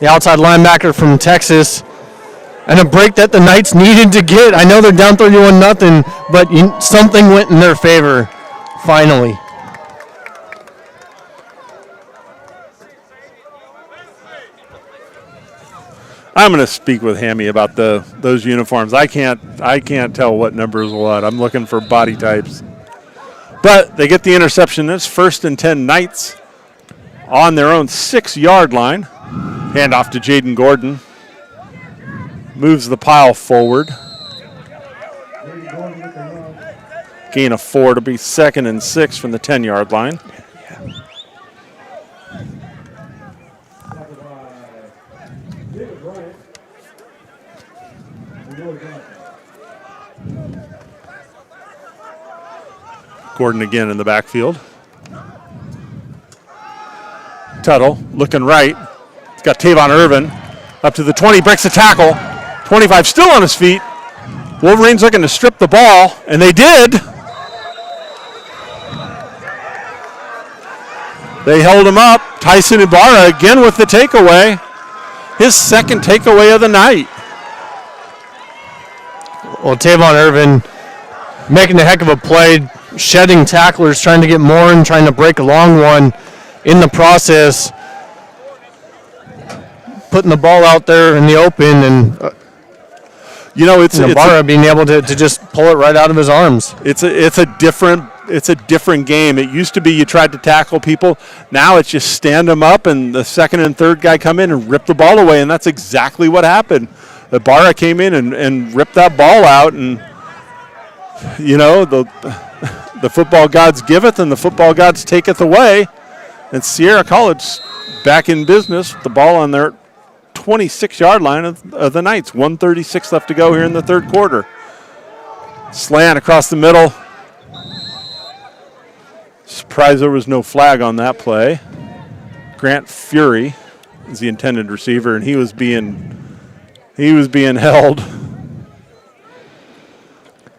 The outside linebacker from Texas. And a break that the Knights needed to get. I know they're down 31-0, but something went in their favor, finally. I'm going to speak with Hammy about those uniforms. I can't tell what number is what. I'm looking for body types. But they get the interception. It's 1st and 10 Knights on their own 6-yard line. Hand off to Jaden Gordon. Moves the pile forward. Gain of 4 to be 2nd and 6 from the 10-yard line. Gordon again in the backfield. Tuttle looking right. He's got Tavon Irvin up to the 20, breaks the tackle. 25 still on his feet. Wolverines looking to strip the ball, and they did. They held him up. Tyson Ibarra again with the takeaway. His 2nd takeaway of the night. Well, Tavon Irvin making a heck of a play, shedding tacklers, trying to get more and trying to break a long one in the process. Putting the ball out there in the open, and Ibarra being able to just pull it right out of his arms. It's a different game. It used to be you tried to tackle people. Now it's just stand them up, and the 2nd and 3rd guy come in and rip the ball away, and that's exactly what happened. Ibarra came in and ripped that ball out, and the football gods giveth and the football gods taketh away. And Sierra College back in business with the ball on their 26-yard line of the Knights. 1:36 left to go here in the 3rd quarter. Slant across the middle. Surprised there was no flag on that play. Grant Fury is the intended receiver, and he was being held.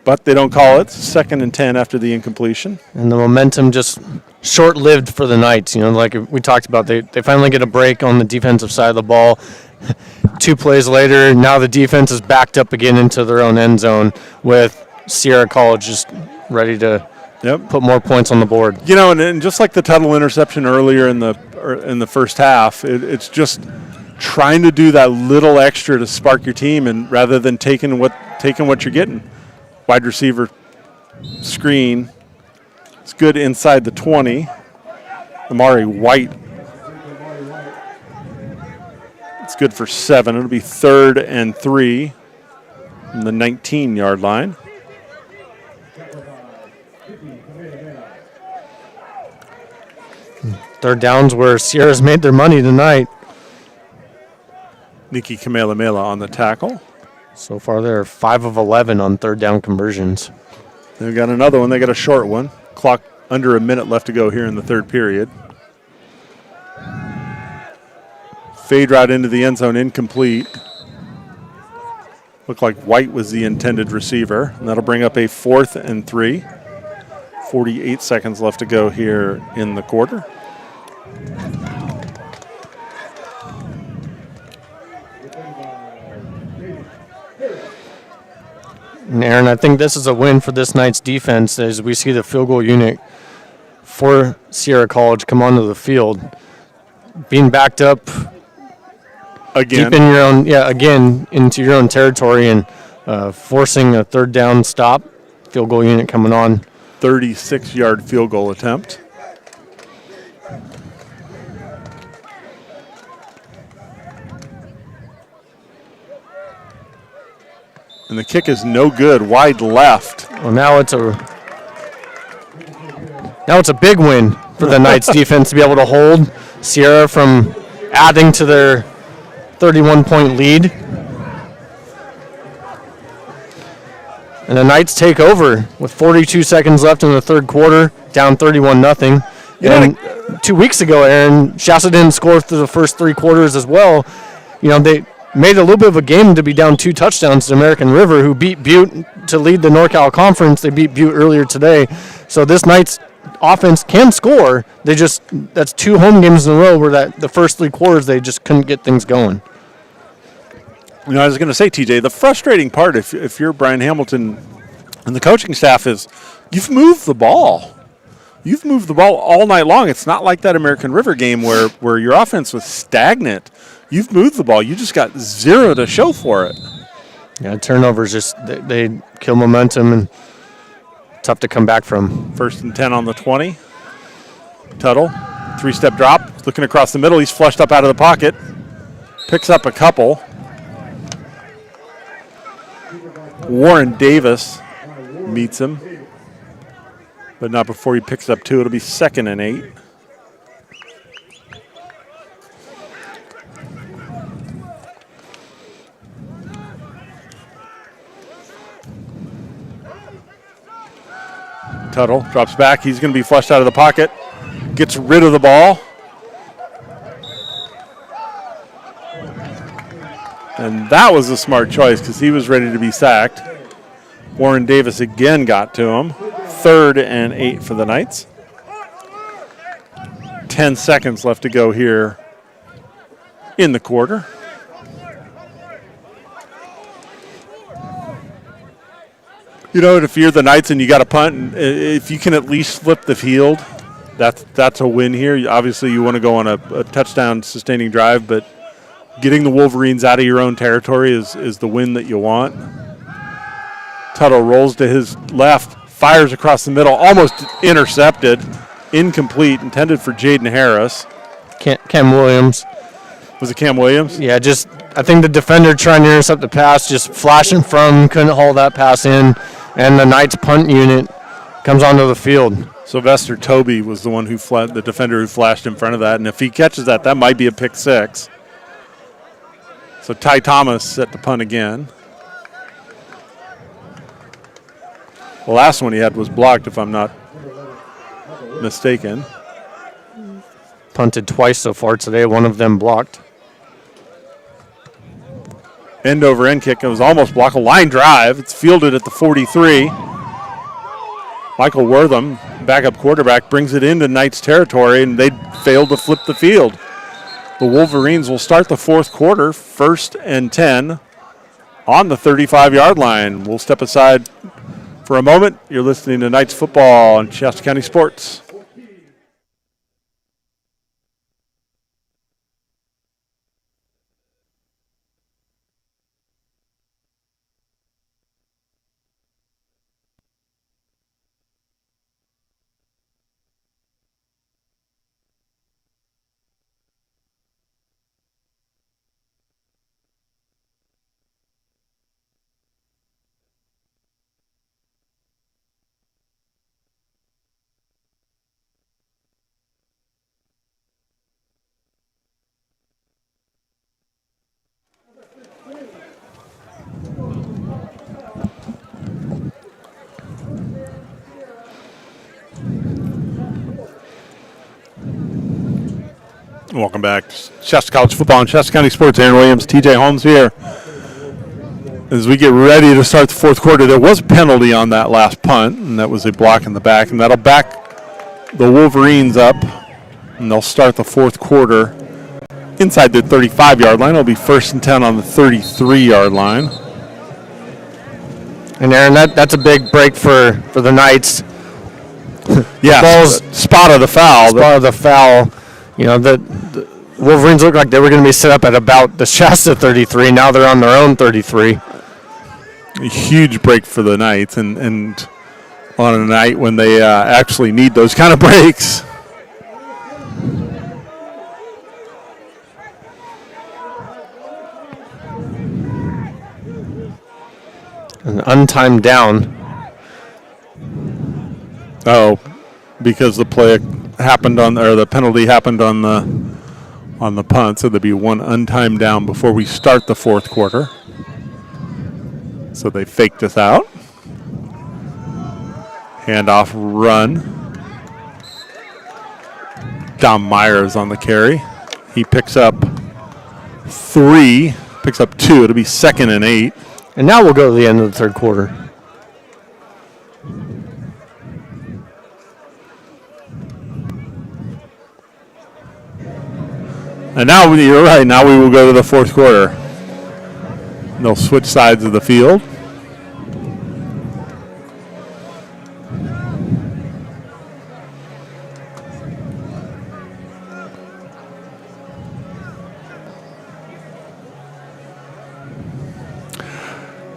But they don't call it. 2nd and 10 after the incompletion. And the momentum just short-lived for the Knights. Like we talked about, they finally get a break on the defensive side of the ball. 2 plays later, now the defense is backed up again into their own end zone with Sierra College just ready to put more points on the board. And just like the Tuttle interception earlier in the first half, it's just trying to do that little extra to spark your team, and rather than taking what you're getting. Wide receiver screen. It's good inside the 20. Amari White. It's good for 7. It'll be 3rd and 3 from the 19-yard line. Third downs where Sierra's made their money tonight. Nikki Kamehameha on the tackle. So far, they're 5 of 11 on 3rd down conversions. They've got another one. They got a short one. Clock under a minute left to go here in the 3rd period. Fade route into the end zone, incomplete. Looked like White was the intended receiver, and that'll bring up a 4th and 3. 48 seconds left to go here in the quarter. And Aaron, I think this is a win for this night's defense as we see the field goal unit for Sierra College come onto the field. Being backed up Again. deep in your own, again, into your own territory and forcing a third down stop. Field goal unit coming on. 36-yard field goal attempt. And the kick is no good, wide left. Well, now it's a big win for the Knights defense to be able to hold Sierra from adding to their 31-point lead. And the Knights take over with 42 seconds left in the third quarter, down 31-0. And 2 weeks ago, Aaron, Shasta didn't score through the first three quarters as well. They made a little bit of a game to be down 2 touchdowns to American River, who beat Butte to lead the NorCal Conference. They beat Butte earlier today. So this Knights offense can score. That's 2 home games in a row where the first 3 quarters they just couldn't get things going. I was going to say, TJ, the frustrating part if you're Brian Hamilton and the coaching staff is you've moved the ball. You've moved the ball all night long. It's not like that American River game where your offense was stagnant. You've moved the ball. You just got 0 to show for it. Yeah, turnovers they kill momentum and tough to come back from. 1st and 10 on the 20. Tuttle, 3-step drop, looking across the middle. He's flushed up out of the pocket. Picks up a couple. Warren Davis meets him, but not before he picks up 2. It'll be 2nd and 8. Tuttle drops back. He's going to be flushed out of the pocket. Gets rid of the ball. And that was a smart choice because he was ready to be sacked. Warren Davis again got to him. 3rd and 8 for the Knights. 10 seconds left to go here in the quarter. If you're the Knights and you got a punt, if you can at least flip the field, that's a win here. Obviously, you want to go on a touchdown sustaining drive, but getting the Wolverines out of your own territory is the win that you want. Tuttle rolls to his left, fires across the middle, almost intercepted, incomplete, intended for Jaden Harris. Cam Williams. Was it Cam Williams? Yeah, I think the defender trying to intercept the pass, just flashing from, couldn't hold that pass in, and the Knights punt unit comes onto the field. Sylvester Toby was the one the defender who flashed in front of that, and if he catches that might be a pick 6. So Ty Thomas set the punt again. The last one he had was blocked, if I'm not mistaken. Punted twice so far today, one of them blocked. End over end kick. It was almost blocked. A line drive. It's fielded at the 43. Michael Wortham, backup quarterback, brings it into Knights territory, and they failed to flip the field. The Wolverines will start the fourth quarter, 1st and 10 on the 35-yard line. We'll step aside for a moment. You're listening to Knights football on Shasta County Sports. Welcome back to Shasta College football and Shasta County Sports. Aaron Williams, TJ Holmes here. As we get ready to start the fourth quarter, there was a penalty on that last punt, and that was a block in the back, and that'll back the Wolverines up, and they'll start the fourth quarter inside the 35-yard line. It'll be 1st and 10 on the 33-yard line. And Aaron, that's a big break for the Knights. Yeah, ball's spot of the foul. You know, the Wolverines looked like they were going to be set up at about the Shasta 33. Now they're on their own 33. A huge break for the Knights, and on a night when they actually need those kind of breaks. An untimed down. Oh, because the play happened the penalty happened on the punt, so there'd be one untimed down before we start the fourth quarter. So they faked us out. Handoff run. Dom Myers on the carry. He picks up 3, picks up 2. It'll be 2nd and 8. And now we'll go to the end of the third quarter. And now, you're right, now we will go to the fourth quarter. They'll switch sides of the field.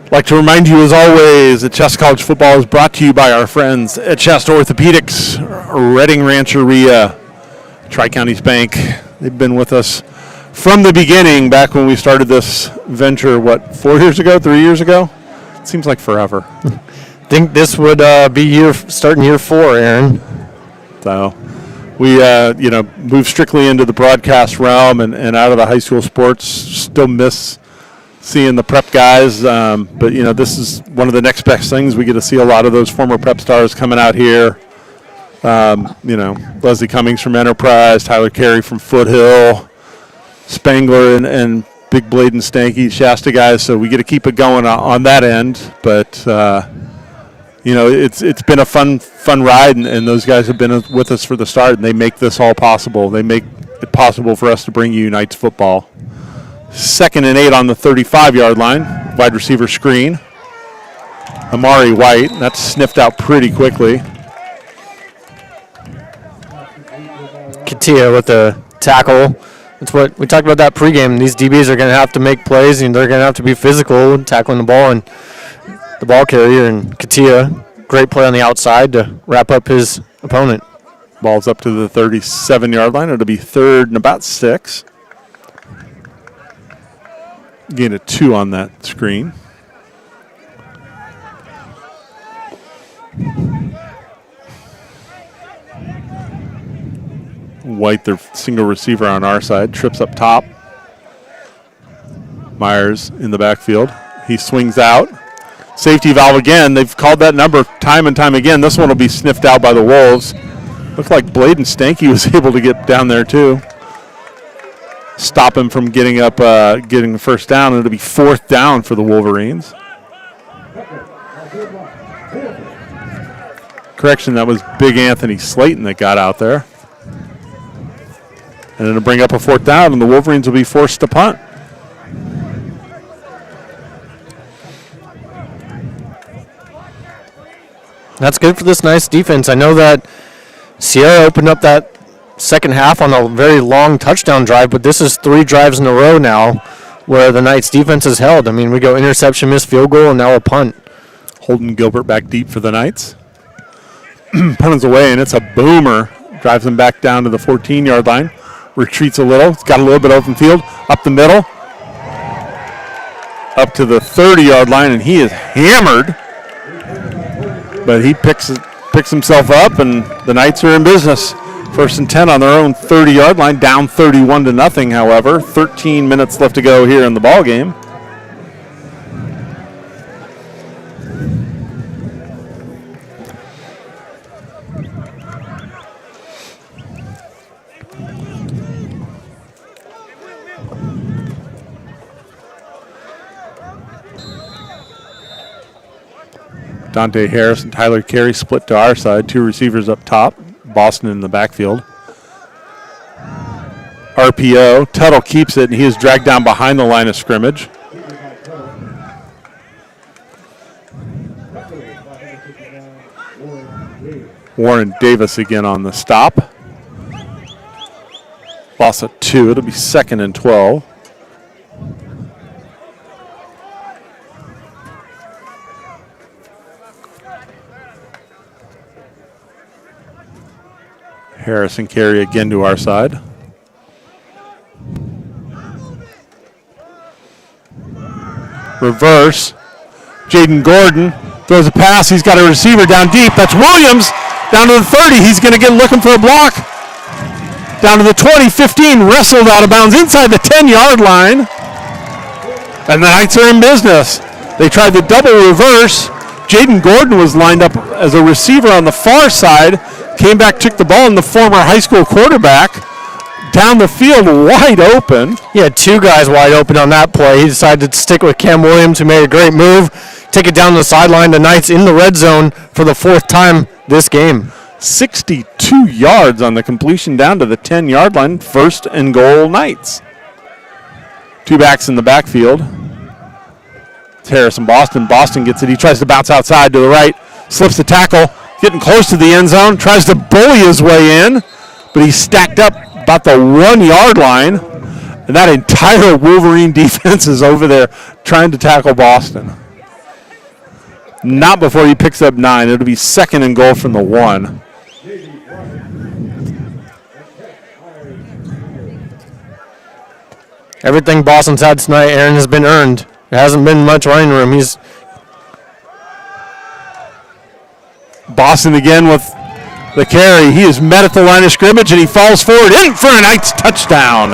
I'd like to remind you, as always, that Shasta College football is brought to you by our friends at Shasta Orthopedics, Redding Rancheria, Tri-Counties Bank. They've been with us from the beginning, back when we started this venture, 4 years ago, 3 years ago? It seems like forever. I think this would be starting year 4, Aaron. So we, moved strictly into the broadcast realm and out of the high school sports. Still miss seeing the prep guys, but this is one of the next best things. We get to see a lot of those former prep stars coming out here. Leslie Cummings from Enterprise, Tyler Carey from Foothill, Spangler and Big Blade and Stanky, Shasta guys. So we get to keep it going on that end. But it's been a fun ride, and those guys have been with us for the start, and they make this all possible. They make it possible for us to bring you Knights football. 2nd and 8 on the 35-yard line. Wide receiver screen. Amari White. That's sniffed out pretty quickly. Katia with the tackle. That's what we talked about that pregame. These DBs are going to have to make plays, and they're going to have to be physical tackling the ball, and the ball carrier and Katia, great play on the outside to wrap up his opponent. Ball's up to the 37-yard line. It'll be 3rd and about 6. Gain a 2 on that screen. White, their single receiver on our side, trips up top. Myers in the backfield. He swings out. Safety valve again. They've called that number time and time again. This one will be sniffed out by the Wolves. Looked like Blade and Stanky was able to get down there too. Stop him from getting the first down. It'll be 4th down for the Wolverines. Correction, that was Big Anthony Slayton that got out there. And it'll bring up a 4th down, and the Wolverines will be forced to punt. That's good for this nice defense. I know that Sierra opened up that second half on a very long touchdown drive, but this is 3 drives in a row now where the Knights defense is held. I mean, we go interception, missed field goal, and now a punt. Holden Gilbert back deep for the Knights. Punt is away, and it's a boomer. Drives him back down to the 14-yard line. Retreats a little. It's got a little bit open field. Up the middle. Up to the 30-yard line, and he is hammered. But he picks himself up, and the Knights are in business. 1st and 10 on their own 30-yard line, down 31-0, however. 13 minutes left to go here in the ball game. Dante Harris and Tyler Carey split to our side. 2 receivers up top. Boston in the backfield. RPO. Tuttle keeps it, and he is dragged down behind the line of scrimmage. Warren Davis again on the stop. Loss of 2. It'll be 2nd and 12. Harrison carry again to our side. Reverse. Jaden Gordon throws a pass. He's got a receiver down deep. That's Williams down to the 30. He's going to get looking for a block. Down to the 20, 15, wrestled out of bounds inside the 10-yard line. And the Knights are in business. They tried the double reverse. Jaden Gordon was lined up as a receiver on the far side. Came back, took the ball, and the former high school quarterback down the field wide open. He had 2 guys wide open on that play. He decided to stick with Cam Williams, who made a great move. Take it down the sideline. The Knights in the red zone for the 4th time this game. 62 yards on the completion down to the 10-yard line. 1st and goal, Knights. 2 backs in the backfield. It's Harrison Boston. Boston gets it. He tries to bounce outside to the right. Slips the tackle. Getting close to the end zone. Tries to bully his way in. But he's stacked up about the 1-yard line. And that entire Wolverine defense is over there trying to tackle Boston. Not before he picks up 9. It'll be 2nd and goal from the 1. Everything Boston's had tonight, Aaron, has been earned. It hasn't been much running room. Boston again with the carry. He is met at the line of scrimmage, and he falls forward in for a Knights touchdown.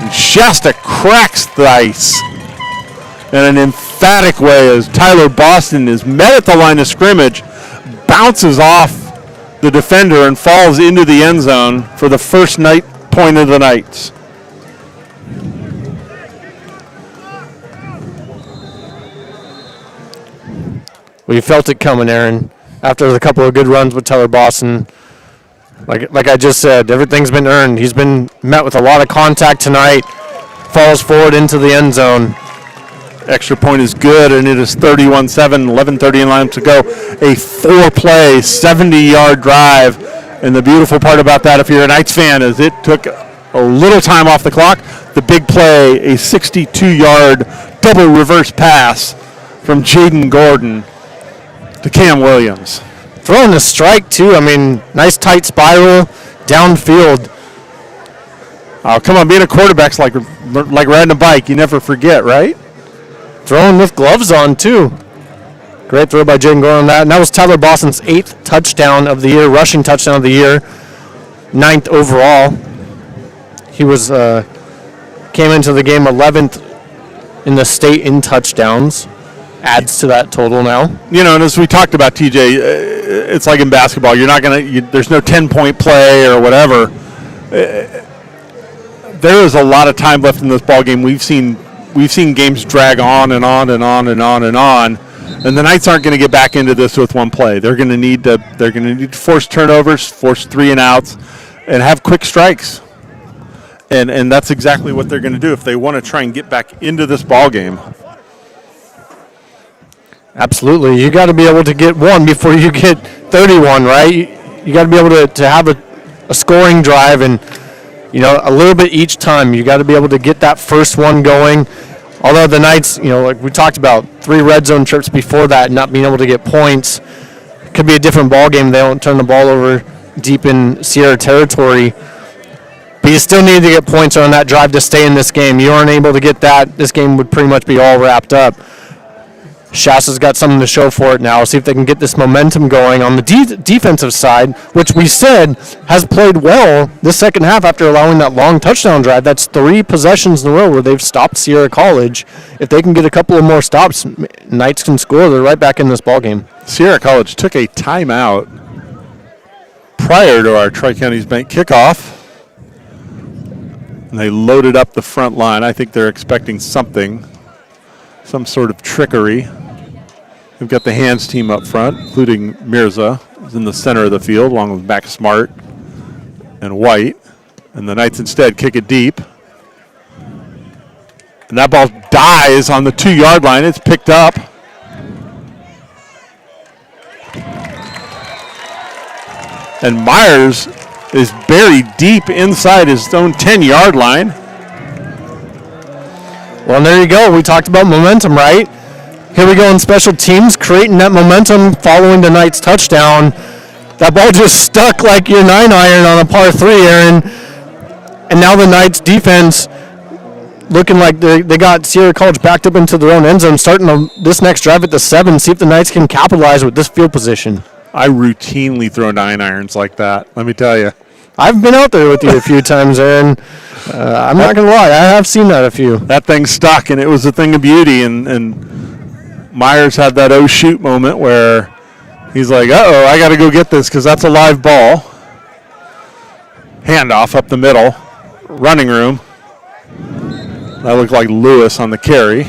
And Shasta cracks the ice in an emphatic way as Tyler Boston is met at the line of scrimmage, bounces off the defender, and falls into the end zone for the first night point of the Knights. We felt it coming, Aaron. After a couple of good runs with Tyler Boston, like I just said, everything's been earned. He's been met with a lot of contact tonight, falls forward into the end zone. Extra point is good, and it is 31-7, 11:30 in line to go. A 4-play, 70-yard drive. And the beautiful part about that, if you're a Knights fan, is it took a little time off the clock. The big play, a 62-yard double reverse pass from Jaden Gordon to Cam Williams. Throwing a strike, too. I mean, nice tight spiral, downfield. Oh, come on, being a quarterback's like riding a bike. You never forget, right? Throwing with gloves on, too. Great throw by Jaden Gordon on that. And that was Tyler Boston's 8th touchdown of the year, rushing touchdown of the year, 9th overall. He was came into the game 11th in the state in touchdowns. Adds to that total now. You know, and as we talked about, TJ, it's like in basketball. You're not going to, there's no 10-point play or whatever. There is a lot of time left in this ball game. We've seen games drag on and on and on and on and on. And the Knights aren't going to get back into this with one play. They're going to need to force turnovers, force 3 and outs, and have quick strikes. And that's exactly what they're going to do if they want to try and get back into this ball game. Absolutely. You got to be able to get 1 before you get 31, right? You got to be able to have a scoring drive and, you know, a little bit each time. You got to be able to get that first one going. Although the Knights, you know, like we talked about, 3 red zone trips before that, not being able to get points. Could be a different ball game. They don't turn the ball over deep in Sierra territory. But you still need to get points on that drive to stay in this game. You aren't able to get that, this game would pretty much be all wrapped up. Shasta's got something to show for it now. See if they can get this momentum going on the defensive side, which we said has played well this second half after allowing that long touchdown drive. That's 3 possessions in a row where they've stopped Sierra College. If they can get a couple of more stops, Knights can score. They're right back in this ballgame. Sierra College took a timeout prior to our Tri-Counties Bank kickoff. And they loaded up the front line. I think they're expecting something, some sort of trickery. We've got the hands team up front, including Mirza, who's in the center of the field, along with Max Smart and White. And the Knights instead kick it deep. And that ball dies on the 2-yard line. It's picked up And Myers is buried deep inside his own 10-yard line. Well, there you go. We talked about momentum, right? Here we go in special teams, creating that momentum following tonight's touchdown. That ball just stuck like your 9-iron on a par 3, Aaron. And now the Knights defense looking like they got Sierra College backed up into their own end zone, starting this next drive at the 7, see if the Knights can capitalize with this field position. I routinely throw 9-irons like that, let me tell you. I've been out there with you a few times, Aaron. I'm not going to lie, I have seen that a few. That thing stuck, and it was a thing of beauty, and Myers had that oh shoot moment where he's like, uh-oh, I got to go get this because that's a live ball. Handoff up the middle, running room. That looked like Lewis on the carry.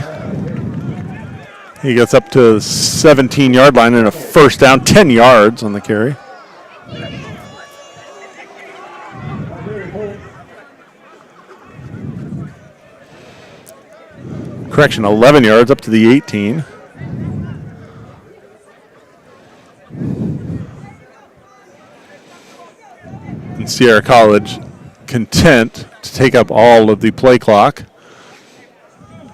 He gets up to the 17-yard line and a first down, 10 yards on the carry. Correction, 11 yards up to the 18. And Sierra College content to take up all of the play clock.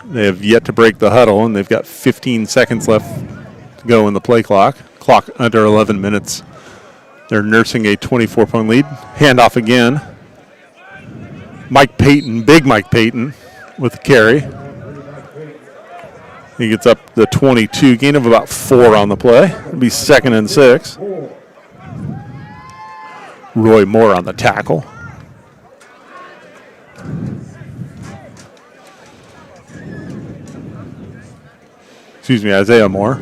They have yet to break the huddle, and they've got 15 seconds left to go in the play clock. Clock under 11 minutes. They're nursing a 24-point lead. Handoff again. Mike Payton, big Mike Payton, with the carry. He gets up the 22, gain of about 4 on the play. It'll be 2nd and 6. Roy Moore on the tackle. Excuse me, Isaiah Moore.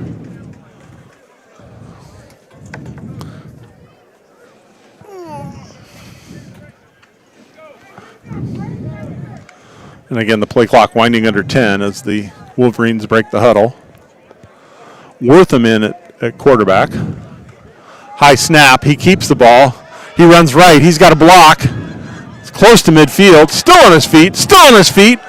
And again, the play clock winding under 10 as the Wolverines break the huddle. Wortham in at quarterback. High snap. He keeps the ball. He runs right. He's got a block. It's close to midfield. Still on his feet. Still on his feet.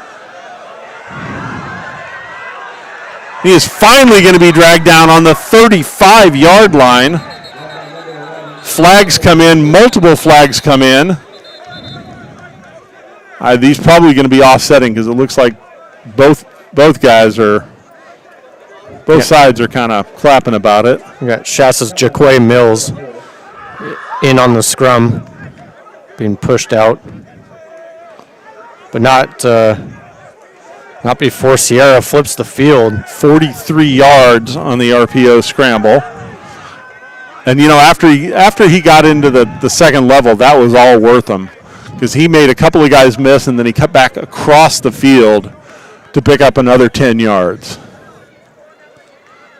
He is finally going to be dragged down on the 35-yard line. Flags come in. Multiple flags come in. These probably going to be offsetting because it looks like both guys are, both sides are kind of clapping about it. We got Shasta's Jaquay Mills in on the scrum, being pushed out, but not before Sierra flips the field. 43 yards on the RPO scramble. And, you know, after he got into the second level, that was all Wortham because he made a couple of guys miss, and then he cut back across the field to pick up another 10 yards.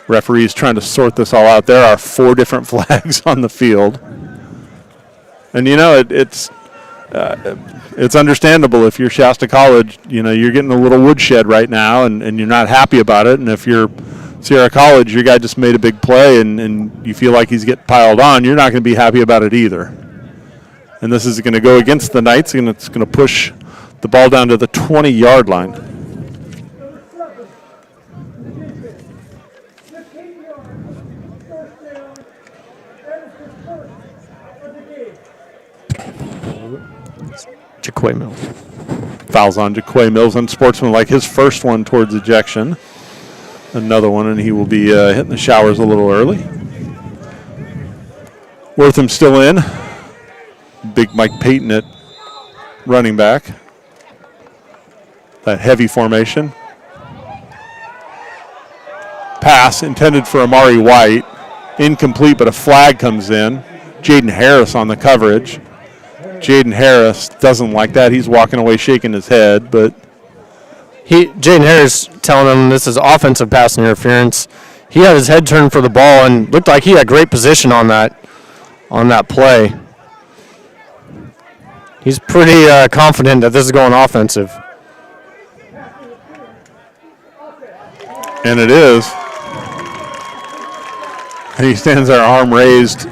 Referees trying to sort this all out. There are 4 different flags on the field. And, you know, it's understandable if you're Shasta College. You know, you're getting a little woodshed right now, and you're not happy about it. And if you're Sierra College, your guy just made a big play, and you feel like he's getting piled on, you're not going to be happy about it either. And this is going to go against the Knights, and it's going to push the ball down to the 20-yard line. Jaquay Mills. Fouls on Jaquay Mills, unsportsmanlike. His first one towards ejection. Another one, and he will be hitting the showers a little early. Wortham still in. Big Mike Payton at running back. That heavy formation. Pass intended for Amari White. Incomplete, but a flag comes in. Jaden Harris on the coverage. Jaden Harris doesn't like that. He's walking away shaking his head, but Jaden Harris telling him this is offensive pass interference. He had his head turned for the ball and looked like he had great position on that play. He's pretty confident that this is going offensive. And it is. He stands there, arm raised,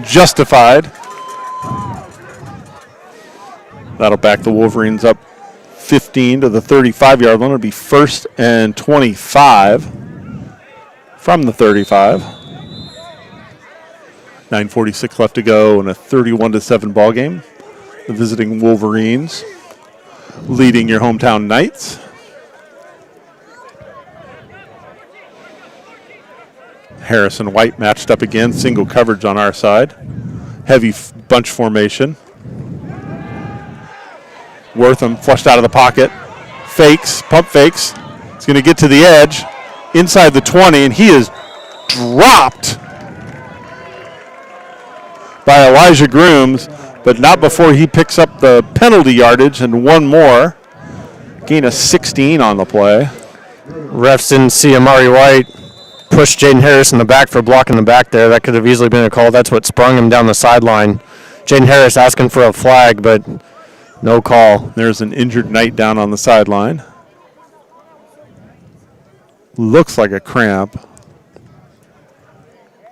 justified. That'll back the Wolverines up 15 to the 35-yard line. It'll be 1st and 25 from the 35. 9:46 left to go in a 31-7 ball game. The visiting Wolverines leading your hometown Knights. Harrison White matched up again, single coverage on our side. Heavy bunch formation. Wortham flushed out of the pocket. Fakes, pump fakes. He's going to get to the edge, inside the 20, and he is dropped by Elijah Grooms, but not before he picks up the penalty yardage and one more. Gain of 16 on the play. Refs didn't see Amari White push Jaden Harris in the back for blocking the back there. That could have easily been a call. That's what sprung him down the sideline. Jaden Harris asking for a flag, but no call. There's an injured Knight down on the sideline. Looks like a cramp.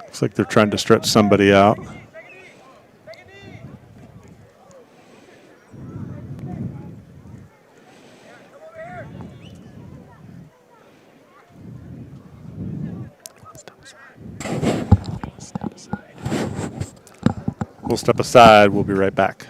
Looks like they're trying to stretch somebody out. We'll step aside. We'll be right back.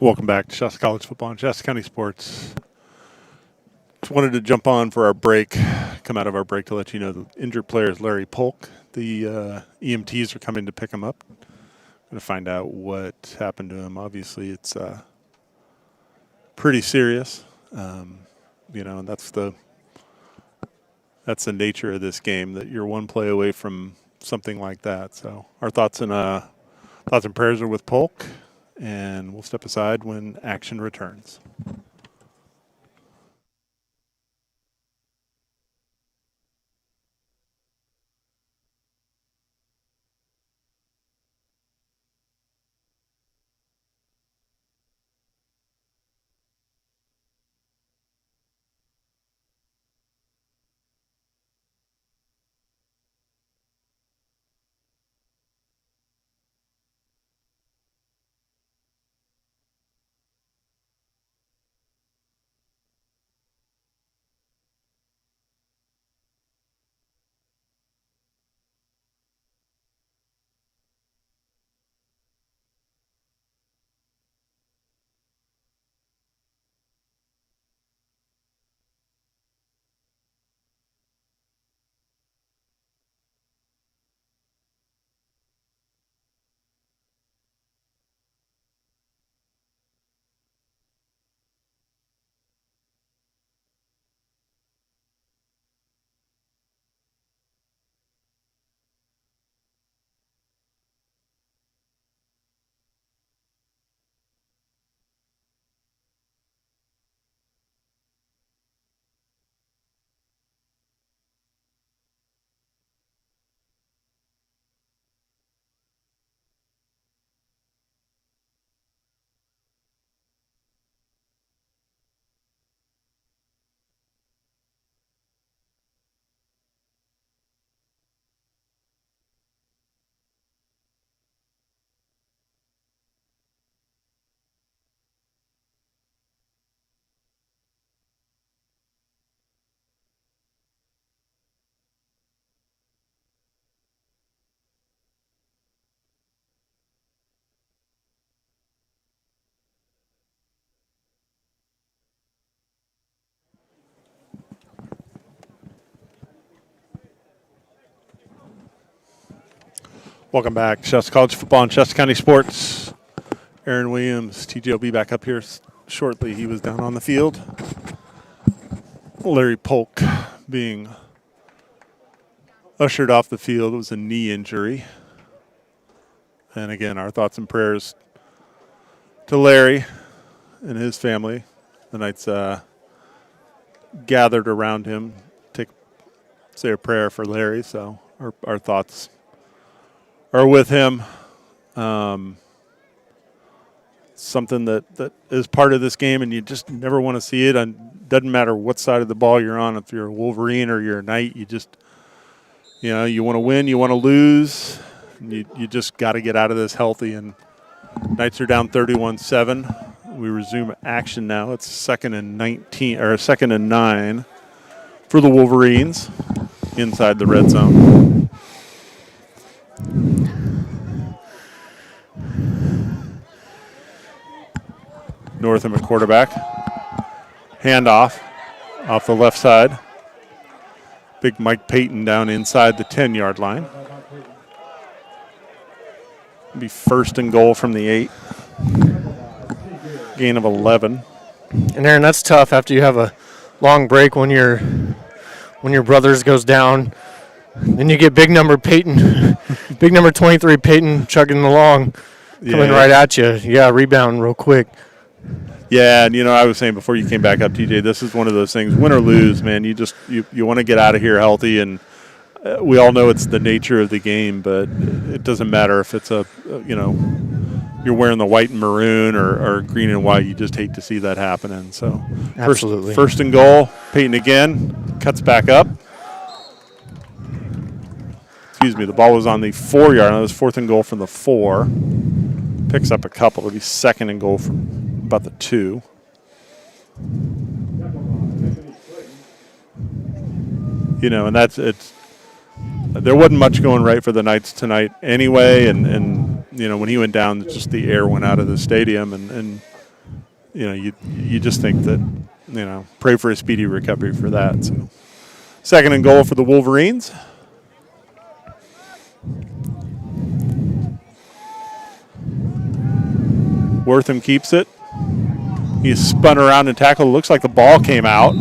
Welcome back to Shasta College football and Shasta County sports. Just wanted to jump on for our break, come out of our break to let you know the injured player is Larry Polk. The EMTs are coming to pick him up. Going to find out what happened to him. Obviously, it's pretty serious. And that's the nature of this game, that you're one play away from something like that. So our thoughts and prayers are with Polk, and we'll step aside when action returns. Welcome back. Shasta College football and Shasta County sports. Aaron Williams, TJ will be back up here shortly. He was down on the field. Larry Polk being ushered off the field. It was a knee injury. And again, our thoughts and prayers to Larry and his family. The Knights gathered around him, say a prayer for Larry. So our thoughts are with him. Something that is part of this game, and you just never want to see it. And doesn't matter what side of the ball you're on. If you're a Wolverine or you're a Knight, you just, you want to win, you want to lose. And you just got to get out of this healthy. And Knights are down 31-7. We resume action now. It's second and 9 for the Wolverines inside the red zone. Northam at quarterback. Handoff off the left side. Big Mike Payton down inside the 10-yard line. Be first and goal from the 8. Gain of 11. And Aaron, that's tough after you have a long break when your brothers goes down. Then you get big number Peyton, big number 23 Peyton chugging along, coming right at you. Yeah, rebound real quick. Yeah, and I was saying before you came back up, TJ, this is one of those things, win or lose, man, you want to get out of here healthy, and we all know it's the nature of the game, but it doesn't matter if it's you're wearing the white and maroon or green and white. You just hate to see that happening. So absolutely. First and goal, Peyton again, cuts back up. Excuse me, the ball was on the 4-yard line. It was fourth and goal from the 4. Picks up a couple. It'll be second and goal from about the 2. And there wasn't much going right for the Knights tonight anyway, and when he went down, just the air went out of the stadium, and you just think that, pray for a speedy recovery for that. So, second and goal for the Wolverines. Wortham keeps it. He's spun around and tackled. Looks like the ball came out.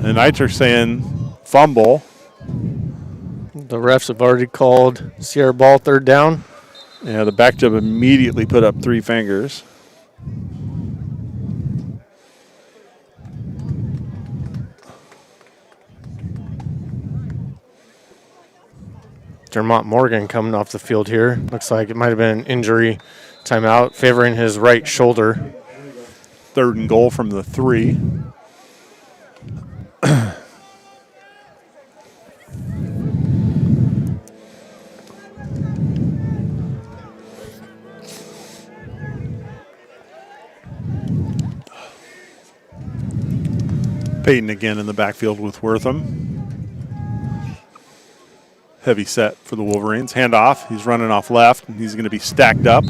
The Knights are saying fumble. The refs have already called Sierra ball third down. Yeah, the back jump immediately put up 3 fingers. Dermont Morgan coming off the field here. Looks like it might have been an injury timeout favoring his right shoulder. Third and goal from the 3. Peyton again in the backfield with Wortham. Heavy set for the Wolverines. Handoff. He's running off left, and he's going to be stacked up.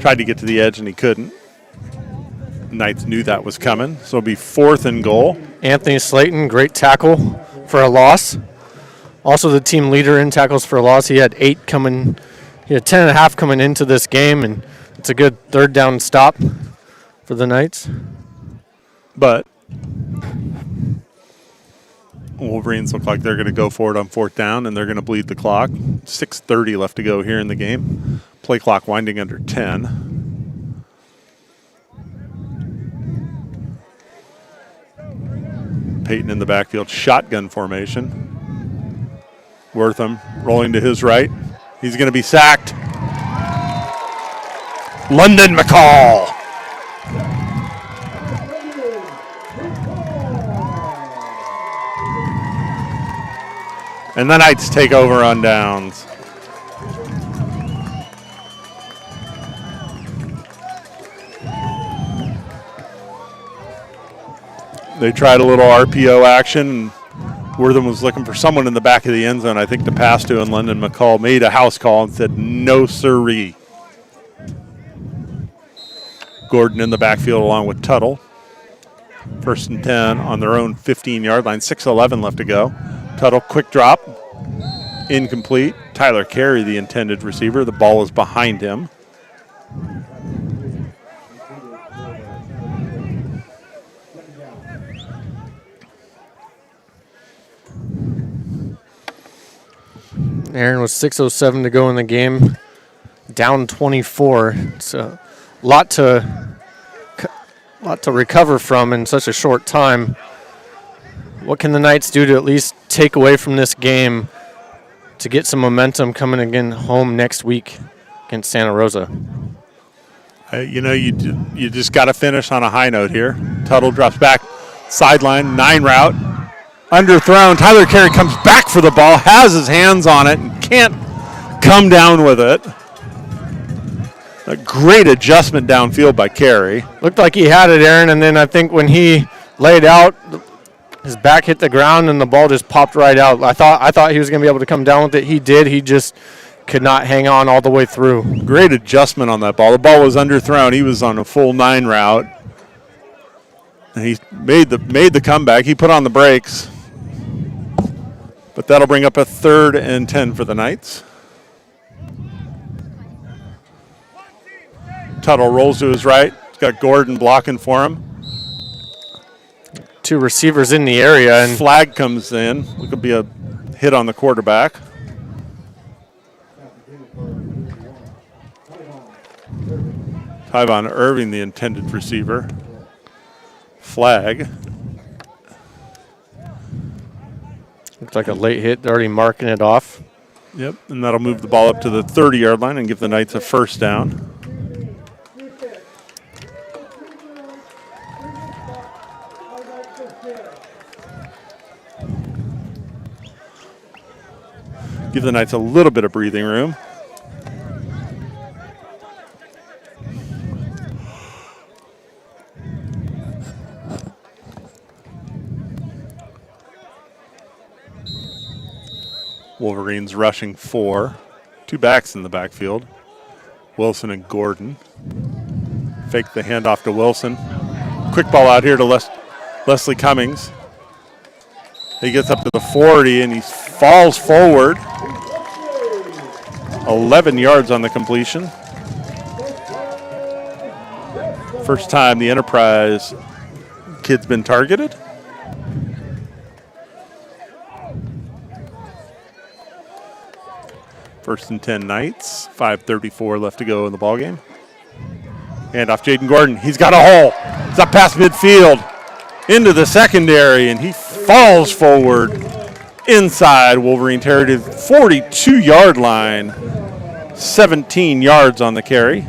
Tried to get to the edge, and he couldn't. Knights knew that was coming, so it'll be 4th and goal. Anthony Slayton, great tackle for a loss. Also the team leader in tackles for a loss. He had 8 coming. He had 10.5 coming into this game, and it's a good third down stop for the Knights. But Wolverines look like they're going to go for it on 4th down, and they're going to bleed the clock. 6:30 left to go here in the game. Play clock winding under 10. Peyton in the backfield, shotgun formation. Wortham rolling to his right. He's going to be sacked. London McCall. And the Knights take over on downs. They tried a little RPO action. Wortham was looking for someone in the back of the end zone, I think, to pass to, and London McCall made a house call and said, no sirree. Gordon in the backfield along with Tuttle. 1st and 10 on their own 15-yard line. 6:11 left to go. Tuttle, quick drop. Incomplete. Tyler Carey, the intended receiver. The ball is behind him. Aaron, with 6:07 to go in the game, down 24. It's a lot to recover from in such a short time. What can the Knights do to at least take away from this game to get some momentum coming again home next week against Santa Rosa? You just got to finish on a high note here. Tuttle drops back, sideline, 9 route, underthrown. Tyler Carey comes back for the ball, has his hands on it, and can't come down with it. A great adjustment downfield by Carey. Looked like he had it, Aaron, and then I think when he laid out, his back hit the ground and the ball just popped right out. I thought he was going to be able to come down with it. He did. He just could not hang on all the way through. Great adjustment on that ball. The ball was underthrown. He was on a full 9 route. And he made the comeback. He put on the brakes. But that'll bring up a 3rd and 10 for the Knights. Tuttle rolls to his right. He's got Gordon blocking for him. 2 receivers in the area. And flag comes in. It could be a hit on the quarterback. Tyvon Irving, the intended receiver. Flag. Looks like a late hit. They're already marking it off. Yep, and that'll move the ball up to the 30-yard line and give the Knights a 1st down. Give the Knights a little bit of breathing room. Wolverines rushing 4. 2 backs in the backfield. Wilson and Gordon. Fake the handoff to Wilson. Quick ball out here to Leslie Cummings. He gets up to the 40 and he falls forward. 11 yards on the completion. First time the Enterprise kid's been targeted. First and 10 Knights. 5:34 left to go in the ballgame. And off Jaden Gordon. He's got a hole. It's up past midfield into the secondary, and he falls forward inside Wolverine territory, 42-yard line. 17 yards on the carry.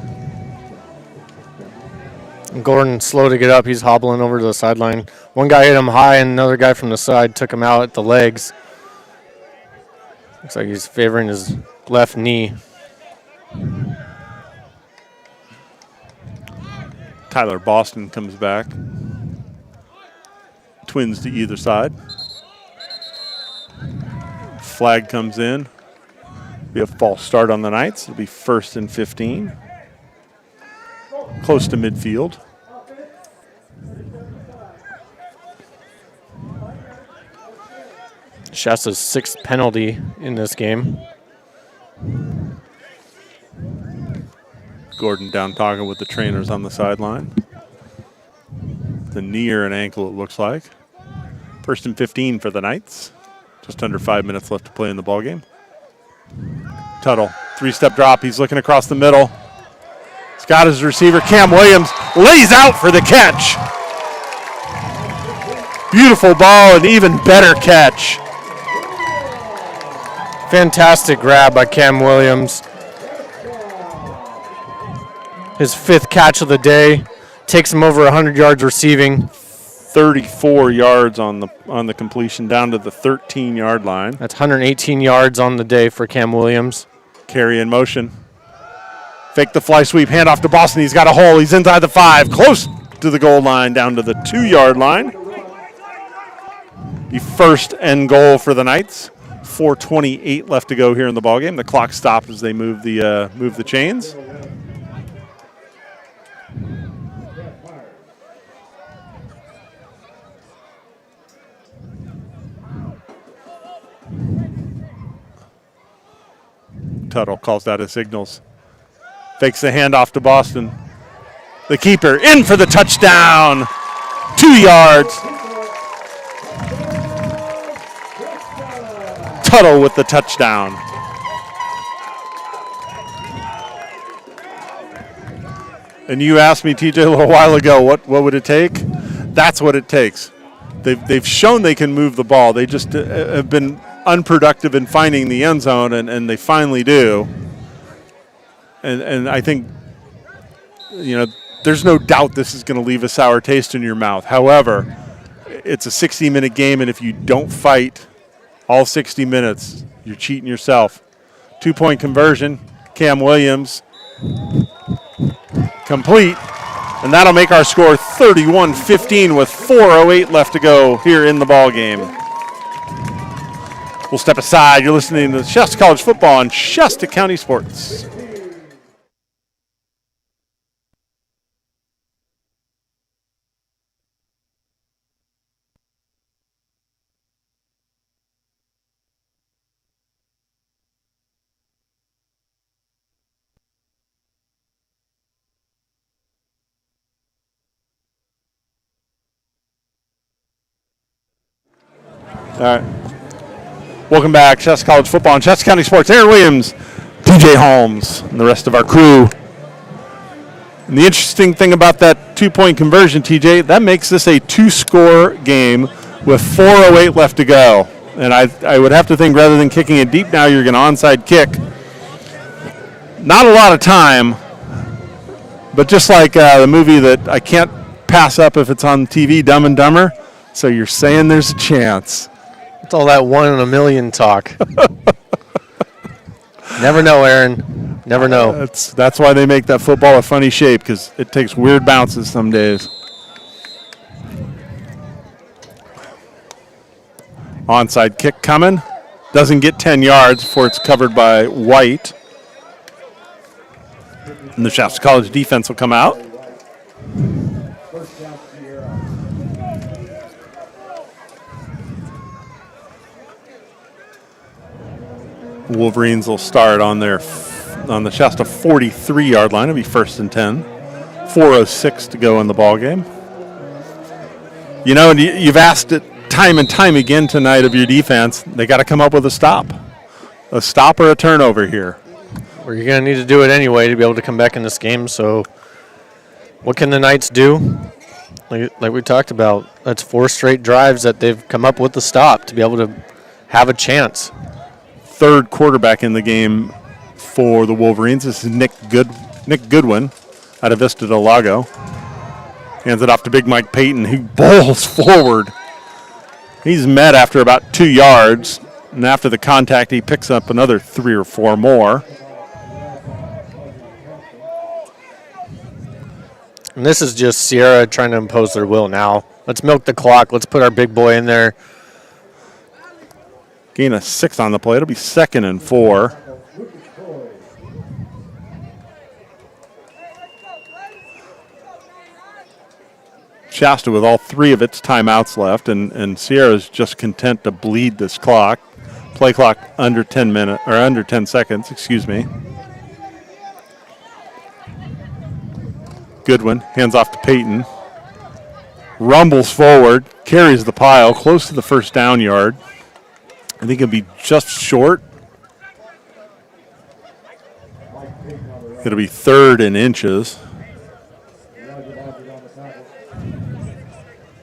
Gordon slow to get up. He's hobbling over to the sideline. One guy hit him high, and another guy from the side took him out at the legs. Looks like he's favoring his left knee. Tyler Boston comes back. Twins to either side. Flag comes in. Be a false start on the Knights. It'll be 1st and 15. Close to midfield. Shasta's 6th penalty in this game. Gordon down talking with the trainers on the sideline. The knee or an ankle, it looks like. 1st and 15 for the Knights. Just under 5 minutes left to play in the ballgame. Tuttle, 3-step drop. He's looking across the middle. He's got his receiver. Cam Williams lays out for the catch. Beautiful ball, and even better catch. Fantastic grab by Cam Williams. His 5th catch of the day. Takes him over 100 yards receiving. 34 yards on the completion, down to the 13-yard line. That's 118 yards on the day for Cam Williams. Carry in motion. Fake the fly sweep, handoff to Boston. He's got a hole. He's inside the 5, close to the goal line, down to the 2-yard line. The 1st and goal for the Knights. 4:28 left to go here in the ballgame. The clock stopped as they move the chains. Tuttle calls out his signals. Fakes the handoff to Boston. The keeper in for the touchdown. 2 yards. Tuttle with the touchdown. And you asked me, TJ, a little while ago, what would it take? That's what it takes. They've shown they can move the ball. They just have been unproductive in finding the end zone, and they finally do. And I think, there's no doubt this is going to leave a sour taste in your mouth. However, it's a 60-minute game, and if you don't fight all 60 minutes, you're cheating yourself. 2-point conversion, Cam Williams, complete, and that'll make our score 31-15 with 4:08 left to go here in the ball game. We'll step aside. You're listening to Shasta College football on Shasta County Sports. All right. Welcome back. Shasta College football on Shasta County Sports. Aaron Williams, TJ Holmes, and the rest of our crew. And the interesting thing about that 2-point conversion, TJ, that makes this a 2-score game with 4:08 left to go. And I would have to think rather than kicking it deep now, you're going to onside kick. Not a lot of time, but just like the movie that I can't pass up if it's on TV, Dumb and Dumber. So you're saying there's a chance. It's all that 1 in a million talk. Never know, Aaron. Never know. That's why they make that football a funny shape, because it takes weird bounces some days. Onside kick coming. Doesn't get 10 yards before it's covered by White. And the Shasta College defense will come out. Wolverines will start on the Shasta 43-yard line. It'll be 1st and 10. 4:06 to go in the ball game. You know, and you've asked it time and time again tonight of your defense. They got to come up with a stop or a turnover here. Well, you're going to need to do it anyway to be able to come back in this game. So, what can the Knights do? Like we talked about, that's 4 straight drives that they've come up with the stop to be able to have a chance. Third quarterback in the game for the Wolverines. This is Nick Goodwin out of Vista del Lago. Hands it off to Big Mike Payton, who bowls forward. He's met after about 2 yards, and after the contact, he picks up another 3 or 4 more. And this is just Sierra trying to impose their will now. Let's milk the clock. Let's put our big boy in there. Gain of 6 on the play. It'll be 2nd and 4. Shasta with all 3 of its timeouts left, and Sierra's just content to bleed this clock. Play clock under 10 seconds, excuse me. Goodwin hands off to Payton. Rumbles forward, carries the pile close to the first down yard. I think it'll be just short. It'll be 3rd and inches.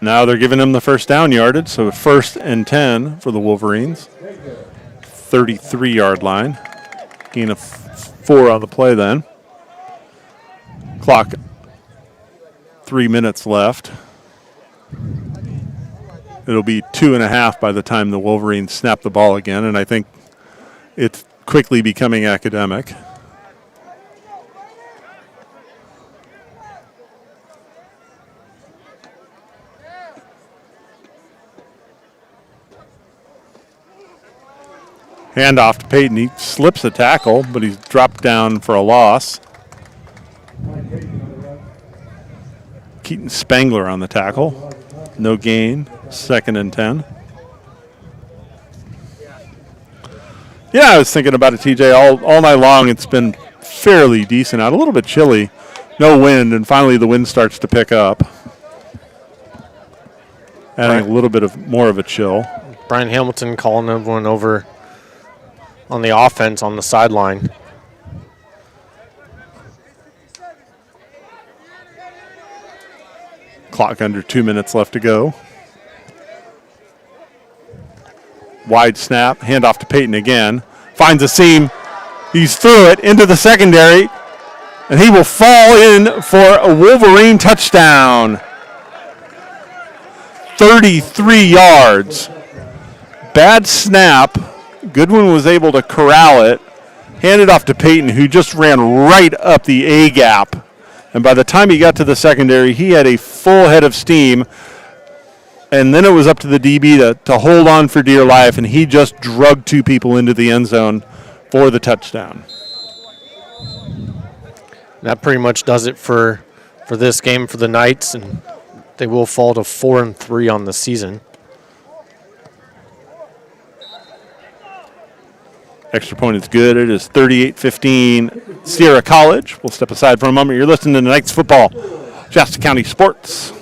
Now they're giving him the first down yardage, so 1st and 10 for the Wolverines. 33-yard line. Gain of 4 on the play then. Clock 3 minutes left. It'll be 2.5 by the time the Wolverines snap the ball again, and I think it's quickly becoming academic. Handoff to Payton. He slips a tackle, but he's dropped down for a loss. Keaton Spangler on the tackle. No gain. 2nd and 10. Yeah, I was thinking about it, TJ. All night long it's been fairly decent out. A little bit chilly. No wind, and finally the wind starts to pick up. Adding a little bit more of a chill. Brian Hamilton calling everyone over on the offense on the sideline. Clock under 2 minutes left to go. Wide snap, handoff to Payton again. Finds a seam. He's through it into the secondary, and he will fall in for a Wolverine touchdown. 33 yards. Bad snap. Goodwin was able to corral it, hand it off to Payton, who just ran right up the A gap. And by the time he got to the secondary, he had a full head of steam. And then it was up to the DB to hold on for dear life, and he just drugged 2 people into the end zone for the touchdown. That pretty much does it for this game for the Knights, and they will fall to 4-3 on the season. Extra point is good. It is 38-15 Sierra College. We'll step aside for a moment. You're listening to Knights Football, Shasta County Sports.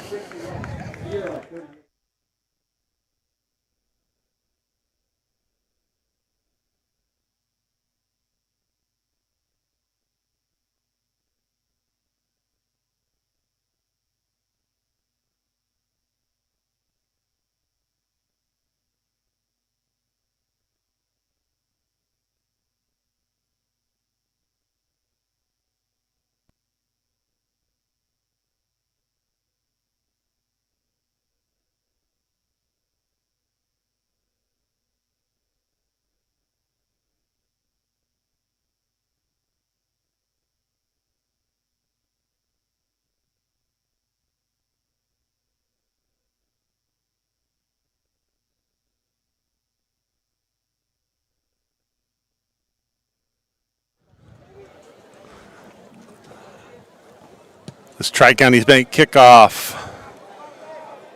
This Tri-Counties Bank kickoff.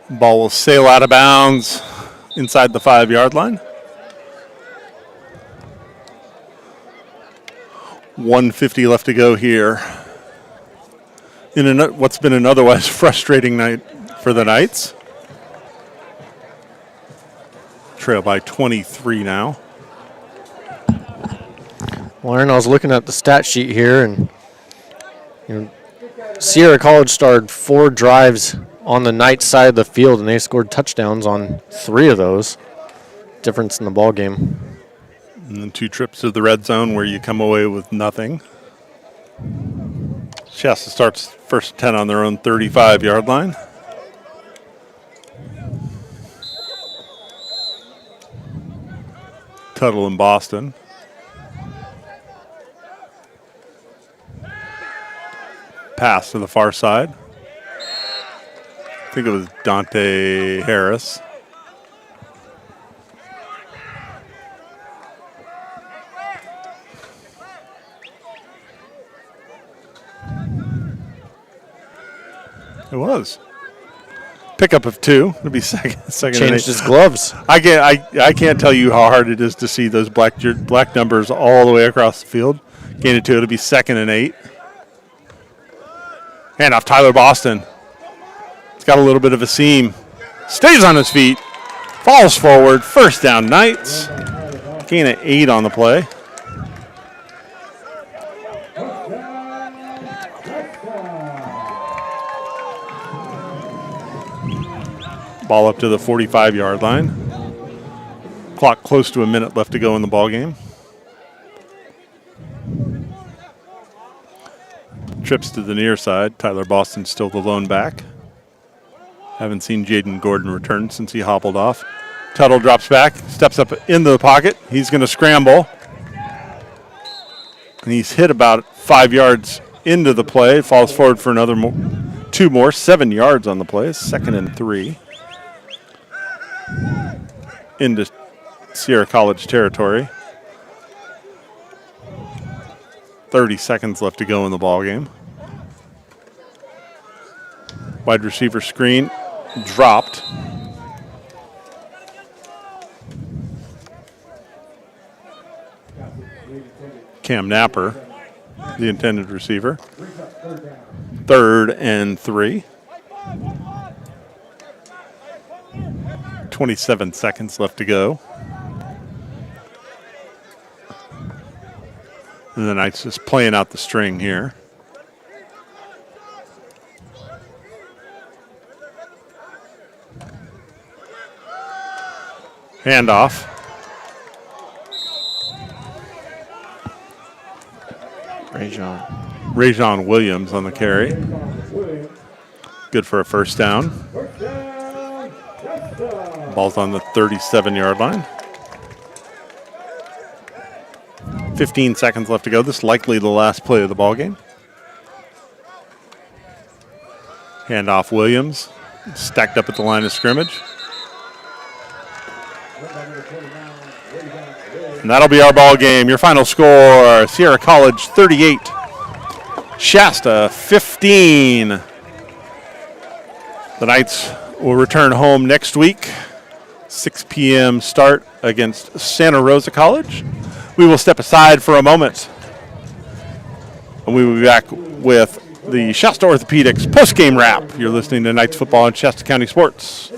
Ball will sail out of bounds inside the 5-yard line. 1:50 left to go here in what's been an otherwise frustrating night for the Knights. Trail by 23 now. Well, Aaron, I was looking at the stat sheet here, and Sierra College started 4 drives on the Knights side of the field, and they scored touchdowns on 3 of those. Difference in the ball game. And then 2 trips to the red zone where you come away with nothing. Shasta starts first 10 on their own 35-yard line. Tuttle in Boston. Pass to the far side. I think it was Dante Harris. It was. Pickup of 2. It'll be second and 8. Changed his gloves. I can't tell you how hard it is to see those black numbers all the way across the field. Gain it 2. It'll be 2nd and 8. Hand off Tyler Boston. It's got a little bit of a seam. Stays on his feet. Falls forward. First down, Knights. Gain of 8 on the play. Ball up to the 45-yard line. Clock close to a minute left to go in the ball game. Trips to the near side. Tyler Boston still the lone back. Haven't seen Jaden Gordon return since he hobbled off. Tuttle drops back, steps up into the pocket. He's going to scramble. And he's hit about 5 yards into the play. Falls forward for another 2 more. 7 yards on the play. 2nd and 3. Into Sierra College territory. 30 seconds left to go in the ball game. Wide receiver screen dropped. Cam Napper, the intended receiver. 3rd and 3. 27 seconds left to go. And the Knights just playing out the string here. Handoff. Rajon Williams on the carry. Good for a first down. Ball's on the 37-yard line. 15 seconds left to go. This is likely the last play of the ball game. Handoff Williams. Stacked up at the line of scrimmage. And that'll be our ball game. Your final score, Sierra College 38, Shasta 15. The Knights will return home next week. 6 p.m. start against Santa Rosa College. We will step aside for a moment. And we will be back with the Shasta Orthopedics postgame wrap. You're listening to Knights football on Shasta County Sports.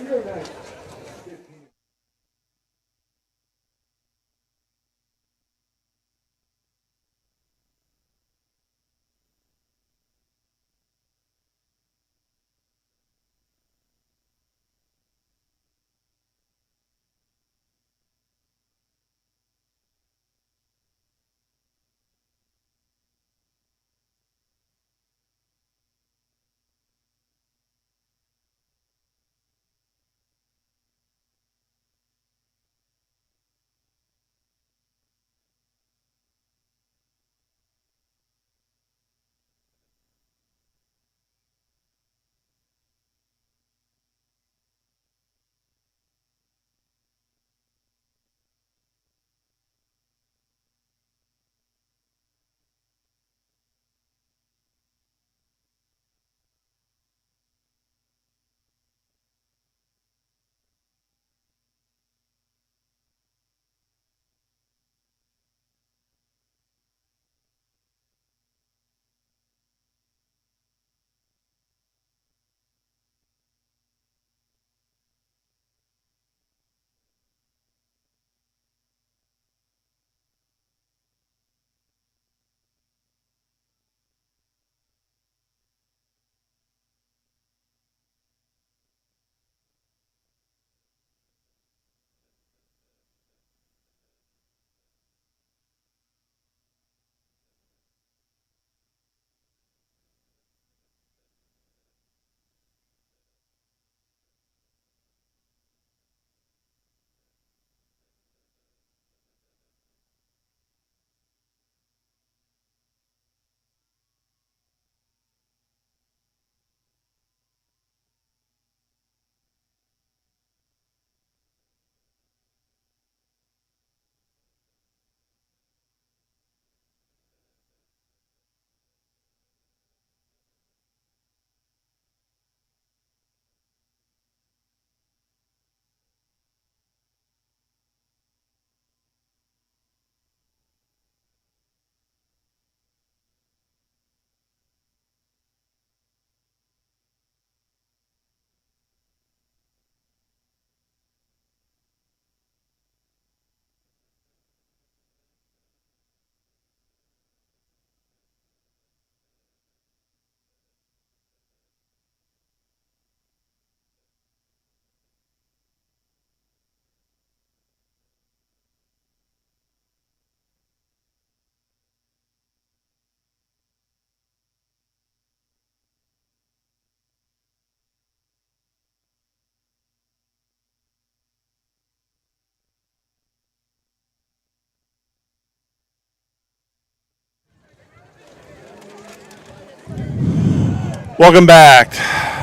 Welcome back.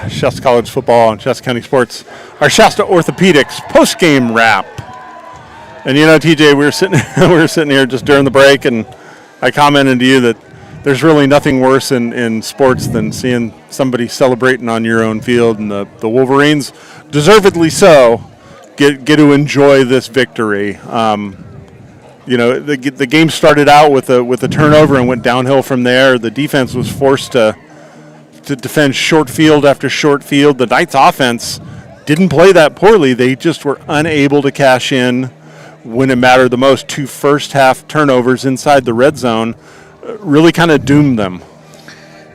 Shasta College football and Shasta County Sports. Our Shasta Orthopedics post-game wrap. And TJ, we were sitting here just during the break, and I commented to you that there's really nothing worse in sports than seeing somebody celebrating on your own field, and the Wolverines, deservedly so, get to enjoy this victory. The game started out with a turnover and went downhill from there. The defense was forced to defend short field after short field. The Knights offense didn't play that poorly. They just were unable to cash in when it mattered the most. 2 first-half turnovers inside the red zone really kind of doomed them.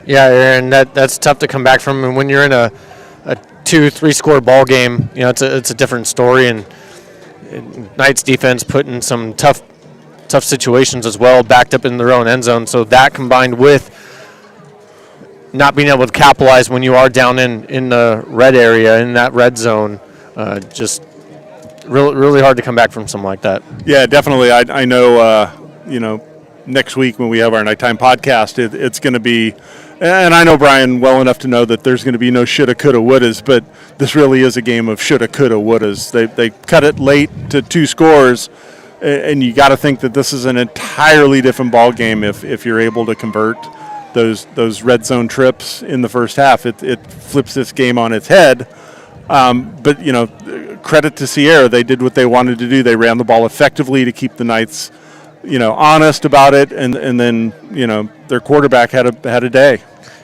Yeah, and that's tough to come back from. And when you're in a 2-3 score ball game, it's a different story. And Knights defense put in some tough situations as well, backed up in their own end zone. So that combined with not being able to capitalize when you are down in the red area, in that red zone, just really hard to come back from something like that. Yeah, definitely. I know, next week when we have our nighttime podcast, it's going to be, and I know Brian well enough to know that there's going to be no shoulda, coulda, wouldas, but this really is a game of shoulda, coulda, wouldas. They cut it late to 2 scores, and you got to think that this is an entirely different ball game if you're able to convert those red zone trips in the first half. It flips this game on its head. But credit to Sierra, they did what they wanted to do. They ran the ball effectively to keep the Knights, honest about it, and then their quarterback had a day.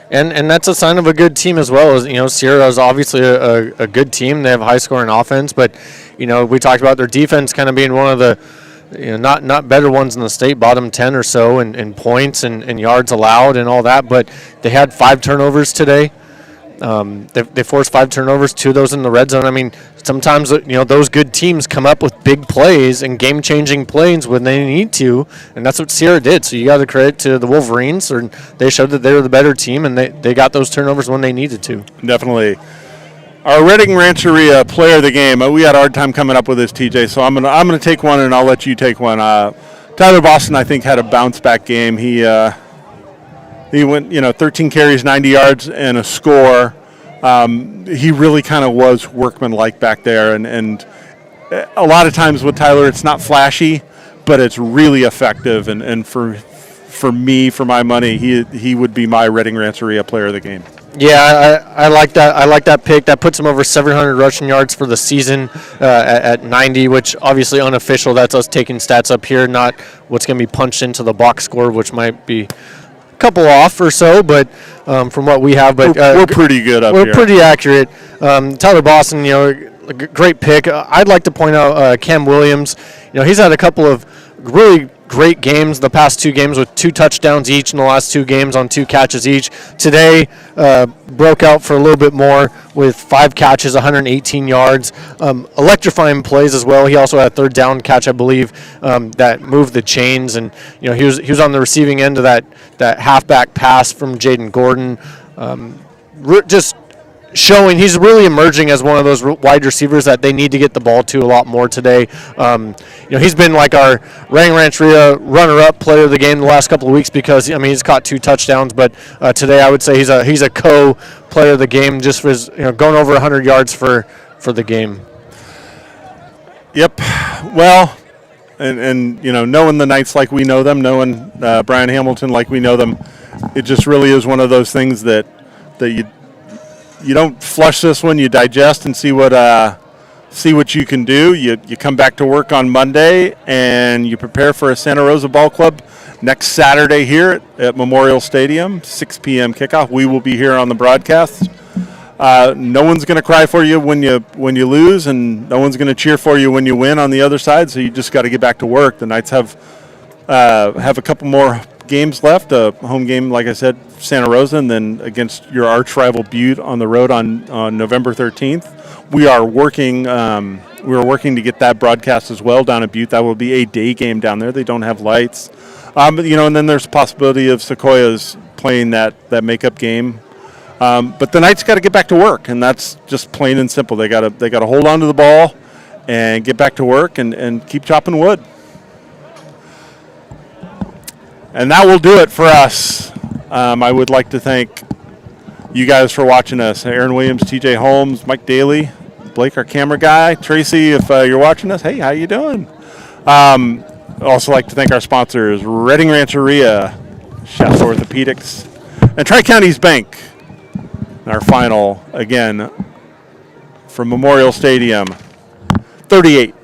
And that's a sign of a good team as well. As Sierra is obviously a good team. They have high scoring offense, but we talked about their defense kind of being one of the not better ones in the state, bottom 10 or so in points and yards allowed and all that. But they had 5 turnovers today. They forced 5 turnovers, 2 of those in the red zone. I mean, sometimes those good teams come up with big plays and game-changing plays when they need to, and that's what Sierra did. So you got to credit to the Wolverines, or they showed that they were the better team, and they got those turnovers when they needed to. Definitely. Our Reading Rancheria player of the game. We had a hard time coming up with this, TJ. So I'm gonna take one, and I'll let you take one. Tyler Boston, I think, had a bounce-back game. He went, 13 carries, 90 yards, and a score. He really kind of was workmanlike back there, and a lot of times with Tyler, it's not flashy, but it's really effective. And for me, for my money, he would be my Reading Rancheria player of the game. Yeah, I like that. I like that pick. That puts him over 700 rushing yards for the season at 90, which obviously unofficial. That's us taking stats up here, not what's going to be punched into the box score, which might be a couple off or so, but from what we have. But we're pretty good up here. We're pretty accurate. Tyler Boston, a great pick. I'd like to point out Cam Williams. He's had a couple of really great games the past 2 games with 2 touchdowns each in the last 2 games on 2 catches each. Today broke out for a little bit more with 5 catches, 118 yards. Electrifying plays as well. He also had a 3rd down catch, I believe, that moved the chains, and he was on the receiving end of that halfback pass from Jaden Gordon. Just showing he's really emerging as one of those wide receivers that they need to get the ball to a lot more today. He's been like our Reading Rancheria runner-up player of the game the last couple of weeks because he's caught 2 touchdowns. But today I would say he's a co-player of the game just for his going over 100 yards for the game. Yep. Well, and knowing the Knights like we know them, knowing Brian Hamilton like we know them, it just really is one of those things that you don't flush this one. You digest and see what you can do. You come back to work on Monday and you prepare for a Santa Rosa Ball Club next Saturday here at Memorial Stadium, 6 p.m. kickoff. We will be here on the broadcast. No one's going to cry for you when you lose, and no one's going to cheer for you when you win on the other side. So you just got to get back to work. The Knights have a couple more games left. A home game, like I said, Santa Rosa, and then against your arch rival Butte on the road on November 13th. We are working. To get that broadcast as well down at Butte. That will be a day game down there. They don't have lights, and then there's a possibility of Sequoias playing that makeup game. But the Knights got to get back to work, and that's just plain and simple. They got to hold on to the ball and get back to work and keep chopping wood. And that will do it for us. I would like to thank you guys for watching us. Aaron Williams, TJ Holmes, Mike Daly, Blake, our camera guy, Tracy, if you're watching us, hey, how you doing? Also like to thank our sponsors, Reading Rancheria, Shasta Orthopedics, and Tri-Counties Bank. Our final, again, from Memorial Stadium, 38